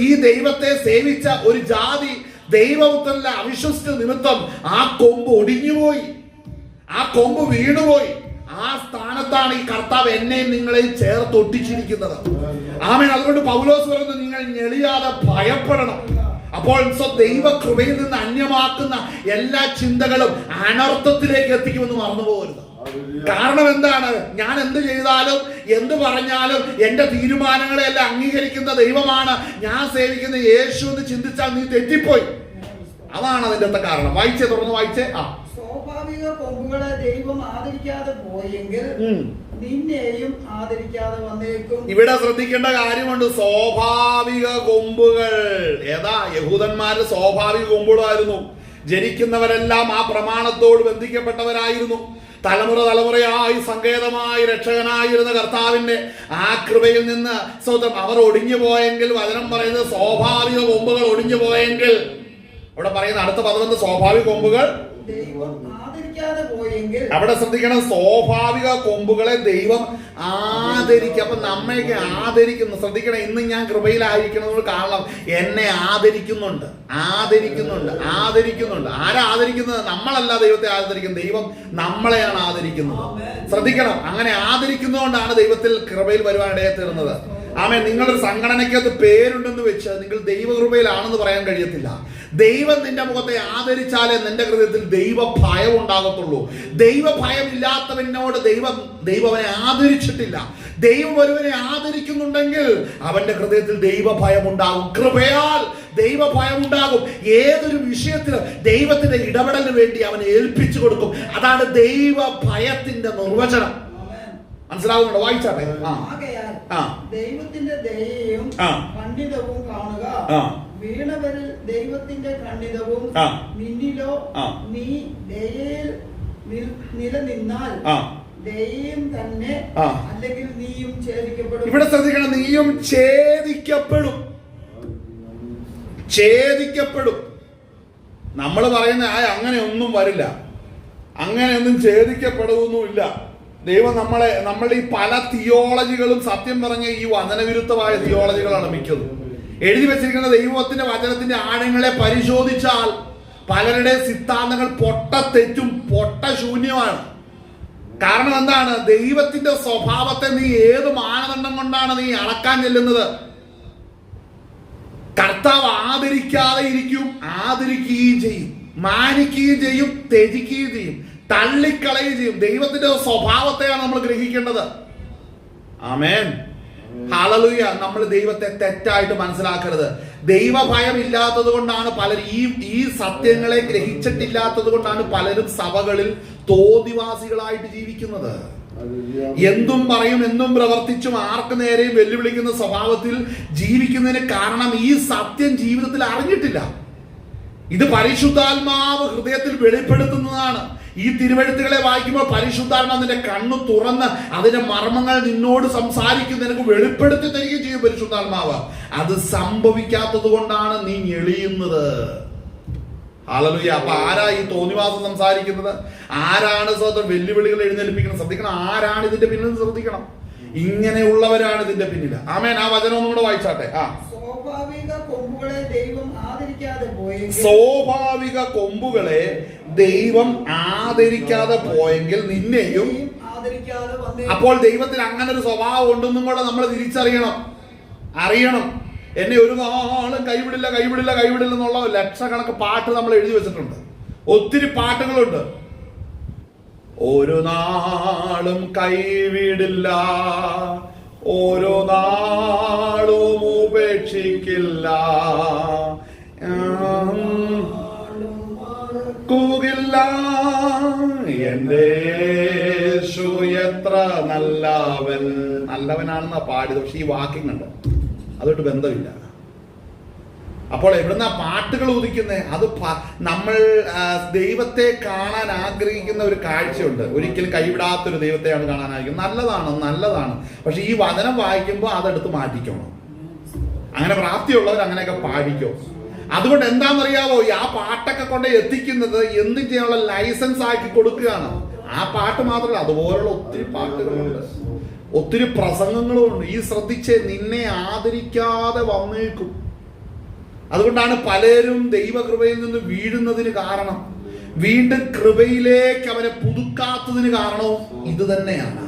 ഈ ദൈവത്തെ സേവിച്ച ഒരു ജാതി ദൈവത്തിലെ അവിശ്വസിച്ച നിമിത്തം ആ കൊമ്പ് ഒടിഞ്ഞുപോയി, ആ കൊമ്പ് വീണുപോയി. ആ സ്ഥാനത്താണ് ഈ കർത്താവ് എന്നെയും നിങ്ങളെയും ചേർത്തൊട്ടിച്ചിരിക്കുന്നത്. ആമേൻ. അതുകൊണ്ട് പൗലോസ് പറയുന്നത്, നിങ്ങൾ ഞെളിയാതെ ഭയപ്പെടണം. അപ്പോൾ ദൈവ കൃപയിൽ നിന്ന് അന്യമാക്കുന്ന എല്ലാ ചിന്തകളും അനർത്ഥത്തിലേക്ക് എത്തിക്കുമെന്ന് മറന്നു പോകരുത്. കാരണം എന്താണ്? ഞാൻ എന്ത് ചെയ്താലും എന്ത് പറഞ്ഞാലും എന്റെ തീരുമാനങ്ങളെ എല്ലാം അംഗീകരിക്കുന്ന ദൈവമാണ് ഞാൻ സേവിക്കുന്ന യേശു എന്ന് ചിന്തിച്ചാൽ നീ തെറ്റിപ്പോയി. അതാണ് അതിന്റെ കാരണം. വായിച്ചേ, തുറന്ന് വായിച്ചേ. സ്വാഭാവിക കൊമ്പുകളെ ദൈവം ആദരിക്കാതെ പോയെങ്കിൽ നിന്നെയും ആദരിക്കാതെ വന്നേക്കും. ഇവിടെ ശ്രദ്ധിക്കേണ്ട കാര്യമുണ്ട്. സ്വാഭാവിക കൊമ്പുകൾ ഏതാ? യഹൂദന്മാരുടെ സ്വാഭാവിക കൊമ്പുകളായിരുന്നു. ജനിക്കുന്നവരെല്ലാം ആ പ്രമാണത്തോട് ബന്ധിക്കപ്പെട്ടവരായിരുന്നു. തലമുറയായി സങ്കേതമായി രക്ഷകനായിരുന്ന കർത്താവിന്റെ ആ കൃപയിൽ നിന്ന് അവർ ഒടിഞ്ഞു പോയെങ്കിൽ, വചനം പറയുന്നത് സ്വാഭാവിക കൊമ്പുകൾ ഒടിഞ്ഞു പോയെങ്കിൽ, അവിടെ പറയുന്ന അടുത്ത പദം സ്വാഭാവിക കൊമ്പുകൾ അവിടെ ശ്രദ്ധിക്കണം. സ്വാഭാവിക കൊമ്പുകളെ ദൈവം ആദരിക്കും. അപ്പൊ നമ്മയൊക്കെ ആദരിക്കുന്നു. ശ്രദ്ധിക്കണം, ഇന്ന് ഞാൻ കൃപയിലായിരിക്കുന്നത് കാരണം എന്നെ ആദരിക്കുന്നുണ്ട്. ആരാ ആദരിക്കുന്നത്? നമ്മളല്ല ദൈവത്തെ ആദരിക്കുന്നത്, ദൈവം നമ്മളെയാണ് ആദരിക്കുന്നത്. ശ്രദ്ധിക്കണം, അങ്ങനെ ആദരിക്കുന്നതുകൊണ്ടാണ് ദൈവത്തിൽ കൃപയിൽ വരുവാൻ ഇടയായി തീർന്നത്. ആമേൻ. നിങ്ങളൊരു സംഘടനയ്ക്കകത്ത് പേരുണ്ടെന്ന് വെച്ച് നിങ്ങൾ ദൈവകൃപയിലാണെന്ന് പറയാൻ കഴിയത്തില്ല. ദൈവം നിന്റെ മുഖത്തെ ആദരിച്ചാലേ നിന്റെ ഹൃദയത്തിൽ ദൈവ ഭയം ഉണ്ടാകത്തുള്ളൂ. ദൈവ ഭയം ഇല്ലാത്തവനോട് ദൈവം അവനെ ആദരിച്ചിട്ടില്ല. ദൈവം ഒരുവനെ ആദരിക്കുന്നുണ്ടെങ്കിൽ അവന്റെ ഹൃദയത്തിൽ ദൈവ ഭയം ഉണ്ടാകും. കൃപയാൽ ദൈവ ഭയം ഉണ്ടാകും. ഏതൊരു വിഷയത്തിലും ദൈവത്തിന്റെ ഇടപെടലിന് വേണ്ടി അവനെ ഏൽപ്പിച്ചു കൊടുക്കും. അതാണ് ദൈവ ഭയത്തിന്റെ നിർവചനം. മനസ്സിലാവുന്നുണ്ടോ? വായിച്ചാട്ടെ. ദൈവത്തിന്റെ ദയയും പണ്ഡിതവും കാണുക, വീണവരിൽ ദൈവത്തിന്റെ ഖണ്ഡിതവും നിന്നിലോ നീ ദയയിൽ നിലനിന്നാൽ ദയയും തന്നെ, അല്ലെങ്കിൽ നീയും ഛേദിക്കപ്പെടും. ഇവിടെ ശ്രദ്ധിക്കണം, നീയും ഛേദിക്കപ്പെടും. ഛേദിക്കപ്പെടും. നമ്മൾ പറയുന്ന അങ്ങനെ ഒന്നും വരില്ല, അങ്ങനെയൊന്നും ഛേദിക്കപ്പെടുകയൊന്നുമില്ല. ദൈവം നമ്മളുടെ ഈ പല തിയോളജികളും സത്യം പറഞ്ഞ ഈ വചനവിരുദ്ധമായ തിയോളജികളാണ് മിക്കതും. എഴുതി വെച്ചിരിക്കുന്ന ദൈവത്തിന്റെ വചനത്തിന്റെ ആഴങ്ങളെ പരിശോധിച്ചാൽ പലരുടെ സിദ്ധാന്തങ്ങൾ പൊട്ടത്തെറ്റും പൊട്ടശൂന്യമാണ്. കാരണം എന്താണ്? ദൈവത്തിന്റെ സ്വഭാവത്തെ നീ ഏത് മാനദണ്ഡം കൊണ്ടാണ് നീ അളക്കാൻ ചെല്ലുന്നത്? കർത്താവ് ആദരിക്കാതെ ഇരിക്കും, ആദരിക്കുകയും ചെയ്യും, മാനിക്കുകയും ചെയ്യും, ത്യജിക്കുകയും ചെയ്യും, തള്ളിക്കളയുകയും ചെയ്യും. ദൈവത്തിന്റെ സ്വഭാവത്തെയാണ് നമ്മൾ ഗ്രഹിക്കേണ്ടത്. ആമേൻ, ഹല്ലേലൂയ. നമ്മൾ ദൈവത്തെ തെറ്റായിട്ട് മനസ്സിലാക്കരുത്. ദൈവഭയം ഇല്ലാത്തത് കൊണ്ടാണ് പലരും ഈ സത്യങ്ങളെ ഗ്രഹിച്ചിട്ടില്ലാത്തത് കൊണ്ടാണ് പലരും സഭകളിൽ തോന്നിവാസികളായിട്ട് ജീവിക്കുന്നത്. എന്തും പറയും, എന്തും പ്രവർത്തിച്ചും ആർക്ക് നേരെയും വെല്ലുവിളിക്കുന്ന സ്വഭാവത്തിൽ ജീവിക്കുന്നതിന് കാരണം ഈ സത്യം ജീവിതത്തിൽ അറിഞ്ഞിട്ടില്ല. ഇത് പരിശുദ്ധാത്മാവ് ഹൃദയത്തിൽ വെളിപ്പെടുത്തുന്നതാണ്. ഈ തിരുവെഴുത്തുകളെ വായിക്കുമ്പോൾ പരിശുദ്ധാത്മാവ് നിന്റെ കണ്ണു തുറന്ന് അതിന്റെ മർമ്മങ്ങൾ നിന്നോട് സംസാരിക്കും, നിനക്ക് വെളിപ്പെടുത്തി തരികയും ചെയ്യും പരിശുദ്ധാത്മാവ്. അത് സംഭവിക്കാത്തത് കൊണ്ടാണ് നീ ഞെളിയുന്നത്. ഹല്ലേലൂയ. അപ്പൊ ആരാ ഈ തോന്നിവാസം സംസാരിക്കുന്നത്? ആരാണ് സ്വന്തം വെല്ലുവിളികൾ എഴുന്നേൽപ്പിക്കുന്നത്? ശ്രദ്ധിക്കണം, ആരാണ് ഇതിന്റെ പിന്നിൽ? ശ്രദ്ധിക്കണം, ഇങ്ങനെയുള്ളവരാണ് ഇതിന്റെ പിന്നിൽ. ആമേൻ. ആ വചനം ഒന്നും കൂടെ വായിച്ചാട്ടെ. സ്വാഭാവിക കൊമ്പുകളെ ദൈവം ആദരിക്കാതെ പോയെങ്കിൽ, സ്വാഭാവിക കൊമ്പുകളെ ദൈവം ആദരിക്കാതെ പോയെങ്കിൽ നിന്നെയും ആദരിക്കാതെ വന്നേ. അപ്പോൾ ദൈവത്തിന് അങ്ങനെ ഒരു സ്വഭാവം ഉണ്ടെന്നും കൂടെ നമ്മൾ തിരിച്ചറിയണം, അറിയണം. എന്നെ ഒരു നാളും കൈവിടില്ല കൈവിടില്ല കൈവിടില്ല എന്നുള്ള ലക്ഷക്കണക്ക് പാട്ട് നമ്മൾ എഴുതി വെച്ചിട്ടുണ്ട്. ഒത്തിരി പാട്ടുകളുണ്ട്. ഒരു നാളും കൈവിടില്ല, ഓരോ നാളും ഉപേക്ഷിക്കില്ല, കൂകില്ല, എന്റെ യേശു എത്ര നല്ലവൻ. നല്ലവനാണെന്നാ പാടിയത്. പക്ഷെ ഈ വാക്കിംഗ് ഉണ്ട്, അതൊട്ട് ബന്ധമില്ല. അപ്പോൾ എവിടുന്ന പാട്ടുകൾ ഉദിക്കുന്നത്? അത് നമ്മൾ ദൈവത്തെ കാണാൻ ആഗ്രഹിക്കുന്ന ഒരു കാഴ്ചയുണ്ട്. ഒരിക്കലും കൈവിടാത്തൊരു ദൈവത്തെയാണ് കാണാൻ ആഗ്രഹിക്കുന്നത്. നല്ലതാണ്. പക്ഷെ ഈ വചനം വായിക്കുമ്പോൾ അതെടുത്ത് മാറ്റിക്കണം. അങ്ങനെ പ്രാപ്തിയുള്ളവർ അങ്ങനെയൊക്കെ പാടിക്കോ. അതുകൊണ്ട് എന്താണെന്നറിയാവോ, ആ പാട്ടൊക്കെ കൊണ്ട് എത്തിക്കുന്നത് എന്തും ചെയ്യാനുള്ള ലൈസൻസ് ആക്കി കൊടുക്കുകയാണ്. ആ പാട്ട് മാത്രമല്ല, അതുപോലുള്ള ഒത്തിരി പാട്ടുകളുണ്ട്, ഒത്തിരി പ്രസംഗങ്ങളുമുണ്ട്. ഈ ശ്രദ്ധിച്ച് നിന്നെ ആദരിക്കാതെ വന്നേക്കും. അതുകൊണ്ടാണ് പലരും ദൈവകൃപയിൽ നിന്ന് വീഴുന്നതിന് കാരണം, വീണ്ടും കൃപയിലേക്ക് അവരെ പുതുക്കാത്തതിന് കാരണവും ഇത് തന്നെയാണ്.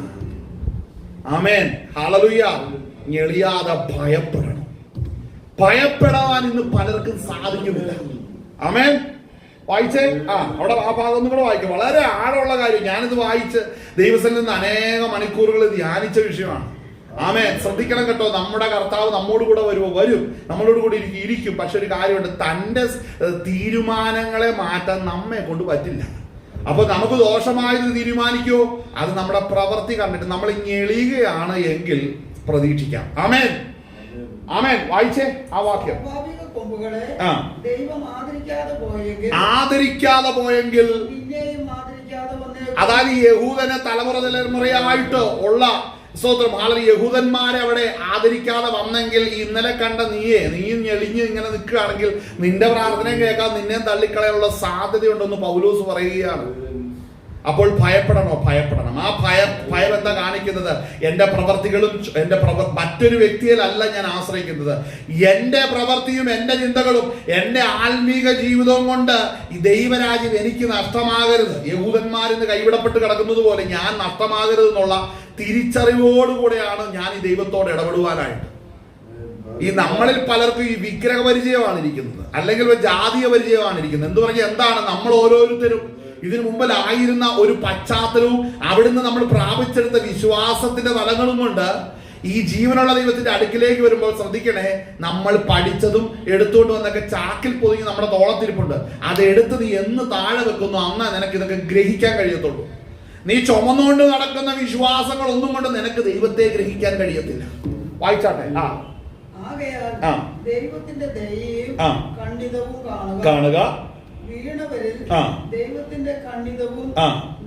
ആമേൻ, ഹല്ലേലൂയ. ഞെളിയാതെ ഭയപ്പെടണം. ഭയപ്പെടാൻ ഇന്ന് പലർക്കും സാധിക്കുന്നില്ല. ആമേൻ. വായിച്ചേ. അവിടെ ആ ഭാഗം ഒന്നും കൂടെ വായിക്കും. വളരെ ആഴമുള്ള കാര്യം. ഞാനിത് വായിച്ച് ദൈവത്തിൽ നിന്ന് അനേക മണിക്കൂറുകൾ ധ്യാനിച്ച വിഷയമാണ്. ആമേൻ. ശ്രദ്ധിക്കണം കേട്ടോ. നമ്മുടെ കർത്താവ് നമ്മോട് കൂടെ വരും, നമ്മളോട് കൂടി ഇരിക്കും. പക്ഷെ ഒരു കാര്യമുണ്ട്, തന്റെ തീരുമാനങ്ങളെ മാറ്റാൻ നമ്മെ കൊണ്ട് പറ്റില്ല. അപ്പൊ നമുക്ക് ദോഷമായത് തീരുമാനിക്കോ? അത് നമ്മുടെ പ്രവൃത്തി കണ്ടിട്ട് നമ്മൾ ഞെളിയുകയാണ് എങ്കിൽ പ്രതീക്ഷിക്കാം. ആമേൻ, ആമേൻ. വായിച്ചേ ആ വാക്യം. ദൈവം ആദരിക്കാതെ പോയെങ്കിൽ, അതായത് യഹൂദനെ തലമുറയായിട്ട് ഉള്ള സ്തോത്രം, ആളുകൾ യഹൂദന്മാരെ അവിടെ ആദരിക്കാതെ വന്നെങ്കിൽ, ഇന്നലെ കണ്ട നീയും ഞെളിഞ്ഞ് ഇങ്ങനെ നിൽക്കുകയാണെങ്കിൽ നിന്റെ പ്രാർത്ഥനയും കേൾക്കാൻ നിന്നെ തള്ളിക്കളയാനുള്ള സാധ്യതയുണ്ടെന്ന് പൗലോസ് പറയുകയാണ്. അപ്പോൾ ഭയപ്പെടണം. ആ ഭയം എന്താ കാണിക്കുന്നത്? എന്റെ പ്രവർത്തികളും മറ്റൊരു വ്യക്തിയിലല്ല ഞാൻ ആശ്രയിക്കുന്നത്. എന്റെ പ്രവൃത്തിയും എന്റെ ചിന്തകളും എന്റെ ആത്മീക ജീവിതവും കൊണ്ട് ഈ ദൈവരാജ്യം എനിക്ക് നഷ്ടമാകരുത്. യഹൂദന്മാരിന്ന് കൈവിടപ്പെട്ട് കിടക്കുന്നത് പോലെ ഞാൻ നഷ്ടമാകരുത് എന്നുള്ള തിരിച്ചറിവോടുകൂടെയാണ് ഞാൻ ഈ ദൈവത്തോട് ഇടപെടുവാനായിട്ട്. ഈ നമ്മളിൽ പലർക്കും ഈ വിഗ്രഹ പരിചയമാണ് ഇരിക്കുന്നത്, അല്ലെങ്കിൽ ജാതീയ പരിചയമാണ് ഇരിക്കുന്നത്. എന്ത് പറഞ്ഞാൽ എന്താണ്? നമ്മൾ ഓരോരുത്തരും ഇതിനു മുമ്പിലായിരുന്ന ഒരു പശ്ചാത്തലവും അവിടുന്ന് നമ്മൾ പ്രാപിച്ചെടുത്ത വിശ്വാസത്തിന്റെ തലങ്ങളും കൊണ്ട് ഈ ജീവനുള്ള ദൈവത്തിന്റെ അടുക്കിലേക്ക് വരുമ്പോൾ ശ്രദ്ധിക്കണേ, നമ്മൾ പഠിച്ചതും എടുത്തുകൊണ്ട് വന്നൊക്കെ ചാക്കിൽ പൊതിഞ്ഞ് നമ്മുടെ തോളത്തിരിപ്പുണ്ട്. അത് എടുത്ത് നീ എന്ന് താഴെ വെക്കുന്നു, അന്നാ നിനക്ക് ഇതൊക്കെ ഗ്രഹിക്കാൻ കഴിയത്തുള്ളൂ. നീ ചുമന്നുകൊണ്ട് നടക്കുന്ന വിശ്വാസങ്ങൾ ഒന്നും കൊണ്ട് നിനക്ക് ദൈവത്തെ ഗ്രഹിക്കാൻ കഴിയത്തില്ല. വായിച്ചാട്ടെ. ദൈവത്തിന്റെ ദയയും ഖണ്ഡിതവും കാണുക. വീണവരിൽ ദൈവത്തിന്റെ ഖണ്ഡിതവും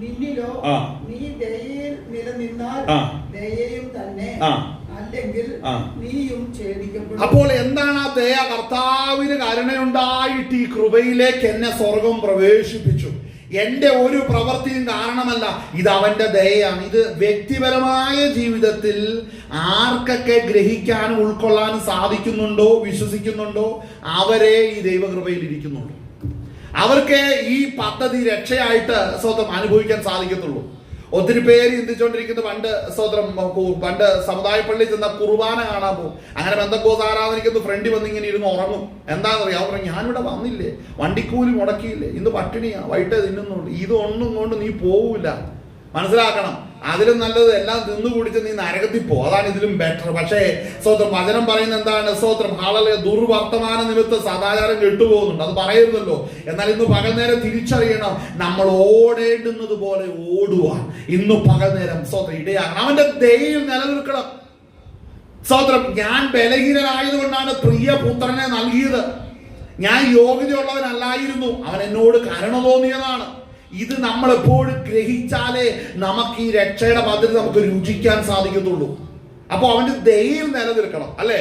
നിന്നിലോ നീ ദയയിൽ നിലനിന്നാൽ ദയയും തന്നെ, അല്ലെങ്കിൽ നീയും ഛേദിക്കപ്പെടും. അപ്പോൾ എന്താണ് ആ ദയ? കർത്താവിന് കരുണയുണ്ടായിട്ട് ഈ കൃപയിലേക്ക് എന്നെ സ്വർഗം പ്രവേശിപ്പിച്ചു. എന്റെ ഒരു പ്രവൃത്തിയും കാരണമല്ല, ഇത് അവന്റെ ദയയാണ്. ഇത് വ്യക്തിപരമായ ജീവിതത്തിൽ ആർക്കൊക്കെ ഗ്രഹിക്കാനും ഉൾക്കൊള്ളാനും സാധിക്കുന്നുണ്ടോ, വിശ്വസിക്കുന്നുണ്ടോ, അവരെ ഈ ദൈവകൃപയിൽ ഇരിക്കുന്നുള്ളൂ. അവർക്ക് ഈ പദ്ധതി രക്ഷയായിട്ട് സ്വന്തം അനുഭവിക്കാൻ സാധിക്കത്തുള്ളൂ. ഒത്തിരി പേര് ചിന്തിച്ചുകൊണ്ടിരിക്കുന്ന പണ്ട് സമുദായ പള്ളിയിൽ ചെന്ന കുർബാന കാണാൻ പോകും. അങ്ങനെ ബന്ധക്കോസ് ആരാധനിക്കുന്ന ഫ്രണ്ട് വന്ന് ഇങ്ങനെ ഇരുന്ന് ഉറങ്ങും. എന്താണെന്നറിയാം, അവർ പറഞ്ഞു ഞാനിവിടെ വന്നില്ലേ, വണ്ടിക്കൂലി മുടക്കിയില്ലേ, ഇന്ന് പട്ടിണിയാ, വൈകിട്ടേ തിന്നുന്നുള്ളൂ, ഇതൊന്നും കൊണ്ട് നീ പോവില്ല. മനസ്സിലാക്കണം, അതിലും നല്ലത് എല്ലാം തിന്നു കുടിച്ച് നീ നരകത്തിൽ പോ, അതാണ് ഇതിലും ബെറ്റർ. പക്ഷേ വചനം പറയുന്ന എന്താണ്? ഹാളലെ ദുർവർത്തമാന നിമിത്തം സദാചാരം കെട്ടുപോകുന്നുണ്ട്, അത് പറയുന്നല്ലോ. എന്നാൽ ഇന്ന് പകൽ നേരം തിരിച്ചറിയണം, നമ്മൾ ഓടേണ്ടുന്നത് പോലെ ഓടുവാൻ ഇന്ന് പകൽ നേരം ഇടയാകണം. അവന്റെ ദയയിൽ നിലനിൽക്കണം. ഞാൻ ബലഹീനനായതുകൊണ്ടാണ് പ്രിയ പുത്രനെ നൽകിയത്. ഞാൻ യോഗ്യതയുള്ളവനല്ലായിരുന്നു, അവൻ എന്നോട് കരുണ തോന്നിയതാണ്. ഇത് നമ്മൾ എപ്പോഴും ഗ്രഹിച്ചാലേ നമുക്ക് ഈ രക്ഷയുടെ പദ്ധതി നമുക്ക് രുചിക്കാൻ സാധിക്കത്തുള്ളൂ. അപ്പൊ അവന്റെ ദയയിൽ നിലനിൽക്കണം, അല്ലെ?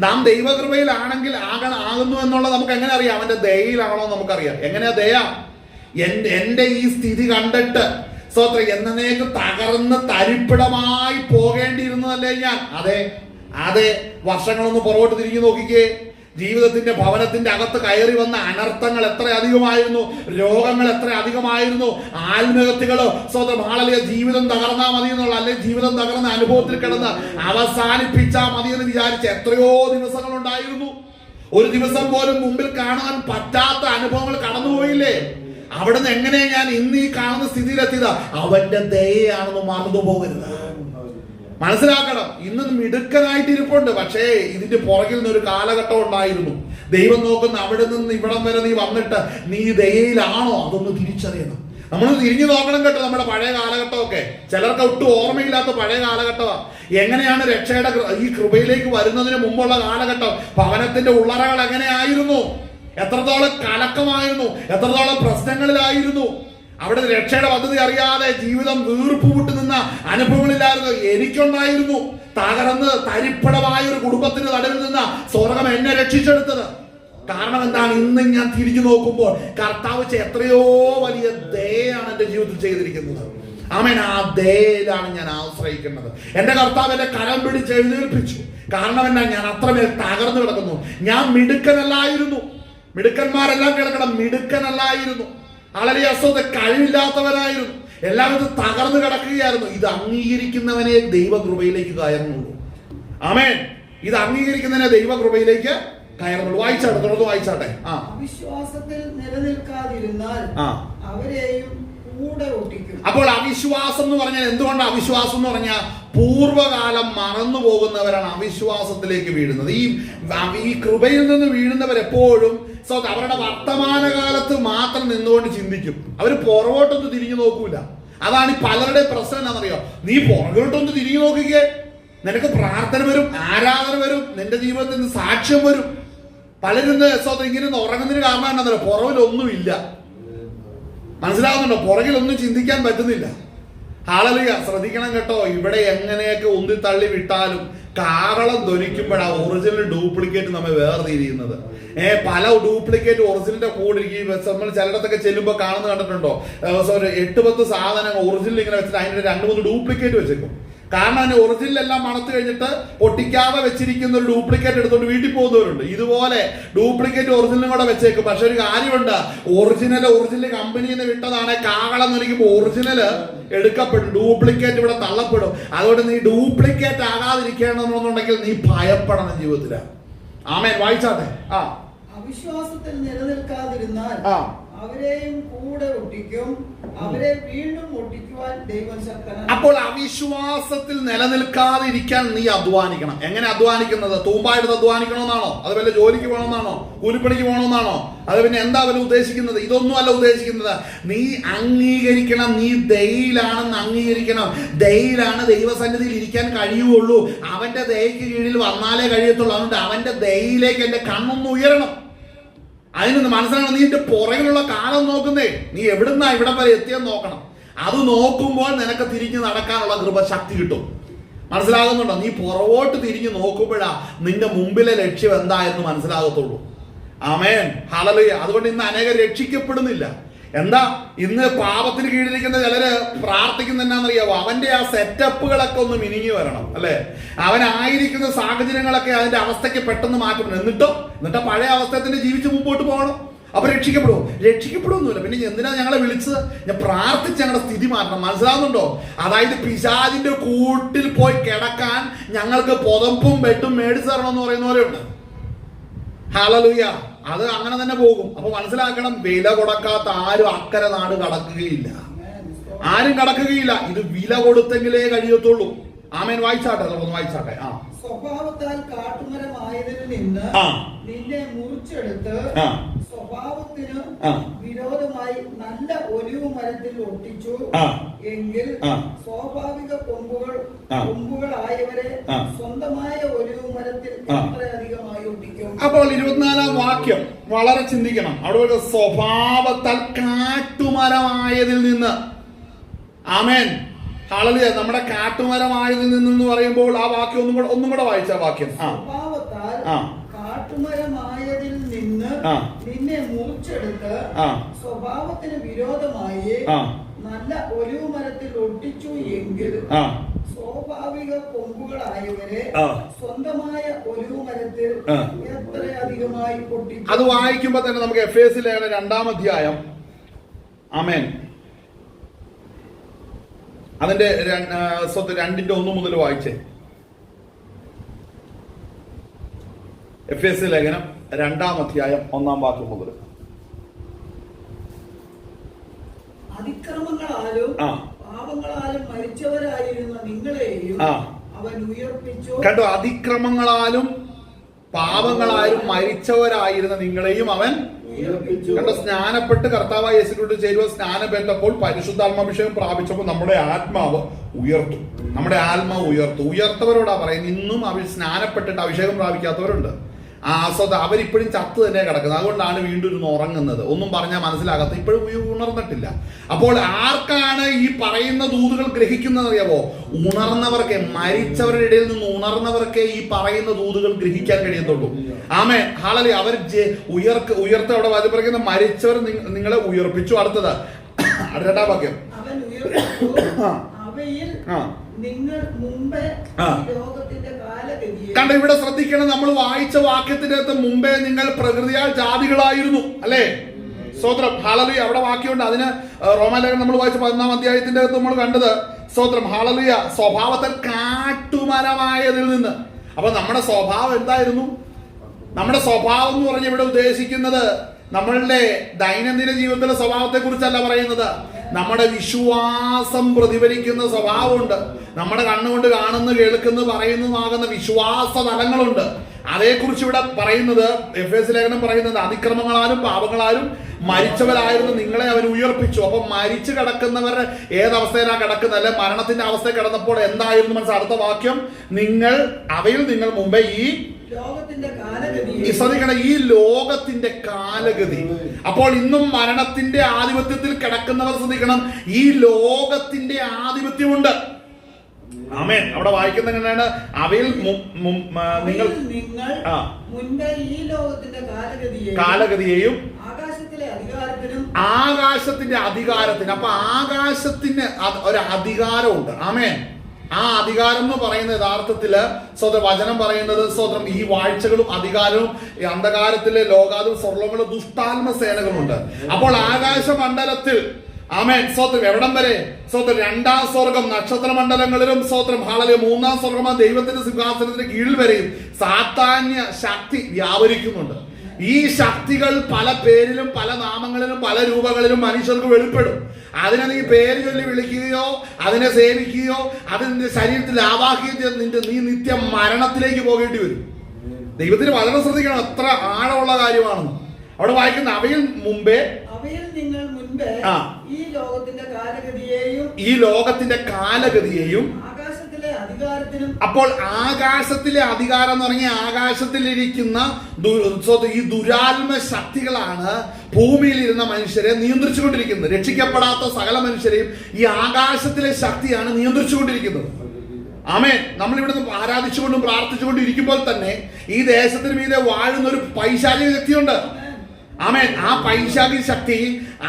നാം ദൈവകൃപയിലാണെങ്കിൽ ആകുന്നു എന്നുള്ളത് നമുക്ക് എങ്ങനെ അറിയാം? അവന്റെ ദയയിലാണോ നമുക്കറിയാം. എങ്ങനെയാ ദയ? എന്റെ ഈ സ്ഥിതി കണ്ടിട്ട് എന്നേക്ക് തകർന്ന് തരിപ്പിടമായി പോകേണ്ടിയിരുന്നതല്ലേ ഞാൻ? അതെ, വർഷങ്ങളൊന്ന് പുറകോട്ട് തിരിഞ്ഞു നോക്കിക്കേ. ജീവിതത്തിന്റെ ഭവനത്തിന്റെ അകത്ത് കയറി വന്ന അനർത്ഥങ്ങൾ എത്ര അധികമായിരുന്നു, രോഗങ്ങൾ എത്ര അധികമായിരുന്നു, ആത്മഹത്യകളോ ആളിയ ജീവിതം തകർന്നാ മതി എന്നുള്ള, അല്ലെങ്കിൽ ജീവിതം തകർന്ന അനുഭവത്തിൽ കിടന്ന് അവസാനിപ്പിച്ചാൽ മതി എന്ന് വിചാരിച്ച എത്രയോ ദിവസങ്ങൾ ഉണ്ടായിരുന്നു. ഒരു ദിവസം പോലും മുമ്പിൽ കാണാൻ പറ്റാത്ത അനുഭവങ്ങൾ കടന്നുപോയില്ലേ? അവിടുന്ന് എങ്ങനെയാ ഞാൻ ഇന്ന് ഈ കാണുന്ന സ്ഥിതിയിലെത്തിയത്? അവന്റെ ദയയാണെന്ന് മറന്നു പോകരുത്. മനസ്സിലാക്കണം, ഇന്ന് മിടുക്കനായിട്ട് ഇരിപ്പുണ്ട്, പക്ഷേ ഇതിന്റെ പുറകിൽ നിന്നൊരു കാലഘട്ടം ഉണ്ടായിരുന്നു. ദൈവം നോക്കുന്ന അവിടെ നിന്ന് ഇവിടം വരെ നീ വന്നിട്ട് നീ ദയയിലാണോ, അതൊന്ന് തിരിച്ചറിയണം. നമ്മൾ തിരിഞ്ഞു നോക്കണം കേട്ടോ. നമ്മുടെ പഴയ കാലഘട്ടമൊക്കെ ചിലർക്ക് ഒട്ടും ഓർമ്മയില്ലാത്ത പഴയ കാലഘട്ടമാണ്. എങ്ങനെയാണ് രക്ഷയുടെ ഈ കൃപയിലേക്ക് വരുന്നതിന് മുമ്പുള്ള കാലഘട്ടം? ഭവനത്തിന്റെ ഉള്ളറകൾ എങ്ങനെയായിരുന്നു? എത്രത്തോളം കലക്കമായിരുന്നു, എത്രത്തോളം പ്രശ്നങ്ങളിലായിരുന്നു. അവിടെ രക്ഷയുടെ പദ്ധതി അറിയാതെ ജീവിതം വീർപ്പുമുട്ടി നിന്ന അനുഭവങ്ങളില്ലായിരുന്നു. എനിക്കുണ്ടായിരുന്നു. തകർന്ന് തരിപ്പടമായ ഒരു കുടുംബത്തിന്റെ നടുവിൽ നിന്ന് സ്വർഗം എന്നെ രക്ഷിച്ചെടുത്തത്. കാരണം എന്താണ്? ഇന്ന് ഞാൻ തിരിഞ്ഞു നോക്കുമ്പോൾ കർത്താവ് എത്രയോ വലിയ ദയയാണ് എന്റെ ജീവിതത്തിൽ ചെയ്തിരിക്കുന്നത്. ആമേൻ. ആ ദയയിലാണ് ഞാൻ ആശ്രയിക്കുന്നത്. എന്റെ കർത്താവ് എന്റെ കരം പിടിച്ച് എഴുന്നേൽപ്പിച്ചു. കാരണം എന്നാ? ഞാൻ അത്രമേൽ തകർന്നു കിടക്കുന്നു. ഞാൻ മിടുക്കനല്ലായിരുന്നു. മിടുക്കന്മാരെല്ലാം കിടക്കണം, മിടുക്കനല്ലായിരുന്നു. വളരെ കഴിവില്ലാത്തവരായിരുന്നു. എല്ലാവരും തകർന്നു കിടക്കുകയായിരുന്നു. ഇത് അംഗീകരിക്കുന്നവനെ ദൈവകൃപയിലേക്ക് കയറുന്നുള്ളൂ. ആമേൻ. ഇത് അംഗീകരിക്കുന്നതിനെ ദൈവകൃപയിലേക്ക് കയറുന്നുള്ളൂ. വായിച്ചാട്ടെ, തുടർന്ന് വായിച്ചാട്ടെ. അവിശ്വാസത്തിൽ നിലനിൽക്കാതിരുന്നാൽ അവരെയും കൂടെ ഒട്ടിക്കും. അപ്പോൾ അവിശ്വാസം എന്ന് പറഞ്ഞാൽ എന്തുകൊണ്ടാണ് അവിശ്വാസം എന്ന് പറഞ്ഞാൽ? പൂർവ്വകാലം മറന്നു പോകുന്നവരാണ് അവിശ്വാസത്തിലേക്ക് വീഴുന്നത്. ഈ കൃപയിൽ നിന്ന് വീഴുന്നവരെപ്പോഴും അവരുടെ വർത്തമാനകാലത്ത് മാത്രം നിന്നുകൊണ്ട് ചിന്തിക്കും. അവർ പുറകോട്ടൊന്നും തിരിഞ്ഞു നോക്കൂല. അതാണ് ഈ പലരുടെ പ്രശ്നം. എന്താണെന്നറിയോ? നീ പുറകോട്ടൊന്ന് തിരിഞ്ഞു നോക്കിക്കേ, നിനക്ക് പ്രാർത്ഥന വരും, ആരാധന വരും, നിന്റെ ജീവിതത്തിൽ നിന്ന് സാക്ഷ്യം വരും. പലരും ഇങ്ങനെ ഉറങ്ങുന്നതിന് കാരണം എന്താണെന്നറിയോ? പുറകിലൊന്നുമില്ല. മനസ്സിലാവുന്നുണ്ടോ? പുറകിലൊന്നും ചിന്തിക്കാൻ പറ്റുന്നില്ല. ഹല്ലേലൂയ. ശ്രദ്ധിക്കണം കേട്ടോ. ഇവിടെ എങ്ങനെയൊക്കെ ഉന്തി തള്ളി വിട്ടാലും കാറളം ധ്വനിക്കുമ്പോഴാണ് ഒറിജിനൽ ഡ്യൂപ്ലിക്കേറ്റ് നമ്മെ വേർതിരിയുന്നത്. പല ഡ്യൂപ്ലിക്കേറ്റ് ഒറിജിനലിന്റെ കൂടെ ഇരിക്കും. നമ്മൾ ചിലയിടത്തൊക്കെ ചെല്ലുമ്പോൾ കാണുന്നത് കണ്ടിട്ടുണ്ടോ? 8-10 സാധനങ്ങൾ ഒറിജിനൽ ഇങ്ങനെ വെച്ചിട്ട് അതിന്റെ 2-3 ഡ്യൂപ്ലിക്കേറ്റ് വെച്ചേക്കും. കാരണം അതിന് ഒറിജിനൽ എല്ലാം മണത്ത് കഴിഞ്ഞിട്ട് പൊട്ടിക്കാതെ വെച്ചിരിക്കുന്ന ഒരു ഡ്യൂപ്ലിക്കേറ്റ് എടുത്തോണ്ട് വീട്ടിൽ പോകുന്നവരുണ്ട്. ഇതുപോലെ ഡ്യൂപ്ലിക്കേറ്റ് ഒറിജിനലും കൂടെ വെച്ചേക്കും. പക്ഷെ ഒരു കാര്യമുണ്ട്, ഒറിജിനൽ കമ്പനിയിൽ നിന്ന് വിട്ടതാണ്. കാകളം നിൽക്കുമ്പോൾ ഒറിജിനൽ എടുക്കപ്പെടും, ഡ്യൂപ്ലിക്കേറ്റ് ഇവിടെ തള്ളപ്പെടും. അതുകൊണ്ട് നീ ഡ്യൂപ്ലിക്കേറ്റ് ആകാതിരിക്കണമെന്നുണ്ടെങ്കിൽ നീ ഭയപ്പെടണം ജീവിതത്തില്. ആമേൻ. വായിച്ചാട്ടെ. അവിശ്വാസത്തിൽ നിലനിൽക്കാതിരുന്നാൽ അവരെയും കൂടെ ഒട്ടിക്കും, അവരെ വീണ്ടും ഒട്ടിക്കുവാൻ ദൈവം ശക്തനാണ്. അപ്പോൾ അവിശ്വാസത്തിൽ നിലനിൽക്കാതിരിക്കാൻ നീ അധ്വാനിക്കണം. എങ്ങനെ അധ്വാനിക്കുന്നത്? തൂമ്പായിട്ട് അധ്വാനിക്കണമെന്നാണോ? അത് വല്ല ജോലിക്ക് പോകണമെന്നാണോ? കൂലിപ്പണിക്ക് പോകണമെന്നാണോ? അത് പിന്നെ എന്താ അവൻ ഉദ്ദേശിക്കുന്നത്? ഇതൊന്നും അല്ല ഉദ്ദേശിക്കുന്നത്. നീ അംഗീകരിക്കണം, നീ ദയയിലാണെന്ന് അംഗീകരിക്കണം. ദയയിലാണ് ദൈവസന്നിധിയിൽ ഇരിക്കാൻ കഴിയുള്ളൂ. അവന്റെ ദയക്ക് കീഴിൽ വന്നാലേ കഴിയത്തുള്ളൂ. അതുകൊണ്ട് അവന്റെ ദയയിലേക്ക് എന്റെ കണ്ണൊന്ന് ഉയരണം. അതിനൊന്ന് മനസ്സിലാക്കണം. നീ എന്റെ പുറകിലുള്ള കാലം നോക്കുന്നേ, നീ എവിടുന്നാ ഇവിടം വരെ എത്തിയെന്ന് നോക്കണം. അത് നോക്കുമ്പോൾ നിനക്ക് തിരിഞ്ഞു നടക്കാനുള്ള കൃപ ശക്തി കിട്ടും. മനസ്സിലാകുന്നുണ്ടോ? നീ പുറകോട്ട് തിരിഞ്ഞു നോക്കുമ്പോഴാ നിന്റെ മുമ്പിലെ ലക്ഷ്യം എന്തായെന്ന് മനസ്സിലാകത്തുള്ളൂ. ആമേൻ, ഹല്ലേലൂയ. അതുകൊണ്ട് ഇന്ന് അനേകം രക്ഷിക്കപ്പെടുന്നില്ല. എന്താ? ഇന്ന് പാപത്തിന് കീഴിലിരിക്കുന്ന ചിലര് പ്രാർത്ഥിക്കുന്ന എന്നാന്നറിയാവോ? അവന്റെ ആ സെറ്റപ്പുകളൊക്കെ ഒന്ന് മിനിങ്ങി വരണം, അല്ലെ? അവനായിരിക്കുന്ന സാഹചര്യങ്ങളൊക്കെ അതിന്റെ അവസ്ഥയ്ക്ക് പെട്ടെന്ന് മാറ്റണം. എന്നിട്ടോ പഴയ അവസ്ഥയിൽ തന്നെ ജീവിച്ച് മുമ്പോട്ട് പോകണം. അപ്പൊ രക്ഷിക്കപ്പെടുമോ? രക്ഷിക്കപ്പെടുമൊന്നുമില്ല. പിന്നെ എന്തിനാ ഞങ്ങളെ വിളിച്ചത്? ഞാൻ പ്രാർത്ഥിച്ച് ഞങ്ങളുടെ സ്ഥിതി മാറ്റണം. മനസ്സിലാവുന്നുണ്ടോ? അതായത് പിശാചിന്റെ കൂട്ടിൽ പോയി കിടക്കാൻ ഞങ്ങൾക്ക് പുതപ്പും ബെഡും മേടിച്ചു തരണമെന്ന് പറയുന്ന പോലെയുണ്ട്. ഹല്ലേലൂയ. അത് അങ്ങനെ തന്നെ പോകും. അപ്പൊ മനസ്സിലാക്കണം, വില കൊടുക്കാത്ത ആരും അക്കരെ നാട് കടക്കുകയില്ല. ആരും കടക്കുകയില്ല. ഇത് വില കൊടുത്തെങ്കിലേ കഴിയത്തുള്ളൂ. ആമേൻ. വായിച്ചാട്ടെ, ഒന്ന് വായിച്ചാട്ടെ. സ്വഭാവത്താൽ കാട്ടുമരമായതിൽ നിന്ന് നിന്നെ മുറിച്ചെടുത്ത് സ്വഭാവത്തിന് വിരോധമായി നല്ല ഒലിവ് മരത്തിൽ ഒട്ടിച്ചു എങ്കിൽ സ്വാഭാവിക കൊമ്പുകളായവരെ സ്വന്തമായ ഒലിവ് മരത്തിൽ എത്രയധികമായി ഒട്ടിക്കും. അപ്പോൾ 24-ാം വാക്യം വളരെ ചിന്തിക്കണം. അവിടെ സ്വഭാവത്താൽ കാട്ടുമരമായതിൽ നിന്ന്. ആമേൻ, ഹല്ലേലൂയ. നമ്മുടെ കാട്ടുമരമായതിൽ നിന്ന് പറയുമ്പോൾ ആ വാക്യം ഒന്നും കൂടെ വായിച്ച വാക്യം. സ്വഭാവത്താൽ കാട്ടുമരമായതിൽ നിന്ന് നിന്നെ മുറിച്ചെടുത്ത് സ്വഭാവത്തിന് വിരോധമായി നല്ല ഒലിവ് മരത്തിൽ ഒട്ടിച്ചു എങ്കിൽ സ്വാഭാവിക കൊമ്പുകളായവരെ സ്വന്തമായ ഒലിവ് മരത്തിൽ എത്രയധികമായി ഒട്ടിച്ചു. അത് വായിക്കുമ്പോ തന്നെ നമുക്ക് എഫേസ്യ ലേഖനം 2-ാം അധ്യായം, ആമേൻ, അതിന്റെ 2:1 മുതൽ വായിച്ചേ. എഫേസ്യ ലേഖനം 2-ാം അധ്യായം 1-ാം വാക്യം മുതൽ. അതിക്രമങ്ങളാലും പാപങ്ങളാലും മരിച്ചവരായിരുന്ന നിങ്ങളെയും അവൻ ഉയർപ്പിച്ചു. കണ്ടോ? അതിക്രമങ്ങളാലും പാപങ്ങളാലും മരിച്ചവരായിരുന്ന നിങ്ങളെയും അവൻ കണ്ടോ? സ്നാനപ്പെട്ട് കർത്താവായ യേശുക്രിസ്തു ചേരുവ സ്നാനപ്പെട്ടപ്പോൾ പരിശുദ്ധാത്മാഭിഷേകം പ്രാപിച്ചപ്പോൾ നമ്മുടെ ആത്മാവ് ഉയർത്തു. നമ്മുടെ ആത്മാവ് ഉയർത്തവരോടാ പറയുന്നത്. ഇന്നും അവർ സ്നാനപ്പെട്ടിട്ട് അഭിഷേകം പ്രാപിക്കാത്തവരുണ്ട്. അവരിപ്പോഴും ചത്ത് തന്നെ കിടക്കുന്നത്. അതുകൊണ്ടാണ് വീണ്ടും ഇരുന്ന് ഉറങ്ങുന്നത്. ഒന്നും പറഞ്ഞാൽ മനസ്സിലാകാത്ത, ഇപ്പോഴും ഉണർന്നിട്ടില്ല. അപ്പോൾ ആർക്കാണ് ഈ പറയുന്ന ദൂതുകൾ ഗ്രഹിക്കുന്നത് അറിയാവോ? ഉണർന്നവർക്കേ, മരിച്ചവരുടെ ഇടയിൽ നിന്ന് ഉണർന്നവർക്കേ ഈ പറയുന്ന ദൂതുകൾ ഗ്രഹിക്കാൻ കഴിയത്തുള്ളൂ. ആമേൻ, ഹല്ലേലൂയ. അവർ ഉയർത്ത അവിടെ പറയുന്ന മരിച്ചവർ നിങ്ങളെ ഉയർപ്പിച്ചു. അടുത്തത് 2-ാം വാക്യം. നിങ്ങൾ മുമ്പേ ലോകത്തിന്റെ കാലഗതിയെ കണ്ട, ഇവിടെ ശ്രദ്ധിക്കണം. നമ്മൾ വായിച്ച വാക്യത്തിന്റെ അകത്ത് മുമ്പേ നിങ്ങൾ പ്രകൃതിയാൽ ജാതികളായിരുന്നു, അല്ലേ? സ്തോത്രം, ഹല്ലേലൂയ. അവിടെ വാക്യമുണ്ട്. അതിന് റോമാലേഖനം നമ്മൾ വായിച്ച 11-ാം അധ്യായത്തിന്റെ അകത്ത് നമ്മൾ കണ്ടത്, സ്തോത്രം, ഹല്ലേലൂയ, സ്വഭാവത്തിൽ കാട്ടുമരമായതിൽ നിന്ന്. അപ്പൊ നമ്മുടെ സ്വഭാവം എന്തായിരുന്നു? നമ്മുടെ സ്വഭാവം എന്ന് പറഞ്ഞ് ഇവിടെ ഉദ്ദേശിക്കുന്നത് നമ്മളുടെ ദൈനംദിന ജീവിതത്തിലെ സ്വഭാവത്തെ കുറിച്ചല്ല പറയുന്നത്. നമ്മുടെ വിശ്വാസം പ്രതിഫലിക്കുന്ന സ്വഭാവമുണ്ട്. നമ്മുടെ കണ്ണുകൊണ്ട് കാണുന്ന, കേൾക്കുന്ന, പറയുന്നതുമാകുന്ന വിശ്വാസ തലങ്ങളുണ്ട്. അതേക്കുറിച്ച് ഇവിടെ പറയുന്നത്, എഫേസ്യ ലേഖനം പറയുന്നത്, അതിക്രമങ്ങളാലും പാപങ്ങളാലും മരിച്ചവരായിരുന്നു നിങ്ങളെ അവൻ ഉയർപ്പിച്ചു. അപ്പൊ മരിച്ചു കിടക്കുന്നവരുടെ ഏതവസ്ഥയിലാണ് കിടക്കുന്നത്? അല്ലെ, മരണത്തിന്റെ അവസ്ഥയിൽ കിടന്നപ്പോൾ എന്തായിരുന്നു മനസ്സിൽ? അടുത്ത വാക്യം, അവയിൽ നിങ്ങൾ മുമ്പേ ശ്രദ്ധിക്കണം, ഈ ലോകത്തിന്റെ കാലഗതി. അപ്പോൾ ഇന്നും മരണത്തിന്റെ ആധിപത്യത്തിൽ കിടക്കുന്നവർ ശ്രദ്ധിക്കണം, ഈ ലോകത്തിന്റെ ആധിപത്യമുണ്ട്. ആമേൻ. അവിടെ വായിക്കുന്നത് എങ്ങനെയാണ്? അവയിൽ നിങ്ങൾ മുൻപേ ഈ ലോകത്തിന്റെ കാലഗതിയെയും ആകാശത്തിന്റെ അധികാരത്തിന്. അപ്പൊ ആകാശത്തിന് ഒരു അധികാരമുണ്ട്. ആമേൻ. ആ അധികാരം എന്ന് പറയുന്ന യഥാർത്ഥത്തില് വചനം പറയുന്നത്, സ്വതന്ത്രം, ഈ വാഴ്ചകളും അധികാരവും അന്ധകാരത്തിലെ ലോകാതും സ്വർഗങ്ങളും ദുഷ്ടാത്മ സേനകളുണ്ട്. അപ്പോൾ ആകാശമണ്ഡലത്തിൽ, ആമേൻ, സ്തോത്രം, എവിടം വരെ? സ്തോത്രം, 2-ാം സ്വർഗം നക്ഷത്ര മണ്ഡലങ്ങളിലും, സ്തോത്രം, ഹല്ലേലൂയ, 3-ാം സ്വർഗം ദൈവത്തിന്റെ സിംഹാസനത്തിന് കീഴിൽ വരെയും സാത്താന്യ ശക്തി വ്യാപരിക്കുന്നുണ്ട്. ഈ ശക്തികൾ പല പേരിലും പല നാമങ്ങളിലും പല രൂപങ്ങളിലും മനുഷ്യർക്ക് വെളിപ്പെടും. അതിനെ നീ പേര് ചൊല്ലി വിളിക്കുകയോ അതിനെ സേവിക്കുകയോ അത് നിന്റെ ശരീരത്തിൽ ആവാഹിക്കുകയോ നീ നിത്യ മരണത്തിലേക്ക് പോകേണ്ടി വരും. ദൈവത്തിന് വളരെ ശ്രദ്ധിക്കണം, അത്ര ആഴമുള്ള കാര്യമാണെന്ന്. അവിടെ വായിക്കുന്ന അവയിൽ നിങ്ങൾ മുൻപേ ഈ ലോകത്തിന്റെ കാലഗതിയെയും അപ്പോൾ ആകാശത്തിലെ അധികാരം എന്ന് പറഞ്ഞാൽ ആകാശത്തിലിരിക്കുന്ന ഈ ദുരാത്മ ശക്തികളാണ് ഭൂമിയിലിരുന്ന മനുഷ്യരെ നിയന്ത്രിച്ചുകൊണ്ടിരിക്കുന്നത്. രക്ഷിക്കപ്പെടാത്ത സകല മനുഷ്യരെയും ഈ ആകാശത്തിലെ ശക്തിയാണ് നിയന്ത്രിച്ചുകൊണ്ടിരിക്കുന്നത്. ആമേൻ. നമ്മളിവിടെ നിന്ന് ആരാധിച്ചുകൊണ്ടും പ്രാർത്ഥിച്ചുകൊണ്ടും ഇരിക്കുമ്പോൾ തന്നെ ഈ ദേശത്തിന് മീതെ വാഴുന്ന ഒരു പൈശാചിക ശക്തിയുണ്ട്. ആമേൻ. ആ പൈശാചിക ശക്തി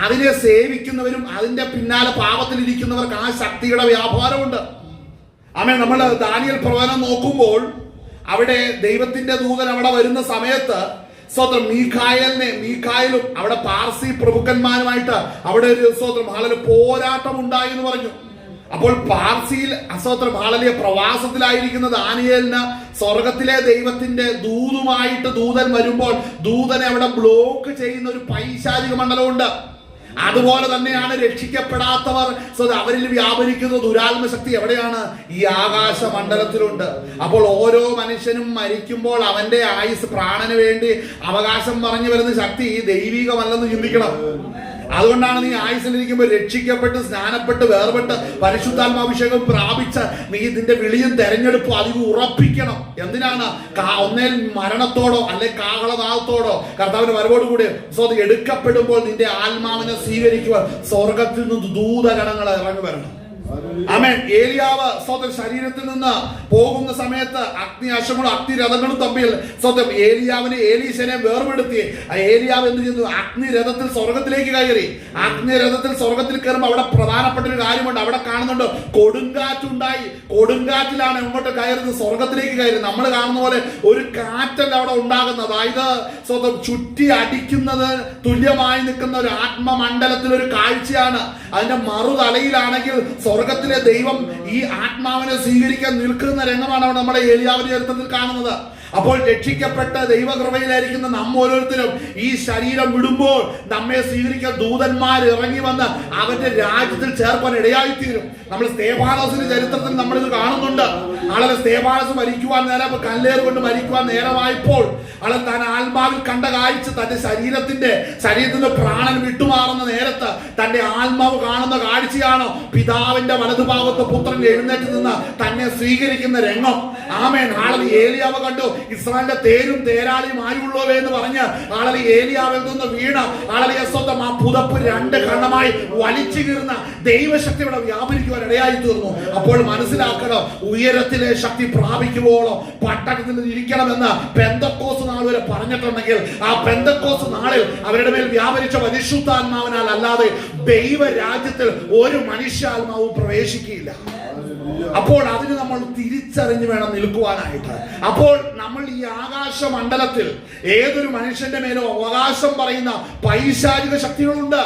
അതിനെ സേവിക്കുന്നവരും അതിന്റെ പിന്നാലെ പാപത്തിലിരിക്കുന്നവർക്ക് ആ ശക്തിയുടെ വ്യാപാരമുണ്ട്. ആമേൻ. നമ്മൾ ദാനിയേൽ പ്രവചനം നോക്കുമ്പോൾ അവിടെ ദൈവത്തിന്റെ ദൂതൻ അവിടെ വരുന്ന സമയത്ത് സ്വതന്ത്രം മീഖായലും അവിടെ പാർസി പ്രഭുക്കന്മാരുമായിട്ട് അവിടെ ഒരു സ്വതന്ത്രം പോരാട്ടം ഉണ്ടായി എന്ന് പറഞ്ഞു. അപ്പോൾ പാർസിയിൽ അസ്വത്രം ആളിലെ പ്രവാസത്തിലായിരിക്കുന്ന ദാനിയേലിന് സ്വർഗത്തിലെ ദൈവത്തിന്റെ ദൂതുമായിട്ട് ദൂതൻ വരുമ്പോൾ ദൂതനെ അവിടെ ബ്ലോക്ക് ചെയ്യുന്ന ഒരു പൈശാചിക മണ്ഡലമുണ്ട്. അതുപോലെ തന്നെയാണ് രക്ഷിക്കപ്പെടാത്തവർ അവരിൽ വ്യാപരിക്കുന്ന ദുരാത്മ ശക്തി എവിടെയാണ്? ഈ ആകാശ മണ്ഡലത്തിലുണ്ട്. അപ്പോൾ ഓരോ മനുഷ്യനും മരിക്കുമ്പോൾ അവന്റെ ആയുസ് പ്രാണന് വേണ്ടി അവകാശം പറഞ്ഞു വരുന്ന ശക്തി ദൈവികമല്ലെന്ന് ചിന്തിക്കണം. അതുകൊണ്ടാണ് നീ ആയുസ്സിലിരിക്കുമ്പോൾ രക്ഷിക്കപ്പെട്ട് സ്നാനപ്പെട്ട് വേർപെട്ട് പരിശുദ്ധാത്മാഭിഷേകം പ്രാപിച്ച് നീ ഇതിന്റെ വിളിയും തെരഞ്ഞെടുപ്പും അധികം ഉറപ്പിക്കണം. എന്തിനാണ്? ഒന്നേൽ മരണത്തോടോ അല്ലെ കാഹളനാദത്തോടോ കർത്താവിന്റെ വരവോടുകൂടി എടുക്കപ്പെടുമ്പോൾ നിന്റെ ആത്മാവിനെ സ്വീകരിക്കുക. സ്വർഗത്തിൽ നിന്ന് ദൂതഗണങ്ങൾ ഇറങ്ങി വരണം. ആമേൻ. ഏലിയാവ് ശരീരത്തിൽ നിന്ന് പോകുന്ന സമയത്ത് അഗ്നി അശ്വങ്ങളും അഗ്നി രഥങ്ങളും തമ്മിൽ ഏലിയാവിനെ ഏലീശനെ വേർപെടുത്തി. ഏലിയാവ് എന്ത് ചെയ്തു? അഗ്നി രഥത്തിൽ സ്വർഗത്തിലേക്ക് കയറി. അഗ്നി രഥത്തിൽ സ്വർഗത്തിൽ കയറുമ്പോൾ അവിടെ പ്രധാനപ്പെട്ട ഒരു കാര്യമുണ്ട്. അവിടെ കാണുന്നുണ്ട് കൊടുങ്കാറ്റുണ്ടായി. കൊടുങ്കാറ്റിലാണ് ഇങ്ങോട്ട് കയറുന്നത്, സ്വർഗത്തിലേക്ക് കയറി. നമ്മൾ കാണുന്ന പോലെ ഒരു കാറ്റല്ല അവിടെ ഉണ്ടാകുന്നത്. അതായത് ചുറ്റി അടിക്കുന്നത് തുല്യമായി നിൽക്കുന്ന ഒരു ആത്മമണ്ഡലത്തിൽ ഒരു കാഴ്ചയാണ്. അതിന്റെ മറുതലയിലാണെങ്കിൽ സ്വർഗത്തിലെ ദൈവം ഈ ആത്മാവിനെ സ്വീകരിക്കാൻ നിൽക്കുന്ന രംഗമാണ് അവിടെ നമ്മുടെ ഏലിയാവിന്റെ ചരിത്രത്തിൽ കാണുന്നത്. അപ്പോൾ രക്ഷിക്കപ്പെട്ട ദൈവകൃപയിലായിരിക്കുന്ന നമ്മ ഓരോരുത്തരും ഈ ശരീരം വിടുമ്പോൾ നമ്മെ സ്വീകരിക്കാൻ ദൂതന്മാർ ഇറങ്ങി വന്ന് അവന്റെ രാജ്യത്തിൽ ചേർക്കാൻ ഇടയായിത്തീരും. നമ്മൾ സ്തേഫാനോസിന്റെ ചരിത്രത്തിൽ നമ്മളിത് കാണുന്നുണ്ട്. ആളെ സ്തേഫാനോസ് മരിക്കുവാൻ നേരം കല്ലേറ് കൊണ്ട് മരിക്കുവാൻ നേരമായപ്പോൾ ആളെ താൻ ആത്മാവിൽ കണ്ട കാഴ്ച തന്റെ ശരീരത്തിന്റെ പ്രാണൻ വിട്ടുമാറുന്ന നേരത്ത് തന്റെ ആത്മാവ് കാണുന്ന കാഴ്ചയാണോ പിതാവിന്റെ വലതുഭാഗത്ത് പുത്രൻ എഴുന്നേറ്റ് നിന്ന് തന്നെ സ്വീകരിക്കുന്ന രംഗം. ആമേൻ. ആളെ ഏലിയാവ് കണ്ടു. ഇസ്രായേലിന്റെ തേരും തേരാളിയും ആയുള്ളവേ എന്ന് പറഞ്ഞ് ആളെ ഏലിയാവിൽ നിന്ന് വീണ ആളെ സ്വന്തം ആ പുതപ്പ് രണ്ട് ഖണ്ഡമായി വലിച്ചു കീറുന്ന ദൈവശക്തി ഇവിടെ വ്യാപരിക്കുവാൻ ഇടയായി തീർന്നു. അപ്പോൾ മനസ്സിലാക്കണം, ഉയരത്തിലെ ശക്തി പ്രാപിക്കുവോളം പട്ടണത്തിൽ ഇരിക്കണമെന്ന് പെന്തക്കോസ് നാൾ വരെ പറഞ്ഞിട്ടുണ്ടെങ്കിൽ ആ പെന്തക്കോസ് നാളിൽ അവരുടെ മേൽ വ്യാപരിച്ച പരിശുദ്ധാത്മാവിനാൽ അല്ലാതെ ദൈവരാജ്യത്തിൽ ഒരു മനുഷ്യാത്മാവും പ്രവേശിക്കുകയില്ല. അപ്പോൾ അതിന് നമ്മൾ തിരിച്ചറിഞ്ഞ് വേണം നിൽക്കുവാനായിട്ട്. അപ്പോൾ നമ്മൾ ഈ ആകാശ മണ്ഡലത്തിൽ ഏതൊരു മനുഷ്യന്റെ മേലും അവകാശം പറയുന്ന പൈശാചിക ശക്തികളുണ്ട്.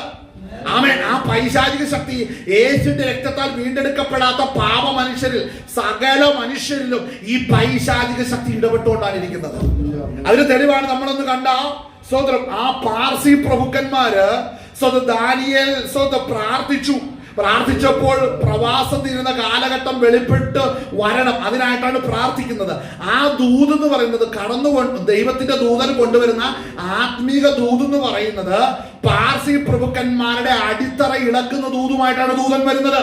ആമേൻ. ആ പൈശാചിക ശക്തി യേശുവിന്റെ രക്തത്താൽ വീണ്ടെടുക്കപ്പെടാത്ത പാപ മനുഷ്യരിൽ സകല മനുഷ്യരിലും ഈ പൈശാചിക ശക്തി ഇടപെട്ടുകൊണ്ടാണ് ഇരിക്കുന്നത്. അതിന് തെളിവാണ് നമ്മളൊന്ന് കണ്ട സ്വതന്ത്രം ആ പാർസി പ്രഭുക്കന്മാര് ദാനിയേൽ പ്രാർത്ഥിച്ചപ്പോൾ പ്രവാസത്തിരുന്ന കാലഘട്ടം വെളിപ്പെട്ട് വരണം, അതിനായിട്ടാണ് പ്രാർത്ഥിക്കുന്നത്. ആ ദൂത് എന്ന് പറയുന്നത് ദൈവത്തിന്റെ ദൂതൻ കൊണ്ടുവരുന്ന ആത്മീക ദൂത് എന്ന് പറയുന്നത് പാർസി പ്രഭുക്കന്മാരുടെ അടിത്തറ ഇളക്കുന്ന ദൂതുമായിട്ടാണ് ദൂതൻ വരുന്നത്.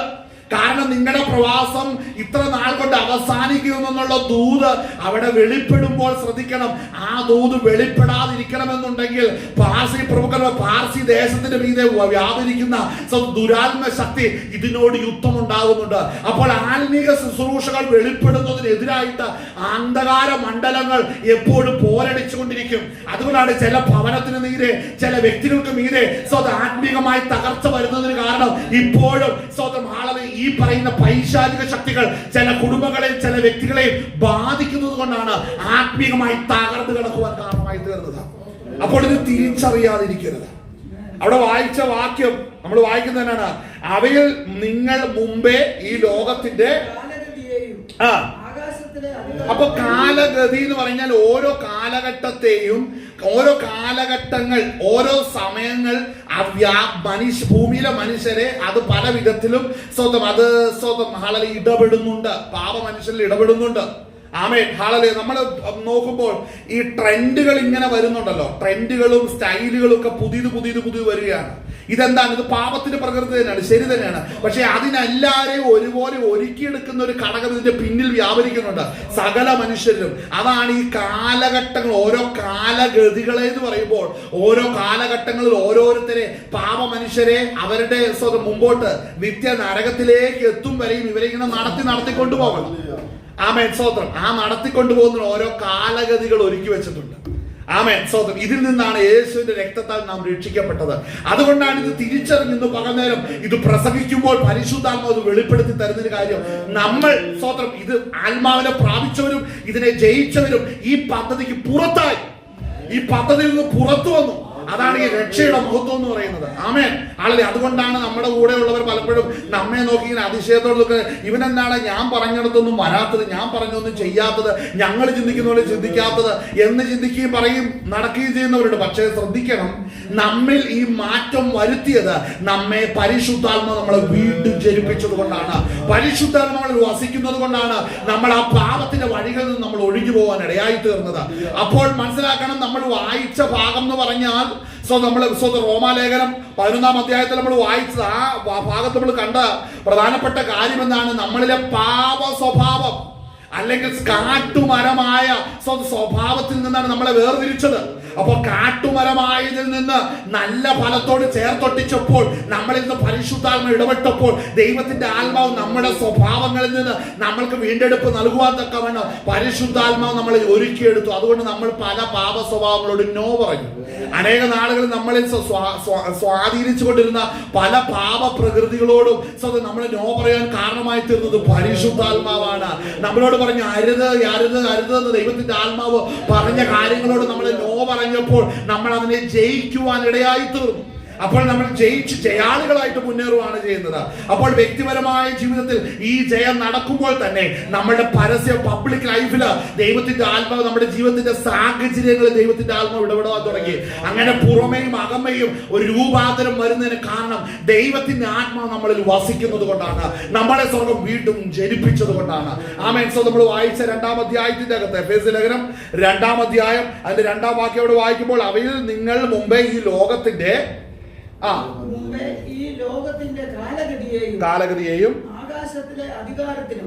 കാരണം നിങ്ങളുടെ പ്രവാസം ഇത്ര നാൾ കൊണ്ട് അവസാനിക്കുമെന്നുള്ള ദൂത് അവിടെ വെളിപ്പെടുമ്പോൾ ശ്രദ്ധിക്കണം. ആ ദൂത് വെളിപ്പെടാതിരിക്കണമെന്നുണ്ടെങ്കിൽ പാർസി ദേശത്തിന്റെ മീതെ വ്യാപരിക്കുന്ന ദുരാത്മ ശക്തി ഇതിനോട് യുദ്ധം ഉണ്ടാകുന്നുണ്ട്. അപ്പോൾ ആത്മീക ശുശ്രൂഷകൾ വെളിപ്പെടുന്നതിനെതിരായിട്ട് അന്ധകാര മണ്ഡലങ്ങൾ എപ്പോഴും പോരടിച്ചുകൊണ്ടിരിക്കും. അതുകൊണ്ടാണ് ചില ഭവനത്തിന് മീതെ ചില വ്യക്തികൾക്ക് മീതെ ആത്മീകമായി തകർച്ച വരുന്നതിന് കാരണം ഇപ്പോഴും ഈ പറയുന്ന പൈശാചിക ശക്തികൾ ചില കുടുംബങ്ങളെയും ചില വ്യക്തികളെയും ബാധിക്കുന്നത് കൊണ്ടാണ് ആത്മീകമായി തകർന്നു കിടക്കുവാൻ കാരണമായി തീർന്നത്. അപ്പോൾ ഇത് തിരിച്ചറിയാതിരിക്കരുത്. അവിടെ വായിച്ച വാക്യം നമ്മൾ വായിക്കുന്നതിനാണ് അവയിൽ നിങ്ങൾ മുമ്പേ ഈ ലോകത്തിന്റെ ആകാശത്തിലെ അപ്പൊ കാലഗതി എന്ന് പറഞ്ഞാൽ ഓരോ കാലഘട്ടത്തെയും, ഓരോ കാലഘട്ടങ്ങൾ, ഓരോ സമയങ്ങൾ ഭൂമിയിലെ മനുഷ്യരെ അത് പല വിധത്തിലും ഇടപെടുന്നുണ്ട്, പാപ മനുഷ്യരിൽ ഇടപെടുന്നുണ്ട്. ആമേൻ, ഹല്ലേലൂയ. നമ്മൾ നോക്കുമ്പോൾ ഈ ട്രെൻഡുകൾ ഇങ്ങനെ വരുന്നുണ്ടല്ലോ, ട്രെൻഡുകളും സ്റ്റൈലുകളും ഒക്കെ പുതിയത് വരികയാണ്. ഇതെന്താണ്? ഇത് പാപത്തിന്റെ പ്രകൃതി തന്നെയാണ്, ശരി തന്നെയാണ്. പക്ഷെ അതിനെല്ലാരെയും ഒരുപോലെ ഒരുക്കിയെടുക്കുന്ന ഒരു ഘടകം ഇതിന്റെ പിന്നിൽ വ്യാപരിക്കുന്നുണ്ട്, സകല മനുഷ്യരിലും. അതാണ് ഈ കാലഘട്ടങ്ങൾ, ഓരോ കാലഗതികളെ എന്ന് പറയുമ്പോൾ ഓരോ കാലഘട്ടങ്ങളിൽ ഓരോരുത്തരെ, പാപ മനുഷ്യരെ അവരുടെ മുമ്പോട്ട് നിത്യ നരകത്തിലേക്ക് എത്തും വരെയും ഇവരെ ഇങ്ങനെ നടത്തിക്കൊണ്ടു പോകണം. ആമേൻ, സ്തോത്രം. ആ നടത്തിക്കൊണ്ടുപോകുന്ന ഓരോ കാലഗതികൾ ഒരുക്കി വെച്ചിട്ടുണ്ട്. ആമേൻ, സ്തോത്രം. ഇതിൽ നിന്നാണ് യേശുവിന്റെ രക്തത്താൽ നാം രക്ഷിക്കപ്പെട്ടത്. അതുകൊണ്ടാണ് ഇത് തിരിച്ചറിഞ്ഞു പകർന്നേരം ഇത് പ്രസംഗിക്കുമ്പോൾ പരിശുദ്ധാത്മാവ് അത് വെളിപ്പെടുത്തി തരുന്നൊരു കാര്യം. നമ്മൾ സ്തോത്രം ഇത് ആത്മാവിനെ പ്രാപിച്ചവരും ഇതിനെ ജയിച്ചവരും ഈ പദ്ധതിക്ക് പുറത്തായി, ഈ പദ്ധതിയിൽ നിന്ന് പുറത്തു വന്നു. അതാണ് ഈ രക്ഷയുടെ മഹത്വം എന്ന് പറയുന്നത്. ആമേൻ, ഹല്ലേലൂയ. അതുകൊണ്ടാണ് നമ്മുടെ കൂടെ ഉള്ളവർ പലപ്പോഴും നമ്മെ നോക്കി ഇങ്ങനെ അതിശയത്തോടൊക്കെ, ഇവനെന്താണ് ഞാൻ പറഞ്ഞിടത്തൊന്നും വരാത്തത്, ഞാൻ പറഞ്ഞൊന്നും ചെയ്യാത്തത്, ഞങ്ങൾ ചിന്തിക്കുന്ന പോലെ ചിന്തിക്കാത്തത് എന്ന് ചിന്തിക്കുകയും പറയും നടക്കുകയും ചെയ്യുന്നവരുണ്ട്. പക്ഷേ ശ്രദ്ധിക്കണം, നമ്മിൽ ഈ മാറ്റം വരുത്തിയത് നമ്മെ പരിശുദ്ധാത്മാവ് നമ്മളെ വീണ്ടും ജനിപ്പിച്ചത് കൊണ്ടാണ്, പരിശുദ്ധാത്മാവ് നമ്മളിൽ വസിക്കുന്നത് കൊണ്ടാണ് നമ്മൾ ആ പാപത്തിന്റെ വഴികളിൽ നിന്ന് നമ്മൾ ഒഴിഞ്ഞു പോകാൻ ഇടയായി തീർന്നത്. അപ്പോൾ മനസ്സിലാക്കണം, നമ്മൾ വായിച്ച ഭാഗം എന്ന് പറഞ്ഞാൽ റോമാലേഖനം 11-ാം അധ്യായത്തിൽ നമ്മൾ വായിച്ചത്, ആ ഭാഗത്ത് നമ്മൾ കണ്ട പ്രധാനപ്പെട്ട കാര്യം എന്താണ്? നമ്മളിലെ പാപ സ്വഭാവം അല്ലെങ്കിൽ കാട്ടുമരമായ സ്വഭാവത്തിൽ നിന്നാണ് നമ്മളെ വേർതിരിച്ചത്. അപ്പോൾ കാട്ടുമരമായതിൽ നിന്ന് നല്ല ഫലത്തോട് ചേർത്തൊട്ടിച്ചപ്പോൾ, നമ്മളിൽ നിന്ന് പരിശുദ്ധാത്മ ഇടപെട്ടപ്പോൾ, ദൈവത്തിന്റെ ആത്മാവ് നമ്മുടെ സ്വഭാവങ്ങളിൽ നിന്ന് നമ്മൾക്ക് വീണ്ടെടുപ്പ് നൽകുവാൻ തക്കവണ്ണം പരിശുദ്ധാത്മാവ് നമ്മളെ ഒരുക്കിയെടുത്തു. അതുകൊണ്ട് നമ്മൾ പല പാപ സ്വഭാവങ്ങളോട് നോ പറഞ്ഞു. അനേക നാളുകൾ നമ്മളിൽ സ്വാധീനിച്ചുകൊണ്ടിരുന്ന പല പാപ പ്രകൃതികളോടും നമ്മളെ നോ പറയാൻ കാരണമായി തീർന്നത് പരിശുദ്ധാത്മാവാണ്. നമ്മളോട് പറഞ്ഞു അരുത് അരുത് അരുത് എന്ന് ദൈവത്തിന്റെ ആത്മാവ് പറഞ്ഞ കാര്യങ്ങളോട് നമ്മൾ നോ പറഞ്ഞപ്പോൾ നമ്മൾ അതിനെ ജയിക്കുവാൻ ഇടയായി തീർന്നു. അപ്പോൾ നമ്മൾ ജയിച്ച് ജയാളികളായിട്ട് മുന്നേറുകയാണ് ചെയ്യുന്നത്. അപ്പോൾ വ്യക്തിപരമായ ജീവിതത്തിൽ ഈ ജയം നടക്കുമ്പോൾ തന്നെ നമ്മുടെ പബ്ലിക് ലൈഫില് ദൈവത്തിന്റെ ആത്മാവ് നമ്മുടെ ജീവിതത്തിന്റെ സാഹചര്യങ്ങളിൽ ദൈവത്തിന്റെ ആത്മാവ് ഇടപെടാൻ തുടങ്ങി. അങ്ങനെ പുറമേയും അകമേയും ഒരു രൂപാന്തരം വരുന്നതിന് കാരണം ദൈവത്തിന്റെ ആത്മാവ് നമ്മളിൽ വസിക്കുന്നത് കൊണ്ടാണ്, നമ്മളെ സ്വർഗം വീണ്ടും ജനിപ്പിച്ചത് കൊണ്ടാണ്. ആമേൻ. സോ നമ്മൾ വായിച്ച 2-ാം അധ്യായത്തിന്റെ അകത്ത്, എഫേസ്യ ലേഖനം 2-ാം അധ്യായം അതിന്റെ 2-ാം വാക്യം അവിടെ വായിക്കുമ്പോൾ, അവയിൽ നിങ്ങൾ മുമ്പേ ഈ ലോകത്തിന്റെ ഈ ലോകത്തിന്റെ കാലഗതിയെയും ആകാശത്തിലെ അധികാരത്തിനും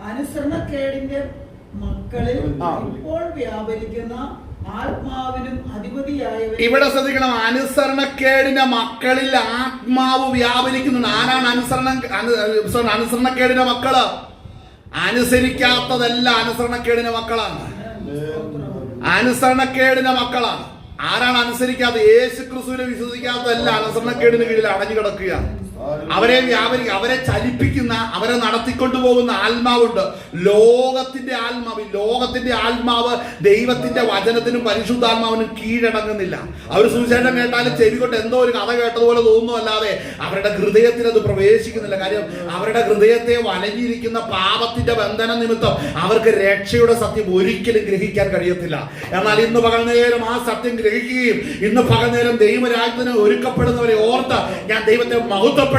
അനുസരണക്കേടിന്റെ മക്കളിൽ ഇപ്പോൾ വ്യാപരിക്കുന്ന ആത്മാവിനും അധിപതിയായവൻ. ഇവിടെ ശ്രദ്ധിക്കണം, അനുസരണക്കേടിന്റെ മക്കളിൽ ആത്മാവ് വ്യാപരിക്കുന്നുണ്ട്. ആരാണ് അനുസരണക്കേടിന്റെ മക്കള്? അനുസരിക്കാത്തതല്ല അനുസരണക്കേടിന്റെ മക്കളാണ്, അനുസരണക്കേടിന്റെ മക്കളാണ്. ആരാണ് അനുസരിക്കാത്ത? യേശു ക്രിസ്തുവിനെ വിശ്വസിക്കാത്തതല്ല അനുസരണക്കേടിന് കീഴിൽ അടഞ്ഞു കിടക്കുകയാണ്. അവരെ അവരെ ചലിപ്പിക്കുന്ന, അവരെ നടത്തിക്കൊണ്ടുപോകുന്ന ആത്മാവുണ്ട്, ലോകത്തിന്റെ ആത്മാവ്. ലോകത്തിന്റെ ആത്മാവ് ദൈവത്തിന്റെ വചനത്തിനും പരിശുദ്ധാത്മാവിനും കീഴടങ്ങുന്നില്ല. അവർ സുവിശേഷം കേട്ടാലും ചെവി കൊണ്ട് എന്തോ ഒരു കഥ കേട്ടതുപോലെ തോന്നുന്നല്ലാതെ അവരുടെ ഹൃദയത്തിൽ അത് പ്രവേശിക്കുന്നില്ല. കാര്യം അവരുടെ ഹൃദയത്തെ വലഞ്ഞിരിക്കുന്ന പാപത്തിന്റെ ബന്ധന നിമിത്തം അവർക്ക് രക്ഷയുടെ സത്യം ഒരിക്കലും ഗ്രഹിക്കാൻ കഴിയത്തില്ല. എന്നാൽ ഇന്ന് പകൽ നേരം ആ സത്യം ഗ്രഹിക്കുകയും ഇന്ന് പകൽ നേരം ദൈവരാജ്യത്തിന് ഒരുക്കപ്പെടുന്നവരെ ഓർത്ത് ഞാൻ ദൈവത്തെ മഹത്വപ്പെടുത്തുകയാണ്.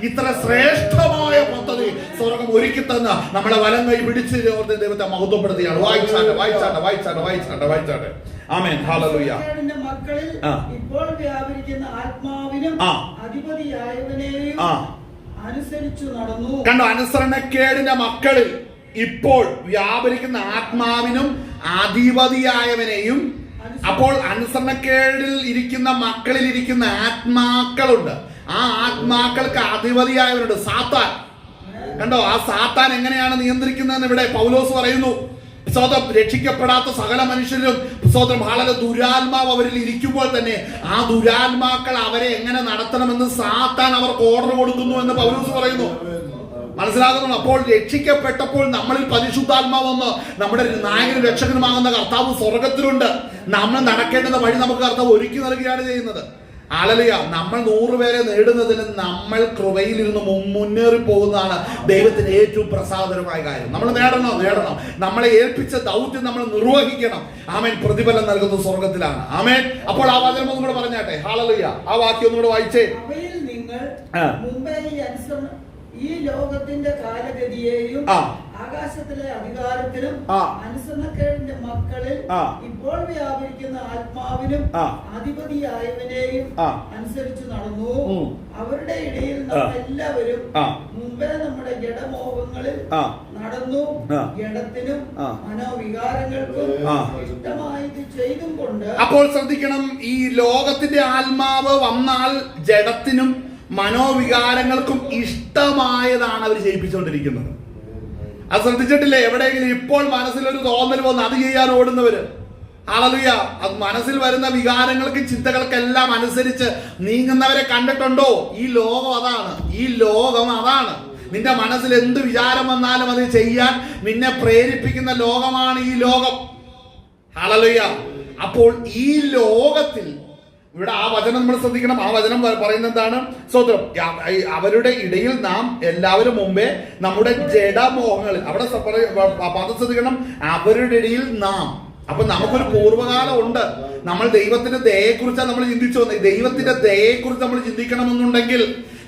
ഇത്ര ശ്രേഷ്ഠമായ പദ്ധതി സ്വർഗം ഒരുക്കി തന്ന നമ്മളെ വലം കൈ പിടിച്ച് ദൈവത്തെ മഹത്വപ്പെടുത്തുകയാണ്. വായിച്ചാട്ടെ. ആമേൻ, ഹല്ലേലൂയ. മക്കളിൽ ഇപ്പോൾ വ്യാപരിക്കുന്ന ആത്മാവിനും അധിപതിയായവനെയും അനുസരിച്ചു നടന്നു. കണ്ടോ, അനുസരണക്കേടിന്റെ മക്കളിൽ ഇപ്പോൾ വ്യാപരിക്കുന്ന ആത്മാവിനും അധിപതിയായവനെയും. അപ്പോൾ അനുസരണക്കേടിൽ ഇരിക്കുന്ന മക്കളിൽ ഇരിക്കുന്ന ആത്മാക്കളുണ്ട്. ആ ആത്മാക്കൾക്ക് അധിപതിയായവരുണ്ട്, സാത്താൻ. കണ്ടോ, ആ സാത്താൻ എങ്ങനെയാണ് നിയന്ത്രിക്കുന്നതെന്ന് ഇവിടെ പൗലോസ് പറയുന്നു. രക്ഷിക്കപ്പെടാത്ത സകല മനുഷ്യരും ദുരാത്മാവ് അവരിൽ ഇരിക്കുമ്പോൾ തന്നെ ആ ദുരാത്മാക്കൾ അവരെ എങ്ങനെ നടത്തണമെന്ന് സാത്താൻ അവർക്ക് ഓർഡർ കൊടുക്കുന്നു എന്ന് പൗലോസ് പറയുന്നു. മനസ്സിലാകുന്നു. അപ്പോൾ രക്ഷിക്കപ്പെട്ടപ്പോൾ നമ്മളിൽ പരിശുദ്ധാത്മാവെന്ന് നമ്മുടെ നായകനും രക്ഷകനുമാകുന്ന കർത്താവ് സ്വർഗത്തിലുണ്ട്. നമ്മൾ നടക്കേണ്ടുന്ന വഴി നമുക്ക് കർത്താവ് ഒരുക്കി നൽകുകയാണ് ചെയ്യുന്നത്. ഹല്ലേലൂയ. നമ്മൾ 100 പേരെ നേടുന്നതിന് നമ്മൾ കൃപയിലിരുന്ന് മുന്നേറി പോകുന്നതാണ് ദൈവത്തിന് ഏറ്റവും പ്രസാദകരമായ കാര്യം. നമ്മൾ നേടണം. നമ്മളെ ഏൽപ്പിച്ച ദൗത്യം നമ്മൾ നിർവഹിക്കണം. ആമേൻ. പ്രതിഫലം നൽകുന്നത് സ്വർഗത്തിലാണ്. ആമേൻ. അപ്പോൾ ആ വചനം ഒന്നും കൂടെ പറഞ്ഞാട്ടെ. ഹല്ലേലൂയ. ആ വാക്യം ഒന്നും കൂടെ വായിച്ചേ. അവയിൽ നിങ്ങൾ മുമ്പേ ഈ ലോകത്തിന്റെ കാലഗതിയെയും ആകാശത്തിലെ അധികാരത്തിനും അനുസരണക്കേടിന്റെ മക്കളിൽ ഇപ്പോൾ വ്യാപരിക്കുന്ന ആത്മാവിനും അധിപതിയായവനെയും അനുസരിച്ച് നടന്നു. അവരുടെ ഇടയിൽ നാം എല്ലാവരും മുമ്പേ നമ്മുടെ ജഡമോഹങ്ങളിൽ നടന്നു. ജഡത്തിനും മനോവികാരങ്ങൾക്കും ഇഷ്ടമായത് ചെയ്തും കൊണ്ട്. അപ്പോൾ ശ്രദ്ധിക്കണം, ഈ ലോകത്തിന്റെ ആത്മാവ് വന്നാൽ ജഡത്തിനും മനോവികാരങ്ങൾക്കും ഇഷ്ടമായതാണ് അവർ ചെയ്യിപ്പിച്ചുകൊണ്ടിരിക്കുന്നത്. അത് ശ്രദ്ധിച്ചിട്ടില്ലേ? എവിടെയെങ്കിലും ഇപ്പോൾ മനസ്സിലൊരു തോന്നൽ വന്ന് അത് ചെയ്യാൻ ഓടുന്നവര്, ഹല്ലേലൂയ, അത് മനസ്സിൽ വരുന്ന വികാരങ്ങൾക്കും ചിന്തകൾക്കെല്ലാം അനുസരിച്ച് നീങ്ങുന്നവരെ കണ്ടിട്ടുണ്ടോ? ഈ ലോകം അതാണ്. നിന്റെ മനസ്സിൽ എന്ത് വിചാരം വന്നാലും അത് ചെയ്യാൻ നിന്നെ പ്രേരിപ്പിക്കുന്ന ലോകമാണ് ഈ ലോകം. ഹല്ലേലൂയ. അപ്പോൾ ഈ ലോകത്തിൽ ഇവിടെ ആ വചനം നമ്മൾ ശ്രദ്ധിക്കണം. ആ വചനം പറയുന്നത് എന്താണ്? സ്തോത്രം. അവരുടെ ഇടയിൽ നാം എല്ലാവരും മുമ്പേ നമ്മുടെ ജഡമോഹങ്ങളിൽ, അവിടെ പദം ശ്രദ്ധിക്കണം, അവരുടെ ഇടയിൽ നാം. അപ്പൊ നമുക്കൊരു പൂർവ്വകാലം ഉണ്ട്. നമ്മൾ ദൈവത്തിന്റെ ദയയെക്കുറിച്ചാണ് നമ്മൾ ചിന്തിച്ചു വന്നത്. ദൈവത്തിന്റെ ദയയെക്കുറിച്ച് നമ്മൾ ചിന്തിക്കണമെന്നുണ്ടെങ്കിൽ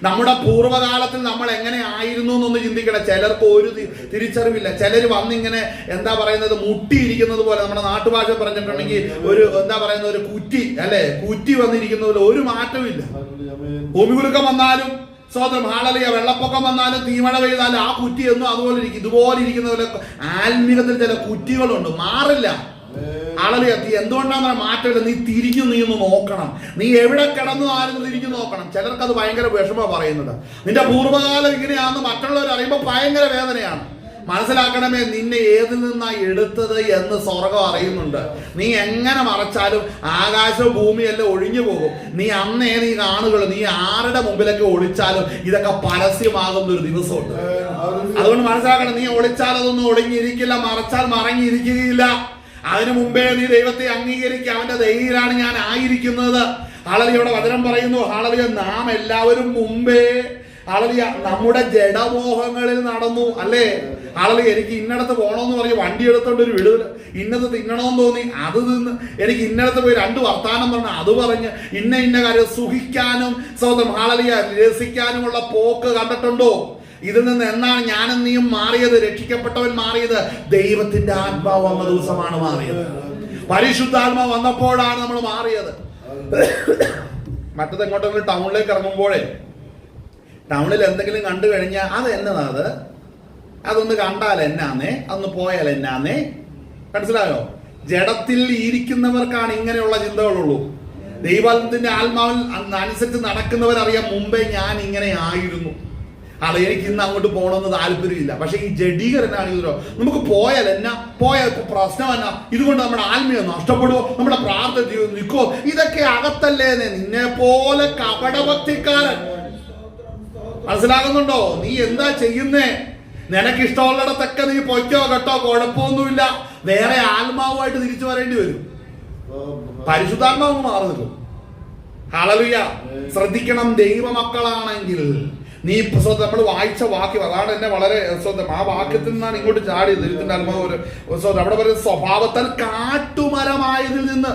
നമ്മുടെ പൂർവ്വകാലത്തിൽ നമ്മൾ എങ്ങനെ ആയിരുന്നു എന്നൊന്ന് ചിന്തിക്കണം. ചിലർക്ക് ഒരു തിരിച്ചറിവില്ല. ചിലർ വന്നിങ്ങനെ എന്താ പറയുന്നത്, മുട്ടിയിരിക്കുന്നത് പോലെ, നമ്മുടെ നാട്ടുഭാഷ പറഞ്ഞിട്ടുണ്ടെങ്കിൽ ഒരു എന്താ പറയുന്ന ഒരു കുറ്റി, അല്ലെ, കുറ്റി വന്നിരിക്കുന്ന പോലെ ഒരു മാറ്റവും ഇല്ല. ഭൂമികുലുക്കം വന്നാലും സ്വതന്ത്രം, ഹല്ലേലൂയ, വെള്ളപ്പൊക്കം വന്നാലും തീമഴ പെയ്താലും ആ കുറ്റി ഒന്നും അതുപോലെ ഇരിക്കും. ഇതുപോലെ ഇരിക്കുന്ന പോലെ ആത്മീകത്തിൽ ചില കുറ്റികളുണ്ട്, മാറില്ല. ഹല്ലേലൂയ. എന്തുകൊണ്ടാണ് മാറ്റമില്ല? നീ ഒന്ന് നോക്കണം. നീ എവിടെ കിടന്നു ആരെന്ന് തിരിഞ്ഞു നോക്കണം. ചിലർക്ക് അത് ഭയങ്കര വിഷമ പറയുന്നത്. നിന്റെ പൂർവ്വകാലം ഇങ്ങനെയാണെന്ന് മറ്റുള്ളവർ അറിയുമ്പോൾ ഭയങ്കര വേദനയാണ്. മനസ്സിലാക്കണമേ, നിന്നെ ഏതിൽ നിന്നാ എടുത്തത് എന്ന് സ്വർഗം അറിയുന്നുണ്ട്. നീ എങ്ങനെ മറച്ചാലും ആകാശവും ഭൂമിയെല്ലാം ഒഴിഞ്ഞു പോകും. നീ കാണുകയുള്ളൂ. നീ ആരുടെ മുമ്പിലൊക്കെ ഒളിച്ചാലും ഇതൊക്കെ പരസ്യമാകുന്ന ഒരു ദിവസമുണ്ട്. അതുകൊണ്ട് മനസ്സിലാക്കണം, നീ ഒളിച്ചാൽ അതൊന്നും ഒളിഞ്ഞിരിക്കില്ല, മറച്ചാൽ മറങ്ങിയിരിക്കുകയില്ല. അതിനു മുമ്പേ നീ ദൈവത്തെ അംഗീകരിക്കുക. അവന്റെ ദയയിലാണ് ഞാൻ ആയിരിക്കുന്നത്. ഹല്ലേലൂയ. വചനം പറയുന്നു, ഹല്ലേലൂയ, നാം എല്ലാവരും മുമ്പേ, ഹല്ലേലൂയ, നമ്മുടെ ജഡമോഹങ്ങളിൽ നടന്നു. അല്ലേ? ഹല്ലേലൂയ. എനിക്ക് ഇന്നടത്ത് പോകണമെന്ന് പറഞ്ഞ് വണ്ടി എടുത്തോണ്ട് ഒരു വിടുതൽ, ഇന്നത് തിന്നണമെന്ന് തോന്നി അത് തിന്ന്, എനിക്ക് ഇന്നടത്ത് പോയി 2 വർത്താനം പറഞ്ഞ് അത് പറഞ്ഞ് ഇന്ന കാര്യം സുഖിക്കാനും സ്വന്തം, ഹല്ലേലൂയ, രസിക്കാനുമുള്ള പോക്ക് കണ്ടിട്ടുണ്ടോ? ഇതിൽ നിന്ന് എന്നാണ് ഞാനും നീയും മാറിയത്? രക്ഷിക്കപ്പെട്ടവൻ മാറിയത് ദൈവത്തിന്റെ ആത്മാവ് വന്ന ദിവസമാണ് മാറിയത്. പരിശുദ്ധാത്മാവ് വന്നപ്പോഴാണ് നമ്മൾ മാറിയത്. മറ്റത് എങ്ങോട്ടെങ്കിലും ടൗണിലേക്ക് ഇറങ്ങുമ്പോഴേ, ടൗണിൽ എന്തെങ്കിലും കണ്ടു കഴിഞ്ഞാൽ അത് എന്നതാ, അതൊന്ന് കണ്ടാൽ എന്നാന്നേ, അതൊന്ന് പോയാൽ എന്നാന്നേ, മനസ്സിലായോ? ജഡത്തിൽ ഇരിക്കുന്നവർക്കാണ് ഇങ്ങനെയുള്ള ചിന്തകളുള്ളൂ. ദൈവത്തിന്റെ ആത്മാവിൽ അനുസരിച്ച് നടക്കുന്നവരറിയാം, മുമ്പേ ഞാൻ ഇങ്ങനെ ആയിരുന്നു, അത് എനിക്ക് ഇന്ന് അങ്ങോട്ട് പോകണമെന്ന് താല്പര്യമില്ല. പക്ഷെ ഈ ജഡീകരനാണെങ്കിലോ, നമുക്ക് പോയാൽ പ്രശ്നം എന്നാ, ഇതുകൊണ്ട് നമ്മുടെ ആത്മീയം നഷ്ടപ്പെടുവോ, നമ്മുടെ പ്രാർത്ഥന ജീവിതം നിൽക്കുവോ, ഇതൊക്കെ അകത്തല്ലേന്നെ. നിന്നെ പോലെ കപടഭക്തിക്കാരൻ. മനസ്സിലാകുന്നുണ്ടോ? നീ എന്താ ചെയ്യുന്നേ? നിനക്കിഷ്ടമുള്ളിടത്തൊക്കെ നീ പൊയ്ക്കോ കേട്ടോ, കുഴപ്പമൊന്നുമില്ല. വേറെ ആത്മാവുമായിട്ട് തിരിച്ചു വരേണ്ടി വരും. പരിശുദ്ധാത്മാവ് മാറി നിൽക്കും. ഹല്ലേലൂയ. ശ്രദ്ധിക്കണം, ദൈവമക്കളാണെങ്കിൽ നീ നമ്മൾ വായിച്ച വാക്യം അതാണ് എന്നെ വളരെ സ്വന്തം. ആ വാക്യത്തിൽ നിന്നാണ് ഇങ്ങോട്ട് ചാടിയത്. ഇതിന്റെ ആത്മാവ് അവിടെ പറയുന്ന സ്വഭാവത്താൽ കാട്ടുമരമായതിൽ നിന്ന്.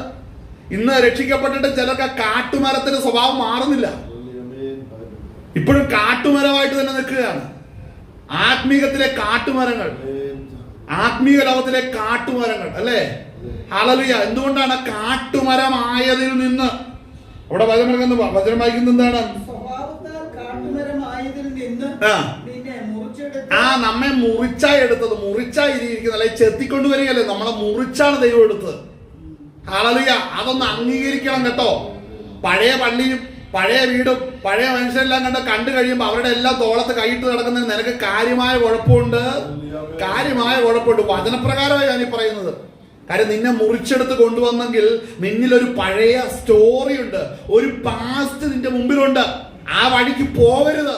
ഇന്ന് രക്ഷിക്കപ്പെട്ടിട്ട് ചിലർക്ക് കാട്ടുമരത്തിന്റെ സ്വഭാവം മാറുന്നില്ല. ഇപ്പോഴും കാട്ടുമരമായിട്ട് തന്നെ നിൽക്കുകയാണ്. ആത്മീകത്തിലെ കാട്ടുമരങ്ങൾ, ആത്മീയ ലോകത്തിലെ കാട്ടുമരങ്ങൾ, അല്ലേ? ഹല്ലേലൂയ. എന്തുകൊണ്ടാണ്? കാട്ടുമരമായതിൽ നിന്ന്. അവിടെ വചനം വായിക്കുന്നത് എന്താണ്? നമ്മെ മുറിച്ചായി എടുത്തത്, മുറിച്ചായിരിക്കുന്നത്, അല്ലെ ചെത്തിക്കൊണ്ടുവരികയല്ലേ, നമ്മളെ മുറിച്ചാണ് ദൈവം എടുത്തത്. ഹല്ലേലൂയ. അതൊന്ന് അംഗീകരിക്കണം കേട്ടോ. പഴയ പള്ളിയും പഴയ വീടും പഴയ മനുഷ്യരെല്ലാം കണ്ടു കഴിയുമ്പോൾ അവരുടെ എല്ലാം തോളത്ത് കൈയിട്ട് നടക്കുന്നതിന് നിനക്ക് കാര്യമായ കുഴപ്പമുണ്ട്. വചനപ്രകാരമായി ഞാൻ ഈ പറയുന്നത്. കാര്യം നിന്നെ മുറിച്ചെടുത്ത് കൊണ്ടുവന്നെങ്കിൽ നിന്നിലൊരു പഴയ സ്റ്റോറി ഉണ്ട്, ഒരു പാസ്റ്റ് നിന്റെ മുമ്പിലുണ്ട്. ആ വഴിക്ക് പോവരുത്.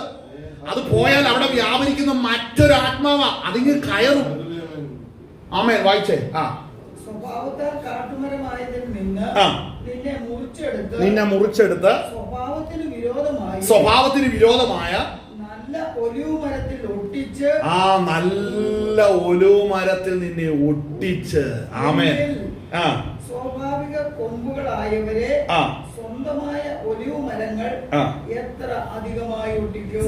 അത് പോയാൽ അവിടെ വ്യാപരിക്കുന്ന മറ്റൊരു ആത്മാവാ, അതിങ്ങ് കയറും. ആമേൻ. വായിച്ചേ. സ്വഭാവത്താൽ കാട്ടുമരമായതിൽ നിന്ന് നിന്നെ മുറിച്ചെടുത്ത് സ്വഭാവത്തിന് വിരോധമായ നല്ല ഒലിവ് മരത്തിൽ ഒട്ടിച്ച് നല്ല ഒലിവ് മരത്തിൽ നിന്നെ ഒട്ടിച്ച് ആമേൻ സ്വാഭാവിക കൊമ്പുകളായവരെ സ്വന്തമായ ഒലിവ് മരങ്ങൾ എത്ര അധികമായി ഒട്ടിക്കും.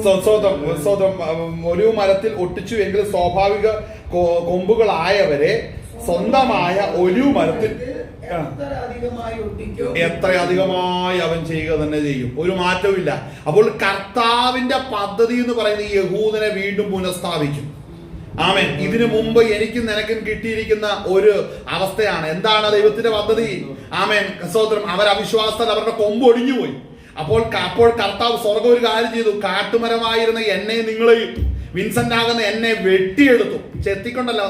ഒലിവ് മരത്തിൽ ഒട്ടിച്ചു എങ്കിൽ സ്വാഭാവിക കൊമ്പുകളായവരെ സ്വന്തമായ ഒലിവ് മരത്തിൽ എത്ര അധികമായി അവൻ ചെയ്യുക തന്നെ ചെയ്യും. ഒരു മാറ്റവും. അപ്പോൾ കർത്താവിന്റെ പദ്ധതി എന്ന് പറയുന്നത് യഹൂദനെ വീണ്ടും പുനഃസ്ഥാപിക്കും. ആമേൻ. ഇതിനു മുമ്പ് എനിക്കും നിനക്കും കിട്ടിയിരിക്കുന്ന ഒരു അവസ്ഥയാണ്. എന്താണ് ദൈവത്തിന്റെ പദ്ധതി? ആമേൻ. സ്തോത്രം. അവർ അവിശ്വാസത്തിൽ അവരുടെ കൊമ്പ് ഒടിഞ്ഞുപോയി. അപ്പോൾ കർത്താവ് സ്വർഗ്ഗം ഒരു കാര്യം ചെയ്തു. കാട്ടുമരമായിരുന്ന എന്നെ നിങ്ങളെയും വിൻസെന്റ് ആകുന്ന എന്നെ വെട്ടിയെടുത്തു. ചെത്തിക്കൊണ്ടല്ല,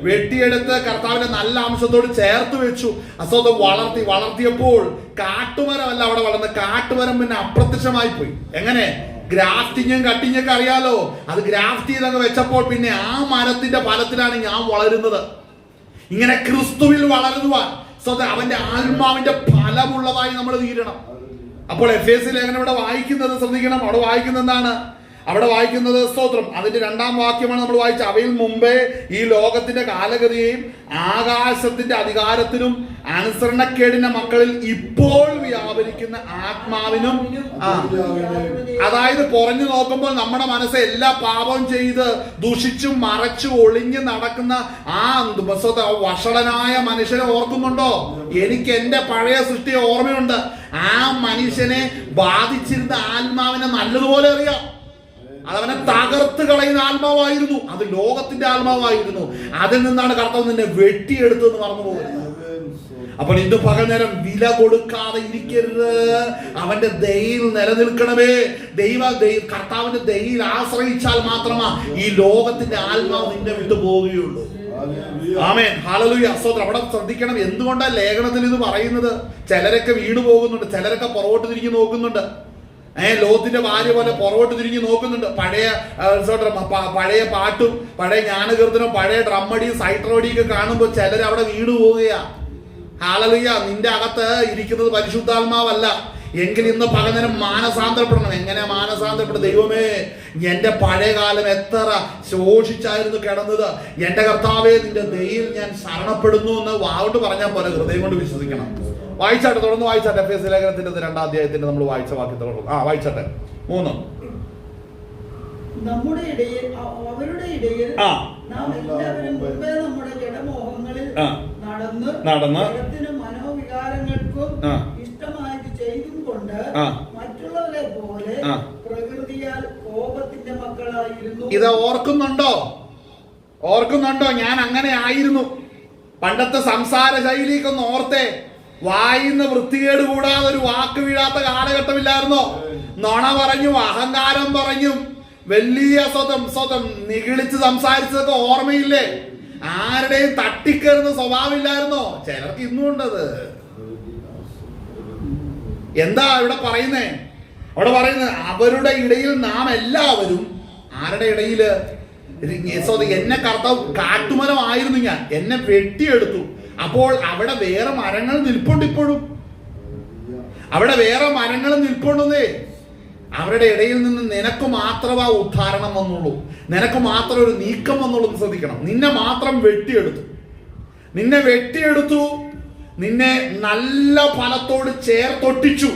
വെട്ടിയെടുത്ത് കർത്താവിന്റെ നല്ല അംശത്തോട് ചേർത്ത് വെച്ചു. അസ്വതം വളർത്തിയപ്പോൾ കാട്ടുമരമല്ല അവിടെ വളർന്ന്, കാട്ടുമരം പിന്നെ അപ്രത്യക്ഷമായി പോയി. എങ്ങനെ? ഗ്രാഫ്റ്റിങ്ങും കട്ടിങ്ങും ഒക്കെ അറിയാലോ. അത് ഗ്രാഫ്റ്റ് ചെയ്തങ്ങ് വെച്ചപ്പോൾ പിന്നെ ആ മരത്തിന്റെ ഫലത്തിലാണ് ഞാൻ വളരുന്നത്. ഇങ്ങനെ ക്രിസ്തുവിൽ വളരുവാൻ അവന്റെ ആത്മാവിന്റെ ഫലമുള്ളതായി നമ്മൾ തീരണം. അപ്പോൾ എഫേസ്യ ലേഖനം ഇവിടെ വായിക്കുന്നത് ശ്രദ്ധിക്കണം. അവിടെ വായിക്കുന്നത് എന്താണ്? അവിടെ വായിക്കുന്നത് സ്തോത്രം അതിന്റെ 2-ാം വാക്യമാണ് നമ്മൾ വായിച്ചത്. അവയിൽ മുമ്പേ ഈ ലോകത്തിന്റെ കാലഗതിയെയും ആകാശത്തിന്റെ അധികാരത്തിനും അനുസരണക്കേടിന്റെ മക്കളിൽ ഇപ്പോൾ വ്യാപരിക്കുന്ന ആത്മാവിനും അതായത് പുറഞ്ഞു നോക്കുമ്പോൾ നമ്മുടെ മനസ്സ് എല്ലാ പാപവും ചെയ്ത് ദുഷിച്ചും മറച്ചു ഒളിഞ്ഞു നടക്കുന്ന ആ വഷളനായ മനുഷ്യനെ ഓർക്കുന്നുണ്ടോ? എനിക്ക് എന്റെ പഴയ സൃഷ്ടിയെ ഓർമ്മയുണ്ട്. ആ മനുഷ്യനെ ബാധിച്ചിരുന്ന ആത്മാവിനെ നല്ലതുപോലെ അറിയാം. അതവനെ തകർത്ത് കളയുന്ന ആത്മാവായിരുന്നു. അത് ലോകത്തിന്റെ ആത്മാവായിരുന്നു. അതിൽ നിന്നാണ് കർത്താവ് നിന്നെ വെട്ടിയെടുത്തെന്ന് മറന്നു പോകുന്നത്. അപ്പോൾ ഇന്ന് പകൽനേരം വില കൊടുക്കാതെ ഇരിക്കരുത്. അവന്റെ ദയയിൽ നിലനിൽക്കണമേ. കർത്താവിന്റെ ദയയിൽ ആശ്രയിച്ചാൽ മാത്രമാ ഈ ലോകത്തിന്റെ ആത്മാവ് നിന്നെ വിട്ടു പോവുകയുള്ളൂ. ആമേൻ. ഹല്ലേലൂയ. സ്തോത്രം. അവിടെ ശ്രദ്ധിക്കണം. എന്തുകൊണ്ടാണ് ലേഖനത്തിൽ ഇത് പറയുന്നത്? ചിലരൊക്കെ വീണു പോകുന്നുണ്ട്, ചിലരൊക്കെ പുറകോട്ട് തിരിഞ്ഞു നോക്കുന്നുണ്ട്. ലോത്തിന്റെ ഭാര്യ പോലെ പുറകോട്ട് തിരിഞ്ഞു നോക്കുന്നുണ്ട്. പഴയ പാട്ടും പഴയ ജ്ഞാനകീർത്തനം പഴയ ഡ്രമ്മടിയും സൈട്രോടിയൊക്കെ കാണുമ്പോൾ ചിലർ അവിടെ വീണു പോവുകയാ. ഹല്ലേലൂയ. നിന്റെ അകത്ത് ഇരിക്കുന്നത് പരിശുദ്ധാത്മാവല്ല. എങ്കിൽ ഇന്ന് പകരം മാനസാന്തരപ്പെടണം. എങ്ങനെ മാനസാന്തരപ്പെടും? ദൈവമേ, എന്റെ പഴയ കാലം എത്ര ശോഷിച്ചായിരുന്നു കിടന്നത്. എന്റെ കർത്താവേ, നിന്റെ ദയയിൽ ഞാൻ ശരണപ്പെടുന്നു എന്ന് വാവുകൊണ്ട് പറഞ്ഞാൽ പോലെ ഹൃദയം കൊണ്ട് വിശ്വസിക്കണം. വായിച്ചാട്ടെ, തുടർന്ന് വായിച്ചാട്ടെ. എഫേസ്യ ലേഖനത്തിന്റെ 2-ാം അധ്യായത്തിന്റെ നമ്മൾ വായിച്ച വാക്യം തുടർന്നു. വായിച്ചാട്ടെ. 3. നമ്മുടെ ഇടയിൽ അവരുടെ ഇടയിൽ നാം എല്ലാവരും മുമ്പേ നമ്മുടെ ജഡമോഹങ്ങളിൽ നടന്ന് മനോവികാരങ്ങൾക്കും ഇഷ്ടമായത് ചെയ്തും കൊണ്ട് മറ്റുള്ളവരെ പോലെ പ്രകൃതിയാൽ കോപത്തിന്റെ മക്കളായിരുന്നു. ഇത് ഓർക്കുന്നുണ്ടോ? ഞാൻ അങ്ങനെ ആയിരുന്നു. പണ്ടത്തെ സംസാര ശൈലിക്കൊന്ന് ഓർത്തേ. വായിന്ന് വൃത്തികേട് കൂടാതെ ഒരു വാക്ക് വീഴാത്ത കാലഘട്ടമില്ലായിരുന്നോ? നുണ പറഞ്ഞും അഹങ്കാരം പറഞ്ഞും വലിയ സ്വതം നിഗളിച്ച് സംസാരിച്ചതൊക്കെ ഓർമ്മയില്ലേ? ആരുടെയും തട്ടിക്കയറുന്ന സ്വഭാവമില്ലായിരുന്നോ? ചിലർക്ക് ഇന്നും ഉണ്ടത്. എന്താ ഇവിടെ പറയുന്നേ? അവിടെ പറയുന്നത് അവരുടെ ഇടയിൽ നാം എല്ലാവരും. ആരുടെ ഇടയില്? എന്നെ കർത്താവ് കാട്ടുമരമായിരുന്നു ഞാൻ, എന്നെ വെട്ടിയെടുത്തു. അപ്പോൾ അവിടെ വേറെ മരങ്ങൾ നിൽപ്പുണ്ട്. ഇപ്പോഴും അവിടെ വേറെ മരങ്ങൾ നിൽപ്പുണ്ടെന്നേ. അവരുടെ ഇടയിൽ നിന്ന് നിനക്ക് മാത്രമാ ഉദ്ധാരണം വന്നുള്ളൂ, നിനക്ക് മാത്രം ഒരു നീക്കം വന്നുള്ളൂ. ശ്രദ്ധിക്കണം. നിന്നെ മാത്രം വെട്ടിയെടുത്തു. നിന്നെ നല്ല ഫലത്തോട് ചേർത്തൊട്ടിച്ചു.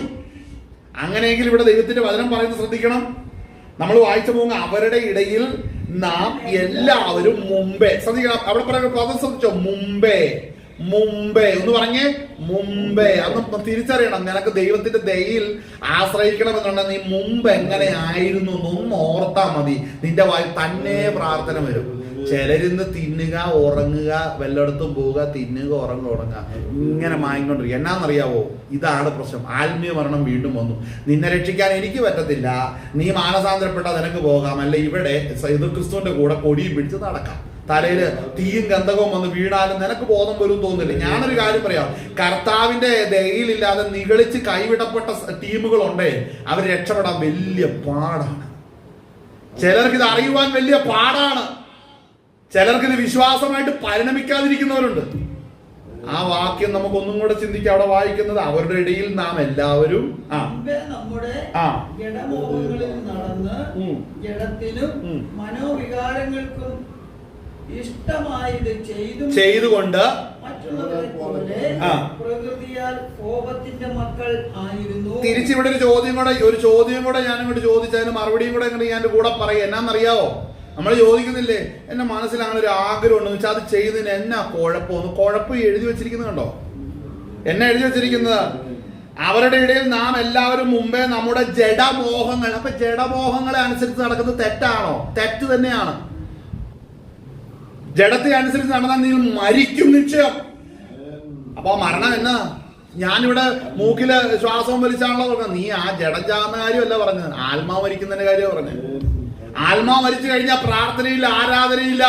അങ്ങനെയെങ്കിൽ ഇവിടെ ദൈവത്തിന്റെ വചനം പറയുന്നത് ശ്രദ്ധിക്കണം. നമ്മൾ വായിച്ചു പോകുന്ന അവരുടെ ഇടയിൽ നാം എല്ലാവരും മുമ്പേ. ശ്രദ്ധിക്കണം. അവിടെ പറയുന്ന പദം ശ്രദ്ധിച്ചോ? മുമ്പേ എന്ന് പറഞ്ഞേ. മുമ്പേ അന്ന് തിരിച്ചറിയണം. നിനക്ക് ദൈവത്തിന്റെ ദയയിൽ ആശ്രയിക്കണമെന്നുണ്ടെങ്കിൽ നീ മുമ്പ് എങ്ങനെ ആയിരുന്നു എന്നൊന്ന് ഓർത്താ മതി. നിന്റെ വായിൽ തന്നെ പ്രാർത്ഥന വരും. ചിലരിന്ന് തിന്നുക, ഉറങ്ങുക, വല്ലയിടത്തും പോവുക, തിന്നുക, ഉറങ്ങുക, ഇങ്ങനെ മായിക്കൊണ്ടിരിക്കുക. എന്നാന്നറിയാവോ? ഇതാണ് പ്രശ്നം. ആത്മീയ മരണം വീണ്ടും വന്നു. നിന്നെ രക്ഷിക്കാൻ എനിക്ക് പറ്റത്തില്ല, നീ മാനസാന്തരപ്പെട്ടാൽ നിനക്ക് പോകാം. അല്ല ഇവിടെ ക്രിസ്തുവിന്റെ കൂടെ കൊടിയും പിടിച്ച് നടക്കാം. തലയില് തീയും ഗന്ധകവും വന്ന് വീണാലും നിനക്ക് ബോധം വരും തോന്നില്ല. ഞാനൊരു കാര്യം പറയാം. കർത്താവിന്റെ ദയയിലില്ലാതെ നിഗളിച്ച് കൈവിടപ്പെട്ട ടീമുകളുണ്ടേ, അവർ രക്ഷപ്പെടാൻ വലിയ പാടാണ്. ചിലർക്ക് ഇത് അറിയുവാൻ വലിയ പാടാണ്. ചിലർക്ക് ഇത് വിശ്വാസമായിട്ട് പരിണമിക്കാതിരിക്കുന്നവരുണ്ട്. ആ വാക്യം നമുക്ക് ഒന്നും കൂടെ ചിന്തിക്കാം. അവിടെ വായിക്കുന്നത് അവരുടെ ഇടയിൽ നാം എല്ലാവരും നമ്മുടെ ജഡമോഹങ്ങളിൽ നടന്ന് ജഡത്തിനും മനോവികാരങ്ങൾക്കും ഇഷ്ടമായത് ചെയ്തുകൊണ്ട് മറ്റുള്ളവരെ പോലെ പ്രകൃതിയാൽ കോപത്തിന്റെ മക്കൾ ആയിരുന്നു. തിരിച്ചിവിടെ ഒരു ചോദ്യം കൂടെ ഞാൻ ഇങ്ങോട്ട് ചോദിച്ചതിന് മറുപടിയും കൂടെ ഞാൻ കൂടെ പറയാം. എന്നാന്നറിയാവോ? നമ്മൾ ചോദിക്കുന്നില്ലേ, എന്റെ മനസ്സിൽ അങ്ങനെ ഒരു ആഗ്രഹം ഉണ്ടെന്ന് വെച്ചാൽ അത് ചെയ്തതിന് എന്നാ കുഴപ്പം എഴുതി വെച്ചിരിക്കുന്നത് കണ്ടോ? എന്നെ എഴുതി വെച്ചിരിക്കുന്നത് അവരുടെ ഇടയിൽ നാം എല്ലാവരും മുമ്പേ നമ്മുടെ ജഡമോഹങ്ങൾ. അപ്പൊ ജഡമോഹങ്ങളെ അനുസരിച്ച് നടക്കുന്നത് തെറ്റാണോ? തെറ്റ് തന്നെയാണ്. ജഡത്തെ അനുസരിച്ച് നടന്നാൽ നീ മരിക്കും നിശ്ചയം. അപ്പൊ മരണം എന്നാ? ഞാനിവിടെ മൂക്കില് ശ്വാസം വലിച്ചാണല്ലോ പറഞ്ഞത്. നീ ആ ജഡം ചാകുന്ന കാര്യമല്ല പറഞ്ഞത്, ആത്മാവ് മരിക്കുന്നതിന്റെ കാര്യം പറഞ്ഞത്. ആത്മാവ് മരിച്ചു കഴിഞ്ഞാൽ പ്രാർത്ഥനയില്ല, ആരാധനയില്ല,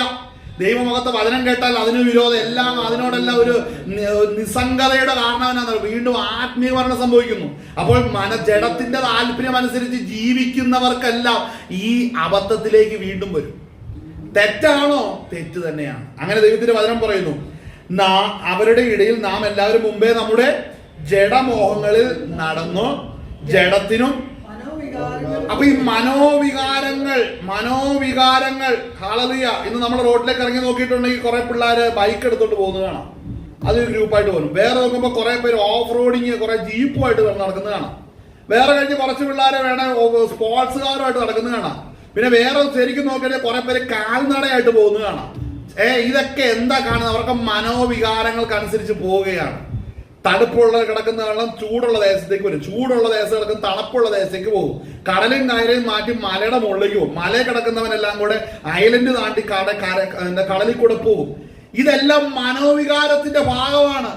ദൈവമുഖത്തെ വചനം കേട്ടാൽ അതിന് വിരോധം, എല്ലാം അതിനോടെല്ലാം ഒരു നിസ്സംഗതയുടെ കാരണം എന്നാണ്. വീണ്ടും ആത്മീയ മരണം സംഭവിക്കുന്നു. അപ്പോൾ ജഡത്തിന്റെ താല്പര്യം അനുസരിച്ച് ജീവിക്കുന്നവർക്കെല്ലാം ഈ അബദ്ധത്തിലേക്ക് വീണ്ടും വരും. തെറ്റാണോ? തെറ്റ് തന്നെയാണ്. അങ്ങനെ ദൈവത്തിന്റെ വചനം പറയുന്നു, അവരുടെ ഇടയിൽ നാം എല്ലാവരും മുമ്പേ നമ്മുടെ ജഡമോഹങ്ങളിൽ നടന്നു ജഡത്തിനും. അപ്പൊ ഈ മനോവികാരങ്ങൾ ഹല്ലേലൂയ. ഇന്ന് നമ്മൾ റോഡിലേക്ക് ഇറങ്ങി നോക്കിയിട്ടുണ്ടെങ്കിൽ കുറെ പിള്ളേര് ബൈക്ക് എടുത്തോണ്ട് പോകുന്നത് കാണാം. അതൊരു ഗ്രൂപ്പായിട്ട് പോകും. വേറെ നോക്കുമ്പോൾ കുറെ പേര് ഓഫ് റോഡിങ് കുറെ ജീപ്പുമായിട്ട് നടക്കുന്നത് കാണാം. വേറെ കഴിഞ്ഞ് കുറച്ച് പിള്ളേരെ വേണേ സ്പോർട്സുകാരുമായിട്ട് നടക്കുന്നത് കാണാം. പിന്നെ വേറെ ശരിക്കും നോക്കിയാൽ കുറെ പേര് കാൽനടയായിട്ട് പോകുന്നത് കാണാം. ഇതൊക്കെ എന്താ കാണുന്നത്? അവർക്ക് മനോവികാരങ്ങൾക്ക് അനുസരിച്ച് പോവുകയാണ്. തണുപ്പുള്ള കിടക്കുന്ന വെള്ളം ചൂടുള്ള ദേശത്തേക്ക് വരും, ചൂടുള്ള ദേശം കിടക്കുന്ന തണുപ്പുള്ള ദേശത്തേക്ക് പോകും. കടലും കയറയും മാറ്റി മലയുടെ മുകളിലേക്ക് പോകും. മലയിൽ കിടക്കുന്നവനെല്ലാം കൂടെ ഐലൻഡ് താണ്ടി കടലിൽ കൂടെ പോകും. ഇതെല്ലാം മനോവികാരത്തിന്റെ ഭാഗമാണ്.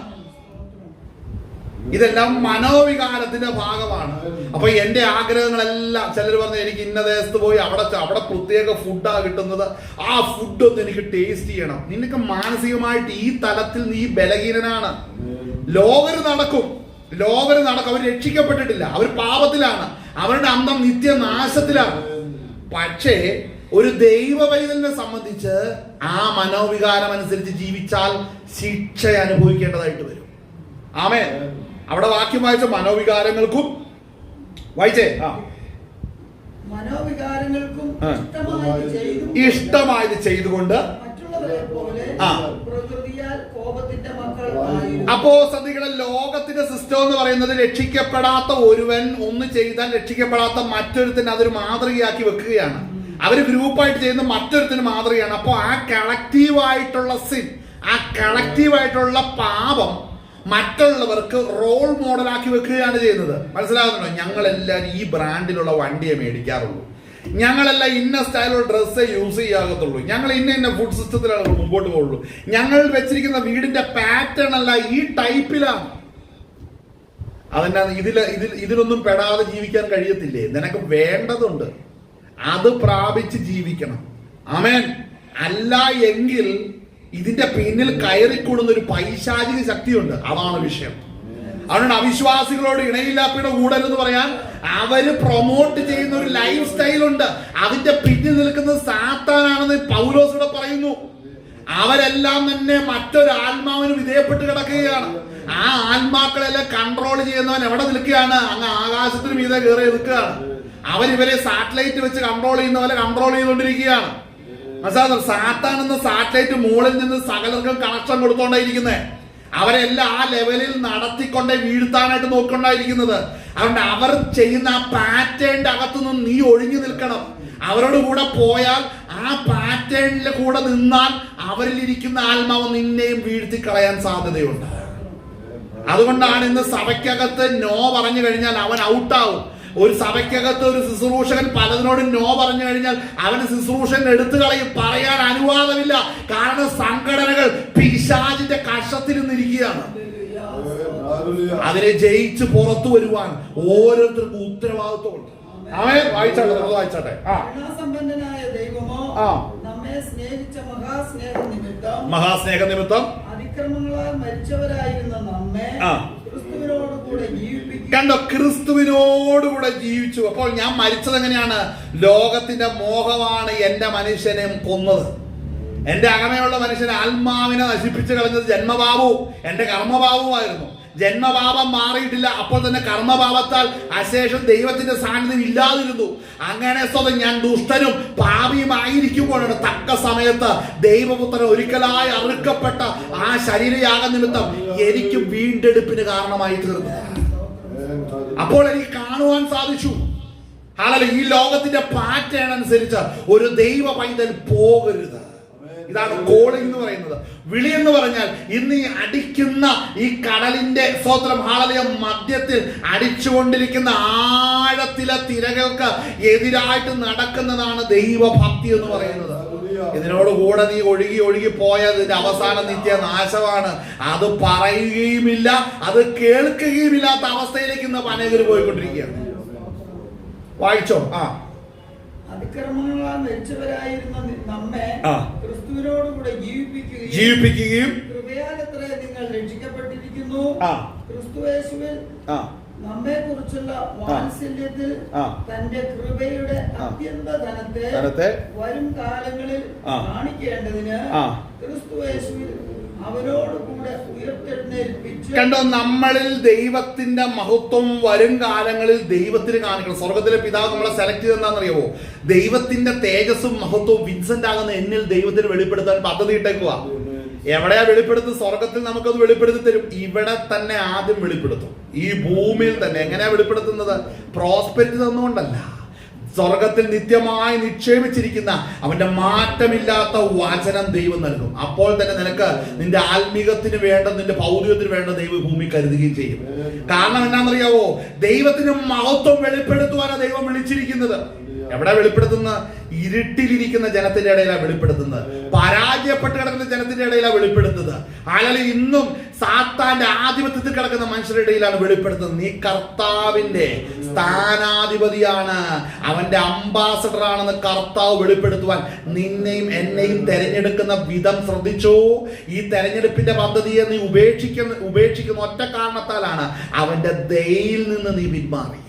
അപ്പൊ എന്റെ ആഗ്രഹങ്ങളെല്ലാം, ചിലർ പറഞ്ഞു എനിക്ക് ഇന്ന ദേശത്ത് പോയി അവിടെ പ്രത്യേക ഫുഡാ കിട്ടുന്നത്, ആ ഫുഡൊന്നും എനിക്ക് ടേസ്റ്റ് ചെയ്യണം. നിനക്ക് മാനസികമായിട്ട് ഈ തലത്തിൽ നീ ബലഹീനനാണ്. ലോകര് നടക്കും. അവർ രക്ഷിക്കപ്പെട്ടിട്ടില്ല, അവർ പാപത്തിലാണ്, അവരുടെ അന്തം നിത്യനാശത്തിലാണ്. പക്ഷേ ഒരു ദൈവ പൈതലിനെ സംബന്ധിച്ച് ആ മനോവികാരം അനുസരിച്ച് ജീവിച്ചാൽ ശിക്ഷ അനുഭവിക്കേണ്ടതായിട്ട് വരും. ആമേൻ. അവിടെ വാക്യം വായിച്ച മനോവികാരങ്ങൾക്കും വായിച്ചേ മനോവികാരങ്ങൾക്കും ഇഷ്ടമായത് ചെയ്തുകൊണ്ട്. അപ്പോ ശ്രദ്ധിക്കണം, ലോകത്തിന്റെ സിസ്റ്റം എന്ന് പറയുന്നത് രക്ഷിക്കപ്പെടാത്ത ഒരുവൻ ഒന്ന് ചെയ്താൽ രക്ഷിക്കപ്പെടാത്ത മറ്റൊരുത്തിന് അതൊരു മാതൃകയാക്കി വെക്കുകയാണ്. അവര് ഗ്രൂപ്പായിട്ട് ചെയ്യുന്ന മറ്റൊരുത്തിന് മാതൃകയാണ്. അപ്പോ ആ കളക്റ്റീവായിട്ടുള്ള സിൻ, ആ കളക്റ്റീവായിട്ടുള്ള പാപം മറ്റുള്ളവർക്ക് റോൾ മോഡലാക്കി വെക്കുകയാണ് ചെയ്യുന്നത്. മനസ്സിലാകുന്നുണ്ടോ? ഞങ്ങളെല്ലാവരും ഈ ബ്രാൻഡിലുള്ള വണ്ടിയെ മേടിക്കാറുള്ളൂ, ഞങ്ങളെല്ലാം ഇന്ന സ്റ്റൈലുള്ള ഡ്രസ്സേ യൂസ് ചെയ്യാകത്തുള്ളൂ, ഞങ്ങൾ ഇന്ന ഫുഡ് സിസ്റ്റത്തിലാണ് മുമ്പോട്ട് പോകുള്ളൂ, ഞങ്ങൾ വെച്ചിരിക്കുന്ന വീടിന്റെ പാറ്റേൺ അല്ല ഈ ടൈപ്പിലാണ്. അതെന്നാ ഇതിലൊന്നും പെടാതെ ജീവിക്കാൻ കഴിയത്തില്ലേ? നിനക്ക് വേണ്ടതുണ്ട്, അത് പ്രാപിച്ച് ജീവിക്കണം. ആമേൻ. അല്ല എങ്കിൽ ഇതിന്റെ പിന്നിൽ കയറിക്കൊടുന്ന ഒരു പൈശാചിക ശക്തിയുണ്ട്. അതാണ് വിഷയം. അതുകൊണ്ട് അവിശ്വാസികളോട് ഇണയില്ലാപ്പിയുടെ കൂടലെന്ന് പറയാൻ അവര് പ്രൊമോട്ട് ചെയ്യുന്ന ഒരു ലൈഫ് സ്റ്റൈൽ ഉണ്ട്. അതിന്റെ പിന്നിൽ നിൽക്കുന്നത് സാത്താനാണെന്ന് പൗലോസ് ഇവിടെ പറയുന്നു. അവരെല്ലാം തന്നെ മറ്റൊരു ആത്മാവിന് വിധേയപ്പെട്ട് കിടക്കുകയാണ്. ആ ആത്മാക്കളെല്ലാം കൺട്രോൾ ചെയ്യുന്നവൻ എവിടെ നിൽക്കുകയാണ്? അങ്ങ് ആകാശത്തിന് മീതെ കയറി നിൽക്കുകയാണ്. അവരിവരെ സാറ്റലൈറ്റ് വെച്ച് കൺട്രോൾ ചെയ്യുന്ന പോലെ കൺട്രോൾ ചെയ്തുകൊണ്ടിരിക്കുകയാണ്. മനസ്സിലാകുന്നു? സാത്താൻ എന്ന സാറ്റലൈറ്റ് മുകളിൽ നിന്ന് സകലർക്കും കണക്ഷൻ കൊടുത്തോണ്ടായിരിക്കുന്നത്. അവരെല്ലാം ആ ലെവലിൽ നടത്തിക്കൊണ്ടേ വീഴ്ത്താനായിട്ട് നോക്കൊണ്ടായിരിക്കുന്നത്. അതുകൊണ്ട് അവർ ചെയ്യുന്ന ആ പാറ്റേണിന്റെ അകത്തുനിന്ന് നീ ഒഴിഞ്ഞു നിൽക്കണം. അവരോട് കൂടെ പോയാൽ, ആ പാറ്റേണിന്റെ കൂടെ നിന്നാൽ അവരിലിരിക്കുന്ന ആത്മാവ് നിന്നെയും വീഴ്ത്തി കളയാൻ സാധ്യതയുണ്ട്. അതുകൊണ്ടാണ് ഇന്ന് സഭയ്ക്കകത്ത് നോ പറഞ്ഞു കഴിഞ്ഞാൽ അവൻ ഔട്ടാവും. ഒരു സഭയ്ക്കകത്ത് ഒരു ശുശ്രൂഷകൻ പലതിനോടും നോ പറഞ്ഞു കഴിഞ്ഞാൽ അവന് ശുശ്രൂഷൻ എടുത്തു കളയും, പറയാൻ അനുവാദമില്ല. കാരണം സംഘടനകൾ പിശാചിന്റെ കഷത്തിൽ നിന്നിരിക്കുകയാണ്. അതിനെ ജയിച്ച് പുറത്തു വരുവാൻ ഓരോരുത്തർക്കും ഉത്തരവാദിത്വമുണ്ട്. അവൻ വായിച്ചാട്ടെ. മഹാസ്നേഹ നിമിത്തം അതിക്രമങ്ങളാൽ മരിച്ചവരായിരുന്ന നമ്മെ കണ്ടോ, ക്രിസ്തുവിനോടുകൂടെ ജീവിച്ചു. അപ്പോൾ ഞാൻ മരിച്ചത് എങ്ങനെയാണ്? ലോകത്തിന്റെ മോഹമാണ് എന്റെ മനുഷ്യനെ കൊന്നത്. എന്റെ അകമയുള്ള മനുഷ്യൻ ആത്മാവിനെ നശിപ്പിച്ചു കളഞ്ഞത് ജന്മഭാവവും എന്റെ കർമ്മഭാവവുമായിരുന്നു. ജന്മഭാവം മാറിയിട്ടില്ല, അപ്പോൾ തന്നെ കർമ്മഭാവത്താൽ അശേഷം ദൈവത്തിന്റെ സാന്നിധ്യം ഇല്ലാതിരുന്നു. അങ്ങനെ സ്വതം ഞാൻ ദുഷ്ടനും പാപിയുമായിരിക്കുമ്പോഴാണ് തക്ക സമയത്ത് ദൈവപുത്രൻ ഒരിക്കലായി അറുക്കപ്പെട്ട ആ ശരീരയാഗ നിമിത്തം എനിക്ക് വീണ്ടെടുപ്പിന് കാരണമായി തീർന്നത്. അപ്പോൾ എനിക്ക് കാണുവാൻ സാധിച്ചു, ഈ ലോകത്തിന്റെ പാറ്റേൺ അനുസരിച്ച് ഒരു ദൈവ പൈതൽ പോകരുത്. ഇതാണ് കോളിംഗ് എന്ന് പറയുന്നത്. വിളി എന്ന് പറഞ്ഞാൽ ഇന്ന് ഈ അടിക്കുന്ന ഈ കടലിന്റെ സ്വതന്ത്രം മധ്യത്തിൽ അടിച്ചുകൊണ്ടിരിക്കുന്ന ആഴത്തിലെ തിരകൾക്ക് എതിരായിട്ട് നടക്കുന്നതാണ് ദൈവഭക്തി എന്ന് പറയുന്നത്. ഇതിനോട് കൂടെ നീ ഒഴുകി ഒഴുകി പോയതിന്റെ അവസാന നിത്യ നാശമാണ്. അത് പറയുകയുമില്ല, അത് കേൾക്കുകയുമില്ലാത്ത അവസ്ഥയിലേക്ക് ഇന്ന് അനേകർ പോയിക്കൊണ്ടിരിക്കുകയാണ്. വായിച്ചോ. അതിക്രമങ്ങളാൽ മരിച്ചവരായിരുന്ന നമ്മെ ക്രിസ്തുവിനോടുകൂടെ ജീവിപ്പിക്കുകയും കൃപയാലത്രേ നിങ്ങൾ രക്ഷിക്കപ്പെട്ടിരിക്കുന്നു. ക്രിസ്തുയേശുവിൽ നമ്മെ കുറിച്ചുള്ള വാത്സല്യത്തിൽ തന്റെ കൃപയുടെ അത്യന്ത ധനത്തെ വരും കാലങ്ങളിൽ കാണിക്കേണ്ടതിന് ക്രിസ്തുയേശുവിൽ അവരോടുകൂടെ ഉയർത്തെഴുന്നേൽപ്പിച്ചു. കണ്ടോ, നമ്മളിൽ ദൈവത്തിന്റെ മഹത്വം വരും കാലങ്ങളിൽ ദൈവത്തിന് കാണിക്കണം. സ്വർഗത്തിലെ പിതാവ് നമ്മളെ സെലക്ട് ചെയ്തെന്താണെന്നറിയാവോ? ദൈവത്തിന്റെ തേജസ്സും മഹത്വവും വിൻസെന്റ് ആകുന്ന എന്നിൽ ദൈവത്തിന് വെളിപ്പെടുത്താൻ പദ്ധതി ഇട്ടേക്കുക. എവിടെയാ വെളിപ്പെടുത്തും? സ്വർഗത്തിൽ നമുക്കത് വെളിപ്പെടുത്തി തരും. ഇവിടെ തന്നെ ആദ്യം വെളിപ്പെടുത്തും, ഈ ഭൂമിയിൽ തന്നെ. എങ്ങനെയാ വെളിപ്പെടുത്തുന്നത്? പ്രോസ്പെരിറ്റി തന്നുകൊണ്ടല്ല, സ്വർഗത്തിൽ നിത്യമായി നിക്ഷേപിച്ചിരിക്കുന്ന അവന്റെ മാറ്റമില്ലാത്ത വചനം ദൈവം നൽകും. അപ്പോൾ തന്നെ നിനക്ക് നിന്റെ ആത്മീകത്തിന് വേണ്ട, നിന്റെ ഭൗതികത്തിന് വേണ്ട ദൈവം ഭൂമി കരുതുകയും ചെയ്യും. കാരണം എന്താണെന്നറിയാവോ? ദൈവത്തിന് മഹത്വം വെളിപ്പെടുത്തുവാനാണ് ദൈവം വിളിച്ചിരിക്കുന്നത്. എവിടെ വെളിപ്പെടുത്തുന്ന? ഇരുട്ടിലിരിക്കുന്ന ജനത്തിന്റെ ഇടയിലാണ് വെളിപ്പെടുത്തുന്നത്. പരാജയപ്പെട്ട് കിടക്കുന്ന ജനത്തിന്റെ ഇടയിലാണ് വെളിപ്പെടുത്തുന്നത്. അല്ലെങ്കിൽ ഇന്നും സാത്താന്റെ ആധിപത്യത്തിൽ കിടക്കുന്ന മനുഷ്യരുടെ ഇടയിലാണ് വെളിപ്പെടുത്തുന്നത്. നീ കർത്താവിന്റെ സ്ഥാനാധിപതിയാണ്, അവന്റെ അംബാസഡർ ആണെന്ന് കർത്താവ് വെളിപ്പെടുത്തുവാൻ നിന്നെയും എന്നെയും തെരഞ്ഞെടുക്കുന്ന വിധം ശ്രദ്ധിച്ചു. ഈ തെരഞ്ഞെടുപ്പിന്റെ പദ്ധതിയെ നീ ഉപേക്ഷിക്കുന്ന ഒറ്റ കാരണത്താലാണ് അവന്റെ ദയയിൽ നിന്ന് നീ പിന്മാറി.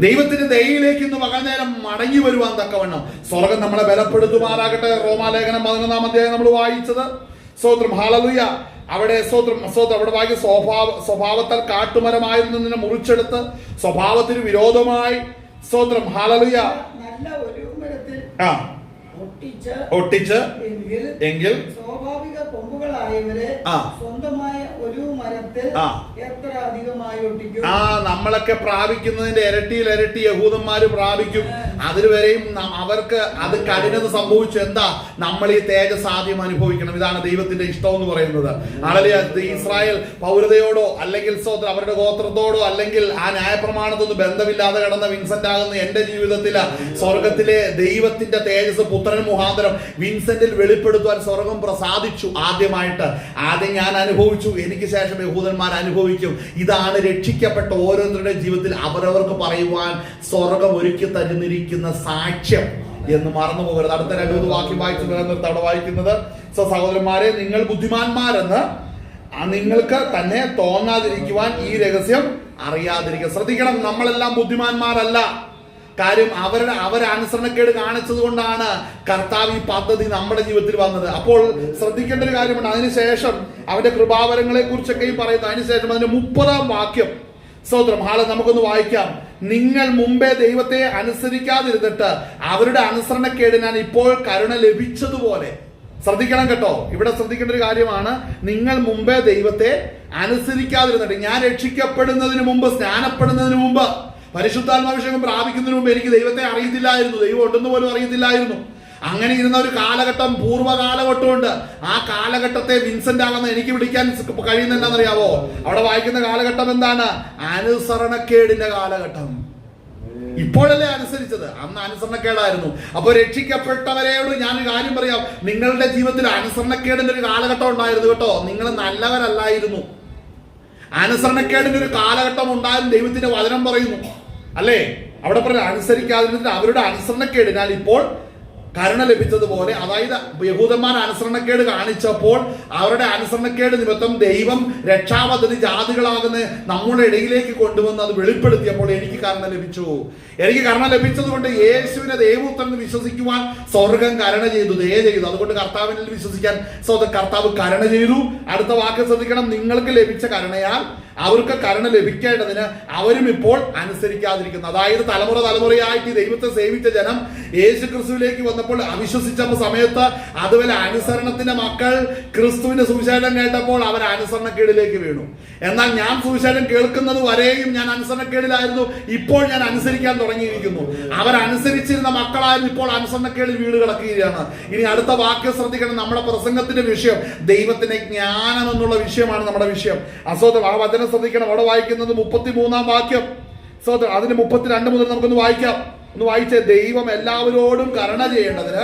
ദൈവത്തിന്റെ ദയയിലേക്ക് ഇന്ന് വകനേരം മടങ്ങി വരുവാൻ തക്കവണ്ണം സ്വർഗം നമ്മളെ ബലപ്പെടുത്തുമാറാകട്ടെ. റോമാലേഖനം 11-ാം അധ്യായം നമ്മൾ വായിച്ചത്. സ്തോത്രം, ഹല്ലേലൂയ. അവിടെ സ്തോത്രം അവിടെ വായിച്ച സ്വഭാവത്താൽ കാട്ടുമരമായിരുന്നതിനെ മുറിച്ചെടുത്ത് സ്വഭാവത്തിന് വിരോധമായി സ്തോത്രം, ഹല്ലേലൂയ, നല്ല ഒരു മരത്തിൽ ഒട്ടിച്ച് എങ്കിൽ സ്വാഭാവിക കൊമ്പുകളായവരെ സ്വന്തമായ ഒരു മരത്തിൽ എത്ര അധികമായി ഒട്ടിക്കും. നമ്മളൊക്കെ പ്രാപിക്കുന്നതിന്റെ ഇരട്ടിയിൽ ഇരട്ടി യഹൂദന്മാര് പ്രാപിക്കും. അതിലുവരെയും അവർക്ക് അത് കഠിനത സംഭവിച്ചു. എന്താ? നമ്മൾ ഈ തേജസ് ആദ്യം അനുഭവിക്കണം. ഇതാണ് ദൈവത്തിന്റെ ഇഷ്ടം എന്ന് പറയുന്നത്. ഇസ്രായേൽ പൗരതയോടോ അല്ലെങ്കിൽ അവരുടെ ഗോത്രത്തോടോ അല്ലെങ്കിൽ ആ ന്യായപ്രമാണത്തൊന്നും ബന്ധമില്ലാതെ കിടന്ന വിൻസെന്റ് ആകുന്ന എന്റെ ജീവിതത്തില് സ്വർഗത്തിലെ ദൈവത്തിന്റെ തേജസ് പുത്രൻ മുഖാന്തരം വിൻസെന്റിൽ വെളിപ്പെടുത്തുവാൻ സ്വർഗം പ്രസാദിച്ചു. ആദ്യം ഞാൻ അനുഭവിച്ചു, എനിക്ക് ശേഷം യഹൂദന്മാർ അനുഭവിക്കും. ഇതാണ് രക്ഷിക്കപ്പെട്ട ഓരോരുത്തരുടെ ജീവിതത്തിൽ അവരവർക്ക് പറയുവാൻ സ്വർഗം ഒരുക്കി തരുന്നിരിക്കുന്ന സാക്ഷ്യം എന്ന് മറന്നു പോകരുത്. അടുത്ത 2 വാക്യം വായിച്ചു നിലനിർത്തി അവിടെ വായിക്കുന്നത്, സഹോദരന്മാരെ, നിങ്ങൾ ബുദ്ധിമാന്മാരെന്ന് നിങ്ങൾക്ക് തന്നെ തോന്നാതിരിക്കുവാൻ ഈ രഹസ്യം അറിയാതിരിക്കുക. ശ്രദ്ധിക്കണം, നമ്മളെല്ലാം ബുദ്ധിമാന്മാരല്ല. കാര്യം അവരനുസരണക്കേട് കാണിച്ചത് കൊണ്ടാണ് കർത്താവ് ഈ പദ്ധതി നമ്മുടെ ജീവിതത്തിൽ വന്നത്. അപ്പോൾ ശ്രദ്ധിക്കേണ്ട ഒരു കാര്യമുണ്ട്. അതിനുശേഷം അവന്റെ കൃപാവരങ്ങളെ കുറിച്ചൊക്കെയും പറയുന്നു. അതിനുശേഷം അതിന്റെ 30-ാം വാക്യം സ്തോത്രം, നമുക്കൊന്ന് വായിക്കാം. നിങ്ങൾ മുമ്പേ ദൈവത്തെ അനുസരിക്കാതിരുന്നിട്ട് അവരുടെ അനുസരണക്കേടിനാൽ ഇപ്പോൾ കരുണ ലഭിച്ചതുപോലെ. ശ്രദ്ധിക്കണം കേട്ടോ, ഇവിടെ ശ്രദ്ധിക്കേണ്ട ഒരു കാര്യമാണ്. നിങ്ങൾ മുമ്പേ ദൈവത്തെ അനുസരിക്കാതിരുന്നിട്ട്, ഞാൻ രക്ഷിക്കപ്പെടുന്നതിന് മുമ്പ്, സ്നാനപ്പെടുന്നതിന് മുമ്പ്, പരിശുദ്ധാത്മാഭിഷേകം പ്രാപിക്കുന്നതിന് മുമ്പ് എനിക്ക് ദൈവത്തെ അറിയത്തില്ലായിരുന്നു, ദൈവം ഉണ്ടെന്ന് പോലും അറിയത്തില്ലായിരുന്നു. അങ്ങനെ ഇരുന്ന ഒരു കാലഘട്ടം, പൂർവ്വകാലഘട്ടമുണ്ട്. ആ കാലഘട്ടത്തെ വിൻസെന്റ് ആകുന്ന എനിക്ക് വിളിക്കാൻ കഴിയുന്ന എന്താണെന്നറിയാവോ? അവിടെ വായിക്കുന്ന കാലഘട്ടം എന്താണ്? അനുസരണക്കേടിന്റെ കാലഘട്ടം. ഇപ്പോഴല്ലേ അനുസരിച്ചത്, അന്ന് അനുസരണക്കേടായിരുന്നു. അപ്പൊ രക്ഷിക്കപ്പെട്ടവരോട് ഞാൻ കാര്യം പറയാം, നിങ്ങളുടെ ജീവിതത്തിൽ അനുസരണക്കേടിന്റെ ഒരു കാലഘട്ടം ഉണ്ടായിരുന്നു കേട്ടോ. നിങ്ങൾ നല്ലവരല്ലായിരുന്നു. അനുസരണക്കേടിന്റെ ഒരു കാലഘട്ടം ഉണ്ടായിരുന്നു. ദൈവത്തിന്റെ വചനം പറയുന്നു അല്ലേ? അവിടെ പറഞ്ഞ അനുസരിക്കാതിരുന്നിട്ട് അവരുടെ അനുസരണക്കേടിനാൽ ഇപ്പോൾ കരുണ ലഭിച്ചതുപോലെ, അതായത് യഹൂദന്മാർ അനുസരണക്കേട് കാണിച്ചപ്പോൾ അവരുടെ അനുസരണക്കേട് നിമിത്തം ദൈവം രക്ഷാപദ്ധതി ജാതികളാകുന്ന നമ്മുടെ ഇടയിലേക്ക് കൊണ്ടുവന്ന് അത് വെളിപ്പെടുത്തിയപ്പോൾ എനിക്ക് കരുണ ലഭിച്ചു. എനിക്ക് കരുണ ലഭിച്ചത് കൊണ്ട് യേശുവിനെ ദൈവപുത്രൻ വിശ്വസിക്കുവാൻ സ്വർഗം കരുണ ചെയ്തു, ദയ ചെയ്തു. അതുകൊണ്ട് കർത്താവിനിൽ വിശ്വസിക്കാൻ കർത്താവ് കരുണ ചെയ്തു. അടുത്ത വാക്ക് ശ്രദ്ധിക്കണം, നിങ്ങൾക്ക് ലഭിച്ച കരുണയാൽ അവർക്ക് കരുണ ലഭിക്കേണ്ടതിന് അവരും ഇപ്പോൾ അനുസരിക്കാതിരിക്കുന്നു. അതായത് തലമുറയായിട്ട് ദൈവത്തെ സേവിച്ച ജനം യേശു ക്രിസ്തുവിലേക്ക് വന്നപ്പോൾ അവിശ്വസിച്ച സമയത്ത് അതുപോലെ അനുസരണത്തിന്റെ മക്കൾ ക്രിസ്തുവിന്റെ സുവിശേഷം കേട്ടപ്പോൾ അവർ അനുസരണക്കേടിലേക്ക് വീണു. എന്നാൽ ഞാൻ സുവിശേഷം കേൾക്കുന്നത് വരെയും ഞാൻ അനുസരണക്കേടിലായിരുന്നു, ഇപ്പോൾ ഞാൻ അനുസരിക്കാൻ തുടങ്ങിയിരിക്കുന്നു. അവർ അനുസരിച്ചിരുന്ന മക്കളായിരുന്നു ഇപ്പോൾ അനുസരണക്കേടിൽ വീട് കിടക്കുകയാണ്. ഇനി അടുത്ത വാക്യം ശ്രദ്ധിക്കണം. നമ്മുടെ പ്രസംഗത്തിന്റെ വിഷയം ദൈവത്തിന്റെ ജ്ഞാനം എന്നുള്ള വിഷയമാണ് നമ്മുടെ വിഷയം. ആ വചനം ശ്രദ്ധിക്കണം. അവിടെ വായിക്കുന്നത് 33-ാം വാക്യം. അതിന് 32 മുതൽ നമുക്കൊന്ന് വായിക്കാം. ഒന്ന് വായിച്ചേ. ദൈവം എല്ലാവരോടും കരുണ ചെയ്യേണ്ടതിന്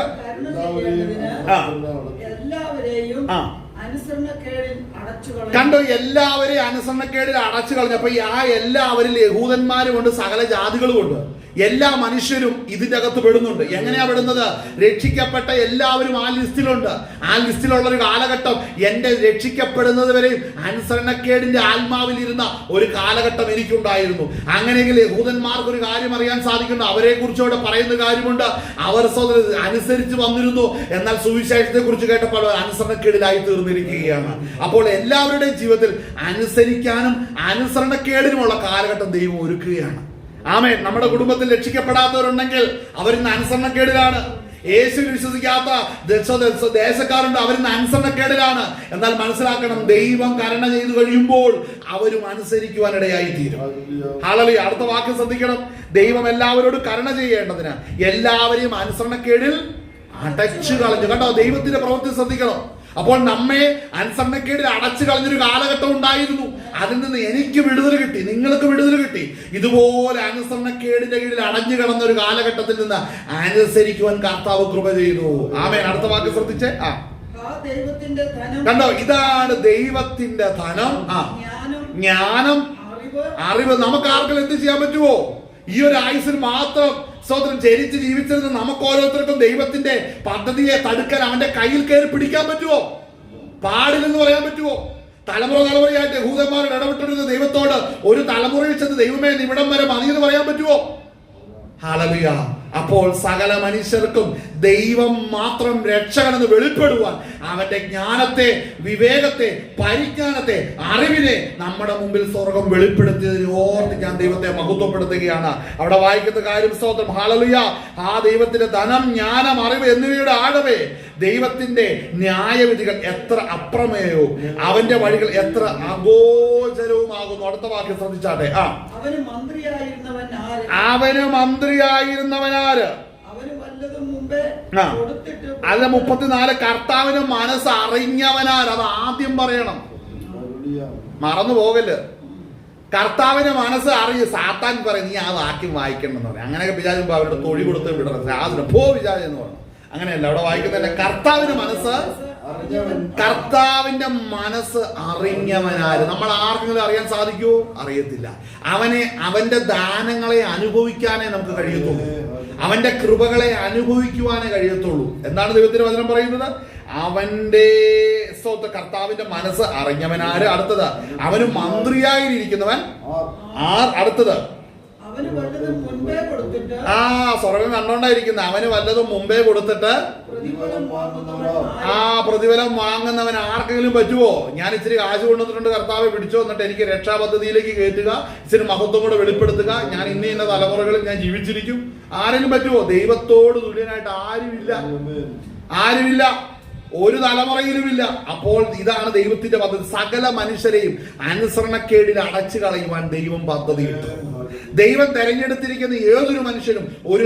കണ്ടോ, എല്ലാവരെയും അനുസരണക്കേടിൽ അടച്ചു കളഞ്ഞപ്പോ ആ എല്ലാവരിൽ യഹൂദന്മാരും ഉണ്ട്, സകല ജാതികളും ഉണ്ട്. എല്ലാ മനുഷ്യരും ഇതിന്റെ അകത്ത് പെടുന്നുണ്ട്. എങ്ങനെയാ പെടുന്നത്? രക്ഷിക്കപ്പെട്ട എല്ലാവരും ആ ലിസ്റ്റിലുണ്ട്. ആ ലിസ്റ്റിലുള്ള ഒരു കാലഘട്ടം എന്റെ രക്ഷിക്കപ്പെടുന്നത് വരെയും അനുസരണക്കേടിന്റെ ആത്മാവിൽ ഇരുന്ന ഒരു കാലഘട്ടം എനിക്കുണ്ടായിരുന്നു. അങ്ങനെയെങ്കിൽ യഹൂദന്മാർക്ക് ഒരു കാര്യം അറിയാൻ സാധിക്കുന്നു. അവരെ കുറിച്ചോടെ പറയുന്ന കാര്യമുണ്ട്. അവർ അനുസരിച്ച് വന്നിരുന്നു, എന്നാൽ സുവിശേഷത്തെ കുറിച്ച് കേട്ടപ്പോൾ അനുസരണക്കേടിലായി തീർന്നിരിക്കുകയാണ്. അപ്പോൾ എല്ലാവരുടെയും ജീവിതത്തിൽ അനുസരിക്കാനും അനുസരണക്കേടിനുമുള്ള കാലഘട്ടം ദൈവം ഒരുക്കുകയാണ്. ആമേൻ. നമ്മുടെ കുടുംബത്തിൽ രക്ഷിക്കപ്പെടാത്തവരുണ്ടെങ്കിൽ അവരിന്ന് അനുസരണക്കേടിലാണ്. യേശുവിൽ വിശ്വസിക്കാത്ത ദേശക്കാരുണ്ട്, അവരിന്ന് അനുസരണക്കേടിലാണ്. എന്നാൽ മനസ്സിലാക്കണം, ദൈവം കരുണ ചെയ്തു കഴിയുമ്പോൾ അവരും അനുസരിക്കുവാനിടയായി തീരും. ഹല്ലേലൂയ. അടുത്ത വാക്യം ശ്രദ്ധിക്കണം. ദൈവം എല്ലാവരോടും കരുണ ചെയ്യേണ്ടതിന് എല്ലാവരെയും അനുസരണക്കേടിൽ അടച്ചു കളഞ്ഞു. കണ്ടോ, ദൈവത്തിന്റെ പ്രവൃത്തി ശ്രദ്ധിക്കണം. അപ്പോൾ നമ്മെ അനുസരണക്കേടിൽ അടച്ചു കളഞ്ഞൊരു കാലഘട്ടം ഉണ്ടായിരുന്നു. അതിൽ നിന്ന് എനിക്ക് വിടുതൽ കിട്ടി, നിങ്ങൾക്ക് വിടുതൽ കിട്ടി. ഇതുപോലെ അനുസരണക്കേടിന്റെ കീഴിൽ അടഞ്ഞു കിടന്ന ഒരു കാലഘട്ടത്തിൽ നിന്ന് അനുസരിക്കുവാൻ കർത്താവ് കൃപ ചെയ്തു. ആമേൻ. അടുത്ത വാക്ക് ശ്രദ്ധിച്ചേ. കണ്ടോ, ഇതാണ് ദൈവത്തിന്റെ ധനം, ജ്ഞാനം, അറിവ്. നമുക്ക് ആർക്കും എന്ത് ചെയ്യാൻ പറ്റുമോ? ഈ ഒരു ആയുസിൽ മാത്രം ജനിച്ച് ജീവിച്ചിരുന്ന നമുക്ക് ഓരോരുത്തർക്കും ദൈവത്തിന്റെ പദ്ധതിയെ തടുക്കാൻ അവന്റെ കയ്യിൽ കയറി പിടിക്കാൻ പറ്റുമോ? പാടില്ലെന്ന് പറയാൻ പറ്റുമോ? തലമുറയായിട്ട് യഹൂദന്മാരോട് ഇടപെട്ടിരുന്ന ദൈവത്തോട് ഒരു തലമുറയിൽ ചെന്ന് ദൈവമേ നിമിടം വരെ മതി എന്ന് പറയാൻ പറ്റുമോ? ഹല്ലേലൂയ. അപ്പോൾ സകല മനുഷ്യർക്കും ദൈവം മാത്രം രക്ഷകനെന്ന് വെളിപ്പെടുവാൻ അവന്റെ ജ്ഞാനത്തെ, വിവേകത്തെ, പരിജ്ഞാനത്തെ, അറിവിനെ നമ്മുടെ മുമ്പിൽ സ്വർഗം വെളിപ്പെടുത്തിയതിന് ഓർത്ത് ഞാൻ ദൈവത്തെ മഹത്വപ്പെടുത്തുകയാണ്. അവിടെ വായിക്കുന്ന കാര്യം സ്തോത്രം. ഹല്ലേലൂയ. ആ ദൈവത്തിന്റെ ധനം, ജ്ഞാനം, അറിവ് എന്നിവയുടെ ആഴമേ ദൈവത്തിന്റെ ന്യായവിധികൾ എത്ര അപ്രമേയവും അവന്റെ വഴികൾ എത്ര അഗോചരവുമാകുന്നു. അടുത്ത വാക്യം ശ്രദ്ധിച്ചാട്ടെ. അവന് മന്ത്രിയായിരുന്നവനാര്? അല്ല, 34. കർത്താവിന് മനസ്സ് അറിഞ്ഞവനാര്? അത് ആദ്യം പറയണം, മറന്നു പോകല്. കർത്താവിന് മനസ്സ് അറിയ. സാത്താൻ പറയും നീ ആ വാക്യം വായിക്കണമെന്ന് പറയും. അങ്ങനെയൊക്കെ വിചാരിക്കുമ്പോ അവരുടെ തൊഴി കൊടുത്ത് വിടണം. സാധനം പോ വിചാരിച്ചെന്ന് പറഞ്ഞു. അങ്ങനെയല്ല, അവിടെ വായിക്കുന്നതല്ല. കർത്താവിന്റെ മനസ്സ് അറിഞ്ഞവനാര്? നമ്മൾ ആർക്കെങ്കിലും അറിയാൻ സാധിക്കുമോ? അറിയത്തില്ല. അവന്റെ ദാനങ്ങളെ അനുഭവിക്കാനേ നമുക്ക് കഴിയത്തുള്ളൂ. അവന്റെ കൃപകളെ അനുഭവിക്കുവാനേ കഴിയത്തുള്ളൂ. എന്താണ് ദൈവത്തിന്റെ വചനം പറയുന്നത്? അവന്റെ കർത്താവിന്റെ മനസ്സ് അറിഞ്ഞവനാര്? അടുത്തത്, അവന് മന്ത്രിയായിരിക്കുന്നവൻ ആർ? അടുത്തത്, സ്വർഗം കണ്ടോണ്ടായിരിക്കുന്ന അവന് വല്ലതും മുമ്പേ കൊടുത്തിട്ട് പ്രതിഫലം വാങ്ങുന്നവൻ ആർക്കെങ്കിലും പറ്റുമോ? ഞാൻ ഇച്ചിരി കാശ് കൊണ്ടുവന്നിട്ടുണ്ട്, കർത്താവെ പിടിച്ചോ, എന്നിട്ട് എനിക്ക് രക്ഷാപദ്ധതിയിലേക്ക് കയറ്റുക, ഇച്ചിരി മഹത്വം കൂടെ വെളിപ്പെടുത്തുക, ഞാൻ ഇന്ന തലമുറകളിൽ ഞാൻ ജീവിച്ചിരിക്കും. ആരെങ്കിലും പറ്റുമോ? ദൈവത്തോട് തുല്യനായിട്ട് ആരുമില്ല, ഒരു തലമുറയിലുമില്ല. അപ്പോൾ ഇതാണ് ദൈവത്തിന്റെ പദ്ധതി. സകല മനുഷ്യരെയും അനുസരണക്കേടിൽ അടച്ചു കളയുവാൻ ദൈവം പദ്ധതിയിട്ടു. ദൈവം തെരഞ്ഞെടുത്തിരിക്കുന്ന ഏതൊരു മനുഷ്യനും ഒരു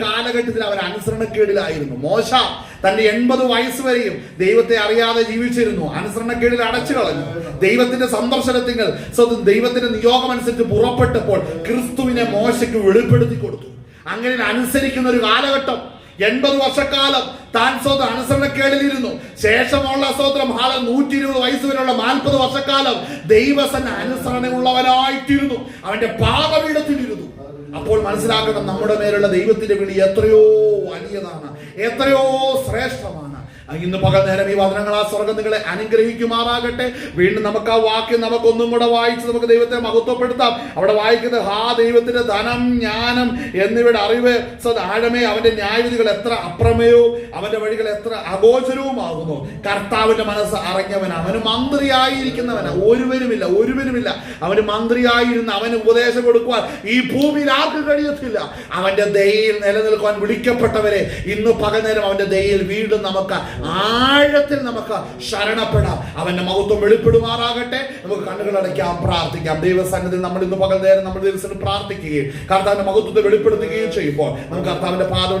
കാലഘട്ടത്തിൽ അവർ അനുസരണക്കേടിലായിരുന്നു. മോശ തന്റെ 80 വയസ്സ് വരെയും ദൈവത്തെ അറിയാതെ ജീവിച്ചിരുന്നു, അനുസരണക്കേടിൽ അടച്ചു കളഞ്ഞു. ദൈവത്തിന്റെ സന്ദർശനത്തിൽ ദൈവത്തിന്റെ നിയോഗമനുസരിച്ച് പുറപ്പെട്ടപ്പോൾ ക്രിസ്തുവിനെ മോശയ്ക്ക് വെളിപ്പെടുത്തി കൊടുത്തു. അങ്ങനെ അനുസരിക്കുന്ന ഒരു കാലഘട്ടം 80 വർഷക്കാലം താൻ സ്വന്തം അനുസരണക്കേടിലിരുന്നു. ശേഷമുള്ള സ്വന്തം 120 വയസ്സ് വരെയുള്ള 40 വർഷക്കാലം ദൈവസന്ന അനുസരണമുള്ളവനായിട്ടിരുന്നു. അവന്റെ പാദപീഠത്തിലിരുന്നു. അപ്പോൾ മനസ്സിലാക്കണം, നമ്മുടെ മേലുള്ള ദൈവത്തിന്റെ വിളി എത്രയോ വലിയതാണ്, എത്രയോ ശ്രേഷ്ഠമാണ്. ഇന്ന് പകൽ നേരം ഈ വചനങ്ങൾ ആ സ്വർഗ്ഗം നിങ്ങളെ അനുഗ്രഹിക്കുമാറാകട്ടെ. വീണ്ടും നമുക്ക് ആ വാക്യം നമുക്കൊന്നും കൂടെ വായിച്ച് നമുക്ക് ദൈവത്തെ മഹത്വപ്പെടുത്താം. അവിടെ വായിക്കുന്നത്, ദൈവത്തിന്റെ ധനം, ജ്ഞാനം എന്നിവയുടെ അറിവ് ആഴമേ, അവന്റെ ന്യായവിധികൾ എത്ര അപ്രമേയവും അവന്റെ വഴികൾ എത്ര അഗോചരവുമാകുന്നു. കർത്താവിന്റെ മനസ്സ് അറിഞ്ഞവൻ, അവന് മന്ത്രിയായിരിക്കുന്നവന് ഒരുവനുമില്ല. അവന് മന്ത്രിയായിരുന്ന അവന് ഉപദേശം കൊടുക്കുവാൻ ഈ ഭൂമിയിൽ ആർക്ക് കഴിയത്തില്ല. അവന്റെ ദയയിൽ നിലനിൽക്കുവാൻ വിളിക്കപ്പെട്ടവരെ ഇന്ന് പകൽ നേരം അവന്റെ ദയയിൽ വീണ്ടും നമുക്ക് ആഴത്തിൽ നമുക്ക് ശരണപ്പെടാം. അവന്റെ മഹത്വം വെളിപ്പെടുമാറാകട്ടെ. നമുക്ക് കണ്ണുകൾ അടയ്ക്കാം, പ്രാർത്ഥിക്കാം. ദൈവസന്നിധിയിൽ നമ്മൾ ഇന്ന് പകൽ നേരം നമ്മുടെ ദിവസം പ്രാർത്ഥിക്കുകയും കർത്താവിന്റെ മഹത്വത്തെ വെളിപ്പെടുത്തുകയും ചെയ്യുമ്പോൾ നമുക്ക് കർത്താവിന്റെ പാദം